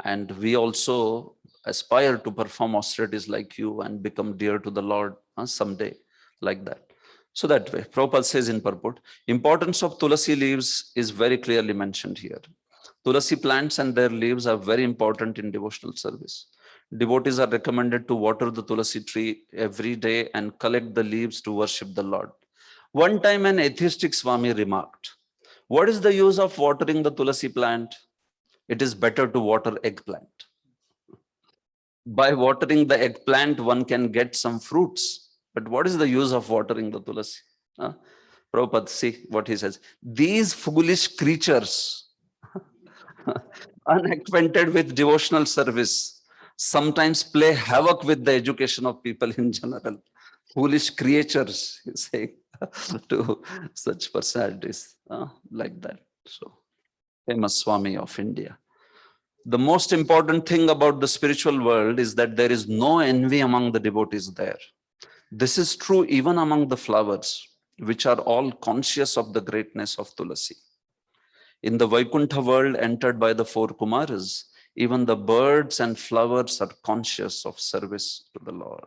and we also aspire to perform austerities like you and become dear to the Lord someday, like that. So that way, Prabhupada says in purport, importance of Tulasi leaves is very clearly mentioned here. Tulasi plants and their leaves are very important in devotional service. Devotees are recommended to water the Tulasi tree every day and collect the leaves to worship the Lord. One time an atheistic Swami remarked, what is the use of watering the Tulasi plant? It is better to water eggplant. By watering the eggplant, one can get some fruits. But what is the use of watering the Tulasi? Prabhupada, see what he says. These foolish creatures, unacquainted with devotional service, sometimes play havoc with the education of people in general. Foolish creatures, you say. to such personalities like that. So, famous Swami of India. The most important thing about the spiritual world is that there is no envy among the devotees there. This is true even among the flowers, which are all conscious of the greatness of Tulasi. In the Vaikuntha world entered by the four Kumaras, even the birds and flowers are conscious of service to the Lord.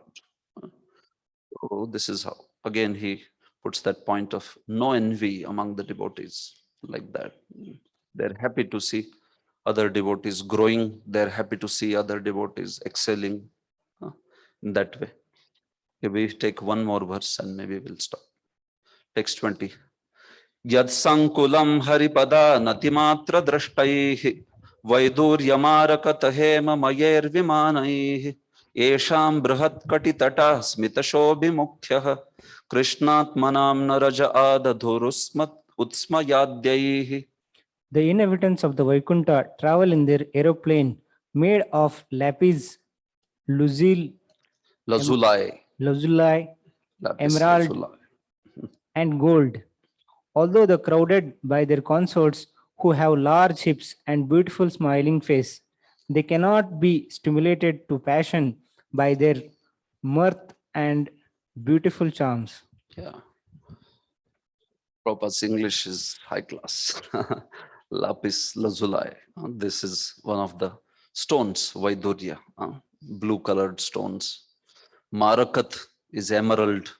So this is how, again, he puts that point of no envy among the devotees like that. They're happy to see other devotees growing. They're happy to see other devotees excelling in that way. Okay, we take one more verse and maybe we'll stop. Text 20. Yad sankulam haripada natimatra drashtaihi वैदूर्यमारकत हेम मयेर विमानैः येषां बृहत् कटितटा स्मितशोभिमुख्यः कृष्णात्मनां Naraj आदधुरुस्मत् उत्स्मयाद्यैः. The inhabitants of the Vaikuntha travel in their aeroplane made of lapis lazuli, lazuli, emerald, and gold. Although the crowded by their consorts who have large hips and beautiful smiling face, they cannot be stimulated to passion by their mirth and beautiful charms. Yeah. Prabhupada's English is high class. Lapis lazuli. This is one of the stones, Vaidurya, blue colored stones. Marakat is emerald,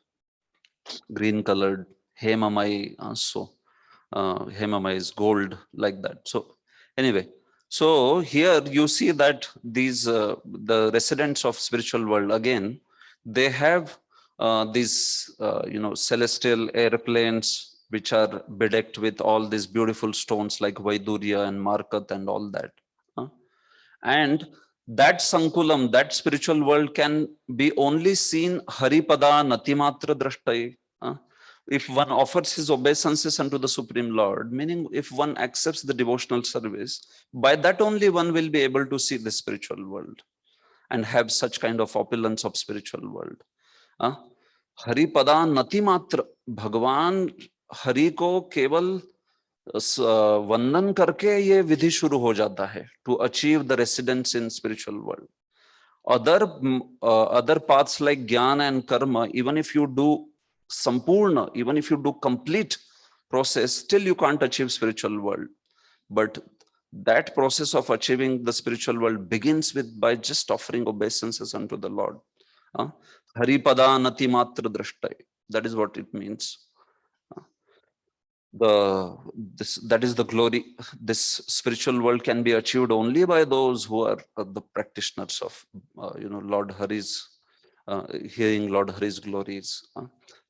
green colored. Hemamai also. Hemamai is gold, like that. So anyway, so here you see that these the residents of spiritual world, again, they have these celestial airplanes which are bedecked with all these beautiful stones like Vaidurya and Markat and all that. And that Sankulam, that spiritual world can be only seen Haripada Natimatra Drashtai. If one offers his obeisances unto the Supreme Lord, meaning if one accepts the devotional service, by that only one will be able to see the spiritual world and have such kind of opulence of spiritual world. Haripada Natimatra, Bhagwan Hari ko keval वंदन करके ये विधि शुरू हो जाता है to achieve the residence in spiritual world. Other paths like jnana and karma, even if you do sampurna, even if you do complete process, still you can't achieve spiritual world. But that process of achieving the spiritual world begins with by just offering obeisances unto the Lord. Haripada nati matra drashtai. That is what it means. That is the glory. This spiritual world can be achieved only by those who are the practitioners of Lord Hari's hearing Lord Hari's glories,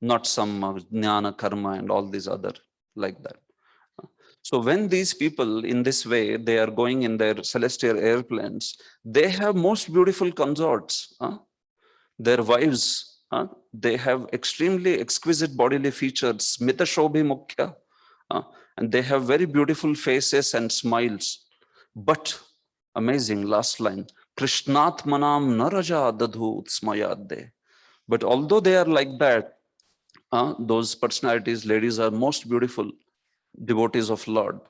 not some jnana karma and all these other like that. So when these people in this way, they are going in their celestial airplanes, they have most beautiful consorts. Their wives, they have extremely exquisite bodily features, smita shobhi mukhya, and they have very beautiful faces and smiles. But amazing last line, Krishnatmanam naraja dadhu utsmayadde. But although they are like that, those personalities, ladies, are most beautiful devotees of Lord.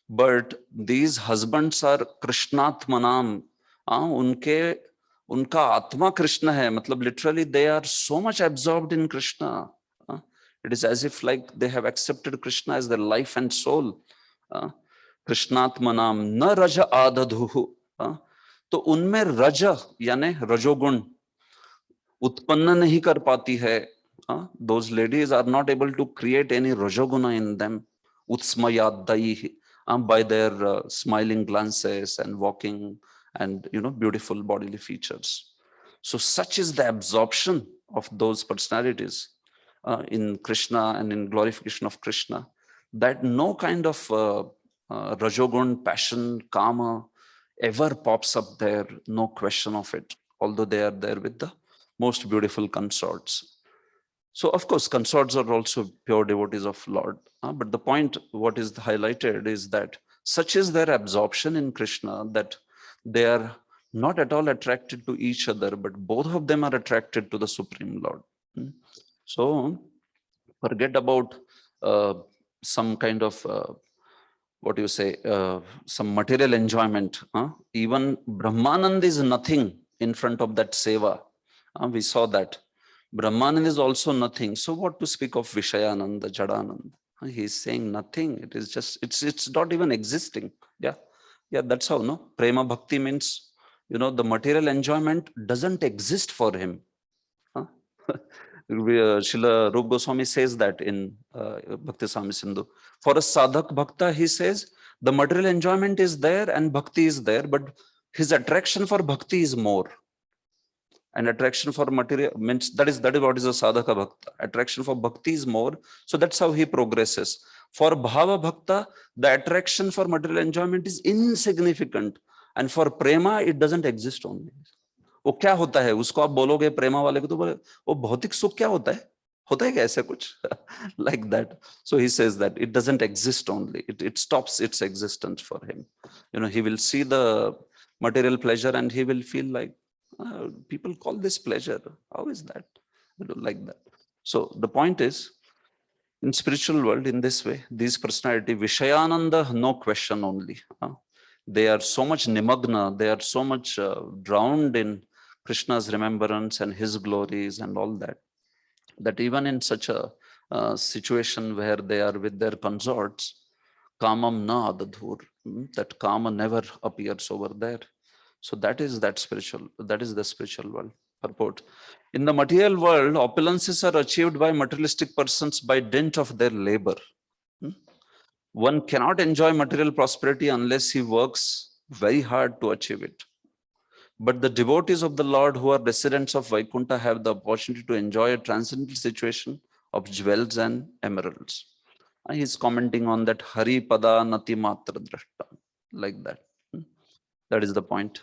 But these husbands are Krishnatmanam. उनका आत्मा कृष्ण है, मतलब literally they are so much absorbed in Krishna. It is as if like they have accepted Krishna as their life and soul. Krishnatmanam na raja adadhu. तो उनमें रज यानी रजोगुण उत्पन्न नहीं कर पाती है. Those ladies are not able to create any rajoguna in them. Utsmayadai, by their smiling glances and walking and beautiful bodily features. So such is the absorption of those personalities in Krishna and in glorification of Krishna, that no kind of rajogun, passion, kama ever pops up there, no question of it, although they are there with the most beautiful consorts. So of course, consorts are also pure devotees of Lord. But the point, what is highlighted is that such is their absorption in Krishna that they are not at all attracted to each other, but both of them are attracted to the Supreme Lord. So Forget about some kind of what do you say, some material enjoyment. Even Brahmanand is nothing in front of that seva. We saw that. Brahmanand is also nothing. So what to speak of Vishayananda, Jadanand? He's saying nothing. It is just, it's not even existing. Yeah. Yeah, that's how, no? Prema Bhakti means, the material enjoyment doesn't exist for him. Srila Rup Goswami says that in Bhakti Sami Sindhu. For a sadhak bhakta, he says, the material enjoyment is there and bhakti is there, but his attraction for bhakti is more. And attraction for material means that is what is a sadhaka bhakta. Attraction for bhakti is more. So that's how he progresses. For bhava bhakta, the attraction for material enjoyment is insignificant. And for prema, it doesn't exist only. वो क्या होता है उसको आप बोलोगे प्रेमा वाले को तो बोले वो भौतिक सुख क्या होता है क्या ऐसा कुछ like that. So he says that it doesn't exist only. It stops its existence for him. He will see the material pleasure and he will feel like, people call this pleasure. How is that? Like that. So the point is, in spiritual world, in this way, these personality, Vishayananda, no question only. They are so much nimagna, they are so much drowned in Krishna's remembrance and his glories and all that, that even in such a situation where they are with their consorts, kamam na adadhur, that kama never appears over there. So that is the spiritual world. Purport. In the material world, opulences are achieved by materialistic persons by dint of their labor. One cannot enjoy material prosperity unless he works very hard to achieve it. But the devotees of the Lord who are residents of Vaikuntha have the opportunity to enjoy a transcendental situation of jewels and emeralds. He is commenting on that Hari Pada Nati Matra Drashta, like that. That is the point.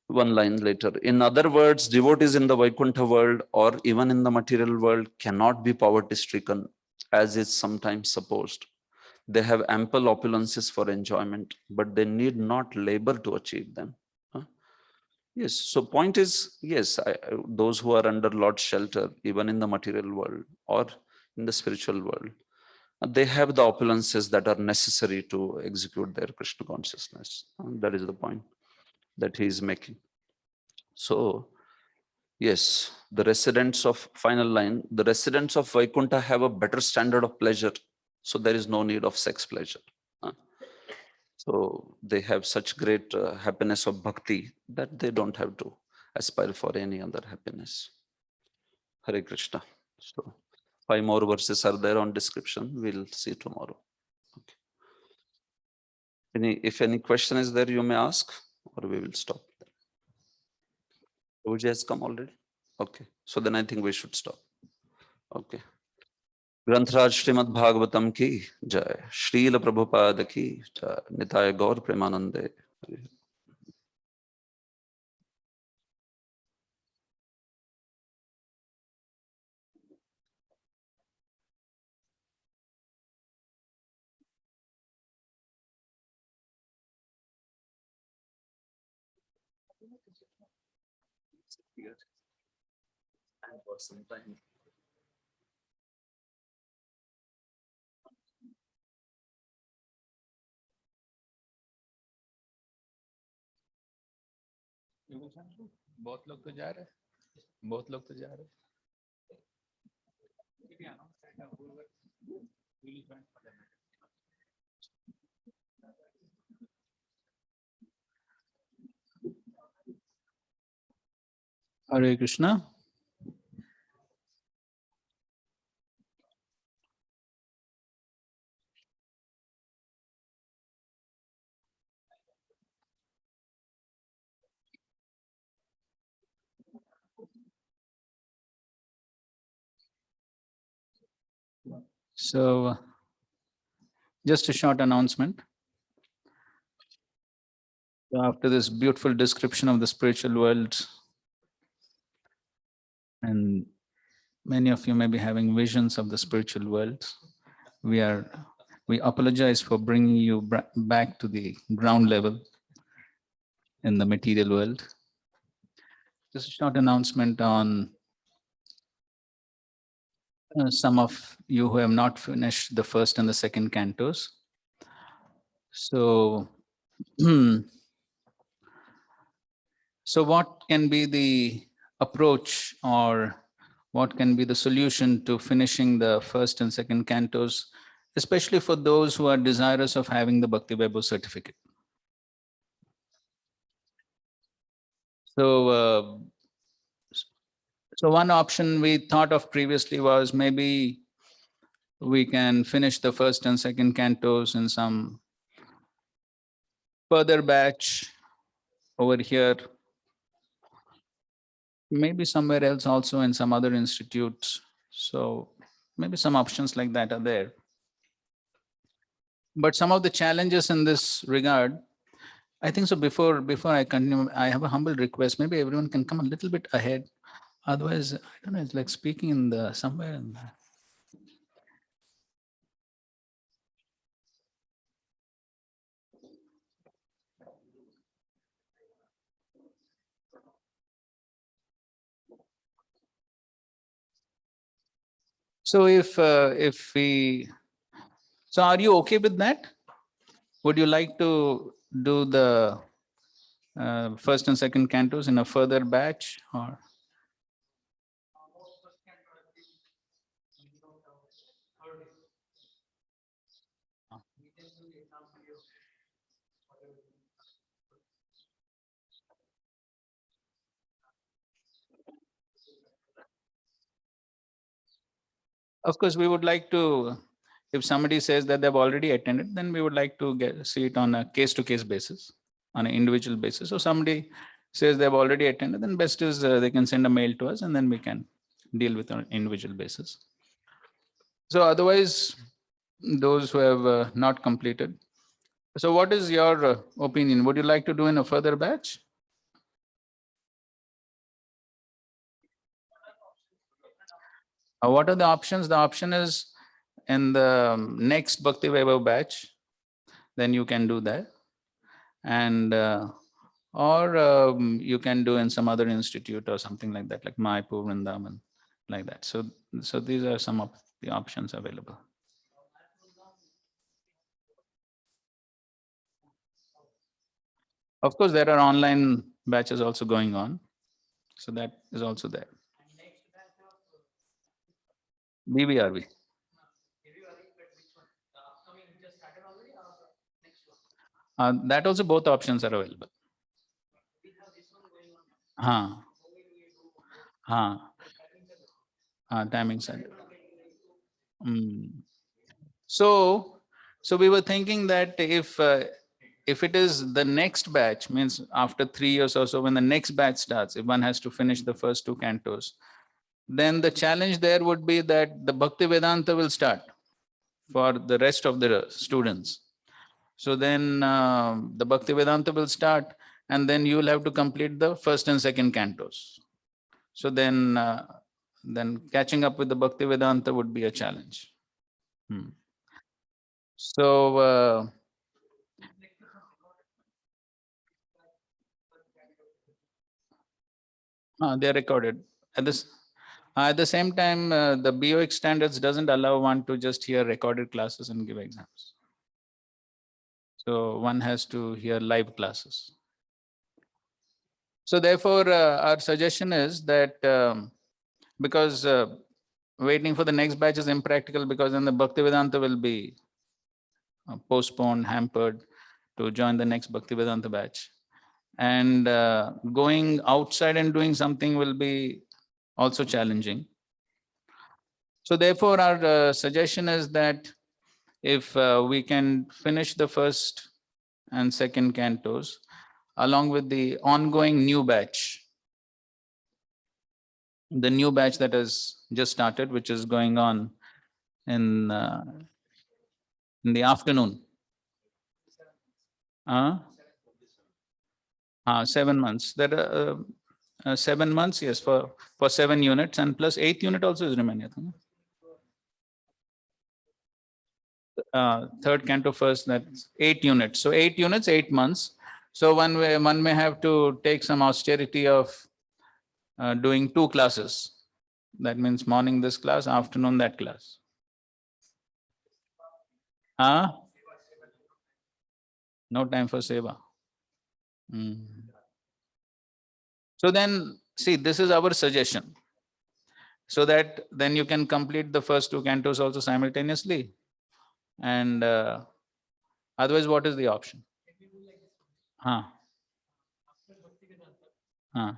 One line later. In other words, devotees in the Vaikuntha world or even in the material world cannot be poverty stricken, as is sometimes supposed. They have ample opulences for enjoyment, but they need not labor to achieve them. Yes, so point is, yes, those who are under Lord's shelter, even in the material world or in the spiritual world, they have the opulences that are necessary to execute their Krishna consciousness. That is the point that he is making. So, yes, the residents of, final line, the residents of Vaikuntha have a better standard of pleasure. So there is no need of sex pleasure. So they have such great happiness of bhakti that they don't have to aspire for any other happiness. Hare Krishna. So 5 more verses are there on description. We'll see tomorrow. Okay. If any question is there, you may ask, or we will stop. Uji has come already? Okay. So then I think we should stop. Okay. ग्रंथराज Shrimad Bhagavatam की जय, श्रील प्रभुपाद की जय, निताय गौर प्रेमानंदे। बहुत लोग तो जा रहे हैं, बहुत लोग तो जा रहे हैं। Hare Krishna. So, just a short announcement. So after this beautiful description of the spiritual world, and many of you may be having visions of the spiritual world, we apologize for bringing you back to the ground level in the material world. Just a short announcement on some of you who have not finished the first and the second cantos. So, so what can be the approach, or what can be the solution to finishing the first and second cantos, especially for those who are desirous of having the Bhakti Vaibhav certificate? So, so one option we thought of previously was maybe we can finish the first and second cantos in some further batch over here, maybe somewhere else also in some other institutes. So maybe some options like that are there. But some of the challenges in this regard, I think so before I continue, I have a humble request. Maybe everyone can come a little bit ahead. Otherwise, I don't know, it's like speaking in the somewhere in the, so if we, so are you okay with that? Would you like to do the first and second cantos in a further batch, or? Of course, we would like to, if somebody says that they've already attended, then we would like to see it on a case-to-case basis, on an individual basis. So somebody says they've already attended, then best is they can send a mail to us and then we can deal with on an individual basis. So otherwise, those who have not completed. So what is your opinion? Would you like to do in a further batch? What are the options? The option is in the next Bhakti Vaibhav batch, then you can do that. And or you can do in some other institute or something like that, like Mayapur, Vrindavan, like that. So these are some of the options available. Of course, there are online batches also going on. So that is also there. BBRV. That also both options are available. Timing center. So we were thinking that if it is the next batch, means after 3 years or so, when the next batch starts, if one has to finish the first 2 cantos, then the challenge there would be that the Bhakti Vedanta will start for the rest of the students. So then the Bhakti Vedanta will start, and then you will have to complete the first and second cantos. So then catching up with the Bhakti Vedanta would be a challenge. So they are recorded. At the same time, the BOX standards doesn't allow one to just hear recorded classes and give exams. So one has to hear live classes. So therefore, our suggestion is that because waiting for the next batch is impractical, because then the Bhaktivedanta will be postponed, hampered to join the next Bhaktivedanta batch. And going outside and doing something will be also challenging. So therefore, our suggestion is that if we can finish the first and second cantos, along with the ongoing new batch, the new batch that has just started, which is going on in the afternoon. 7 months. There are 7 months, yes, for 7 units, and plus 8th unit also is remaining. Third canto first, that's 8 units. So 8 units, 8 months. So one may have to take some austerity of doing 2 classes. That means morning this class, afternoon that class. Huh? No time for seva. Hmm. So then, see, this is our suggestion. So that then you can complete the first two cantos also simultaneously. And otherwise, what is the option? Huh? Huh?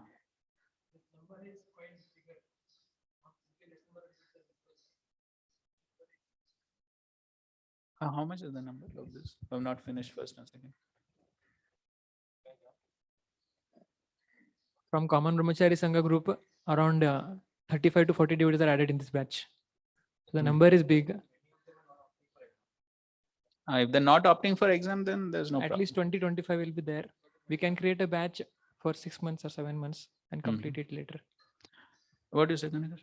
How much is the number of this? I've not finished first and second. From Common Brahmachari Sangha group, around 35 to 40 devotees are added in this batch. So the number is big. If they're not opting for exam, then there's no At problem. least 20, 25 will be there. We can create a batch for 6 months or 7 months and complete it later. What do you say, Kanikar?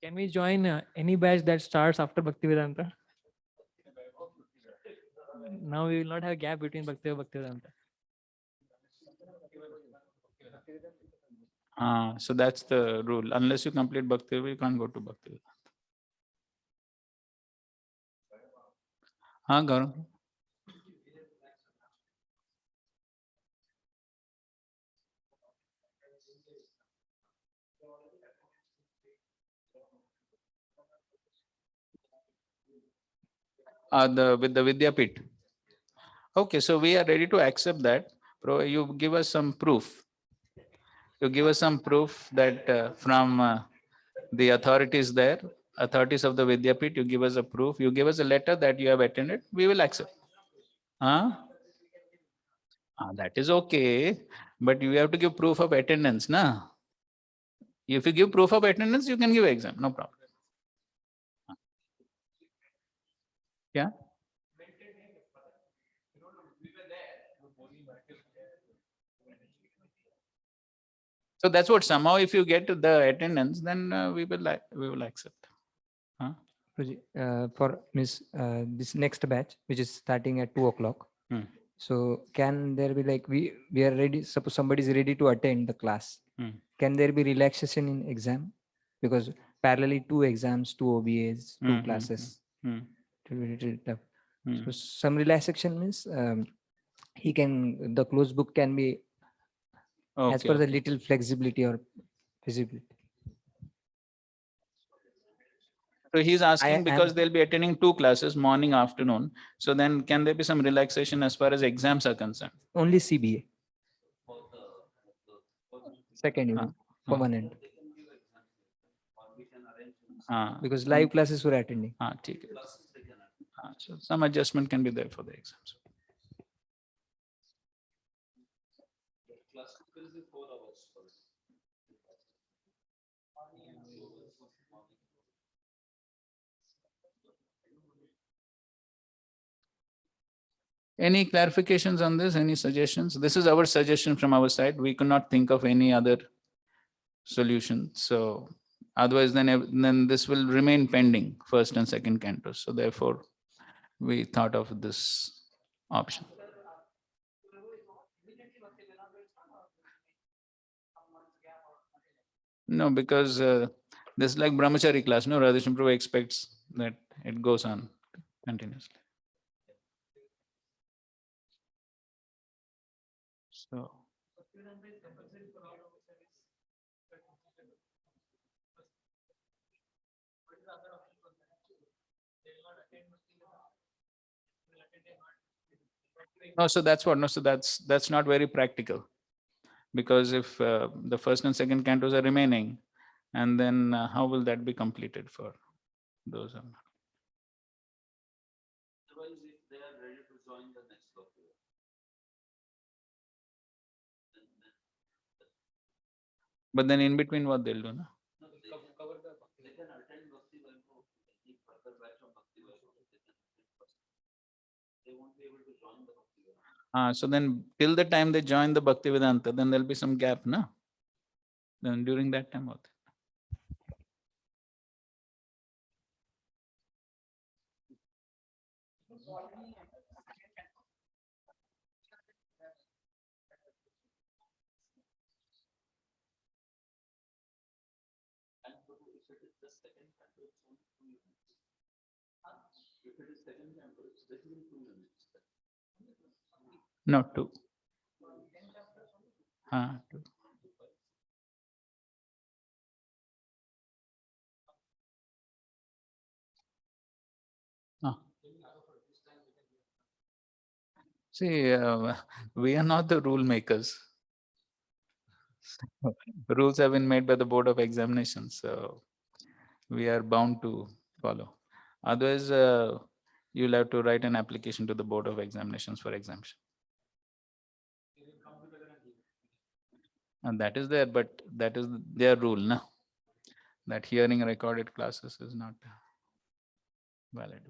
Can we join any batch that starts after Bhaktivedanta? Now we will not have a gap between Bhakti and Bhaktivedanta. So that's the rule. Unless you complete Bhakti, you can't go to Bhakti. Gaurav? With the Vidyapit. Okay, so we are ready to accept that. You give us some proof. You give us some proof that from the authorities there, authorities of the Vidyapit, you give us a proof. You give us a letter that you have attended. We will accept. That is okay, but you have to give proof of attendance, na? If you give proof of attendance, you can give exam, no problem. Yeah. So that's what somehow if you get the attendance, then we will accept. For this next batch, which is starting at 2 o'clock. Hmm. So can there be like we are ready? Suppose somebody is ready to attend the class. Hmm. Can there be relaxation in exam? Because parallelly 2 exams, 2 OBAs, 2 classes. Hmm. It will be little tough. Hmm. So some relaxation means the closed book can be as per the little flexibility or visibility. So he's asking because they'll be attending 2 classes, morning, afternoon. So then can there be some relaxation as far as exams are concerned? Only CBA. Second unit for one end. Because live classes were attending. So some adjustment can be there for the exams. Any clarifications on this? Any suggestions? This is our suggestion from our side. We could not think of any other solution. So otherwise, then this will remain pending, first and second cantos. So therefore, we thought of this option. No, because this is like brahmachari class. No, Radhesham Prabhu expects that it goes on continuously. So. No, so that's what. No, so that's not very practical, because if the first and second cantos are remaining, and then how will that be completed for those? Otherwise, if they are ready to join the next Bhakti, But then in between, what they'll do, no? they can attend Bhakti Vaibhav, any further batch of Bhakti Vaibhav. So then till the time they join the Bhaktivedanta, then there'll be some gap, no? Then during that time, what? No, two. Two. See, we are not the rule makers. Rules have been made by the Board of Examinations, so we are bound to follow. Otherwise, you'll have to write an application to the Board of Examinations for exemption. And that is there, but that is their rule, no? That hearing recorded classes is not valid.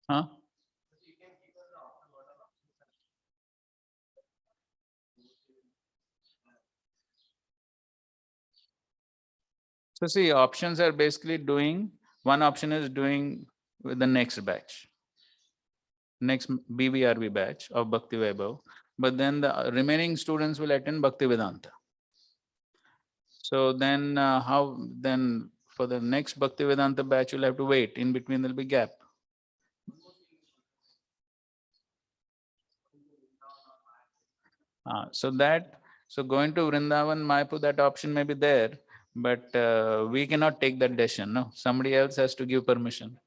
Huh? So see, options are basically doing, one option is doing with the next batch, next BVRV batch of Bhakti Vaibhav, but then the remaining students will attend Bhakti Vedanta. So then how, then for the next Bhakti Vedanta batch, you'll have to wait, in between there'll be gap. So going to Vrindavan, Mayapur, that option may be there, but we cannot take that decision, no? Somebody else has to give permission.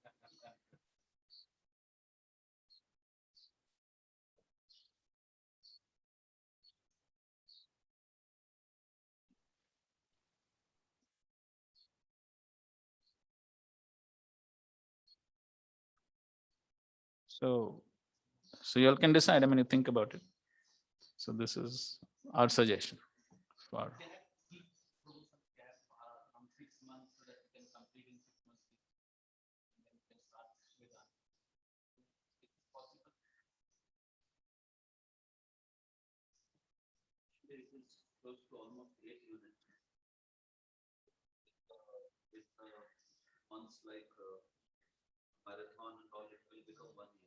So you all can decide, I mean, you think about it. So this is our suggestion for. Close to almost 8 units. With months like marathon and all, it will become 1 year.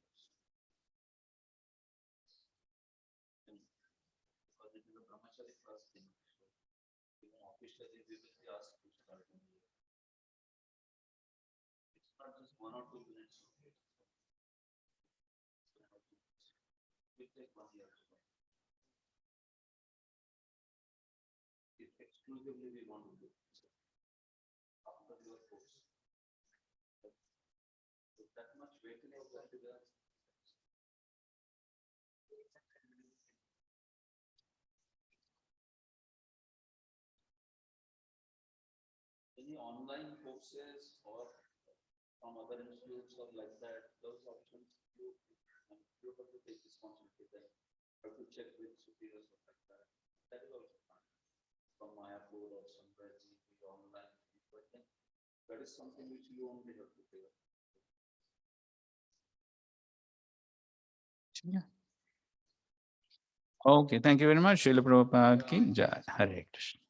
Because it is a brahmachari class thing. So even officially we will be asked to start in a year. It's not just 1 or 2 units. It will take 1 year. If exclusively we want to do after your course. So that much weightage of that is any online courses or from other institutes or like that, those options you have to take responsibility there. You have to check with superiors or like that. That is also fine. From Mayapur or somewhere online. But then that is something which you only have to pay. Yeah. Okay, thank you very much. Srila Prabhupada ki jai. Hare Krishna.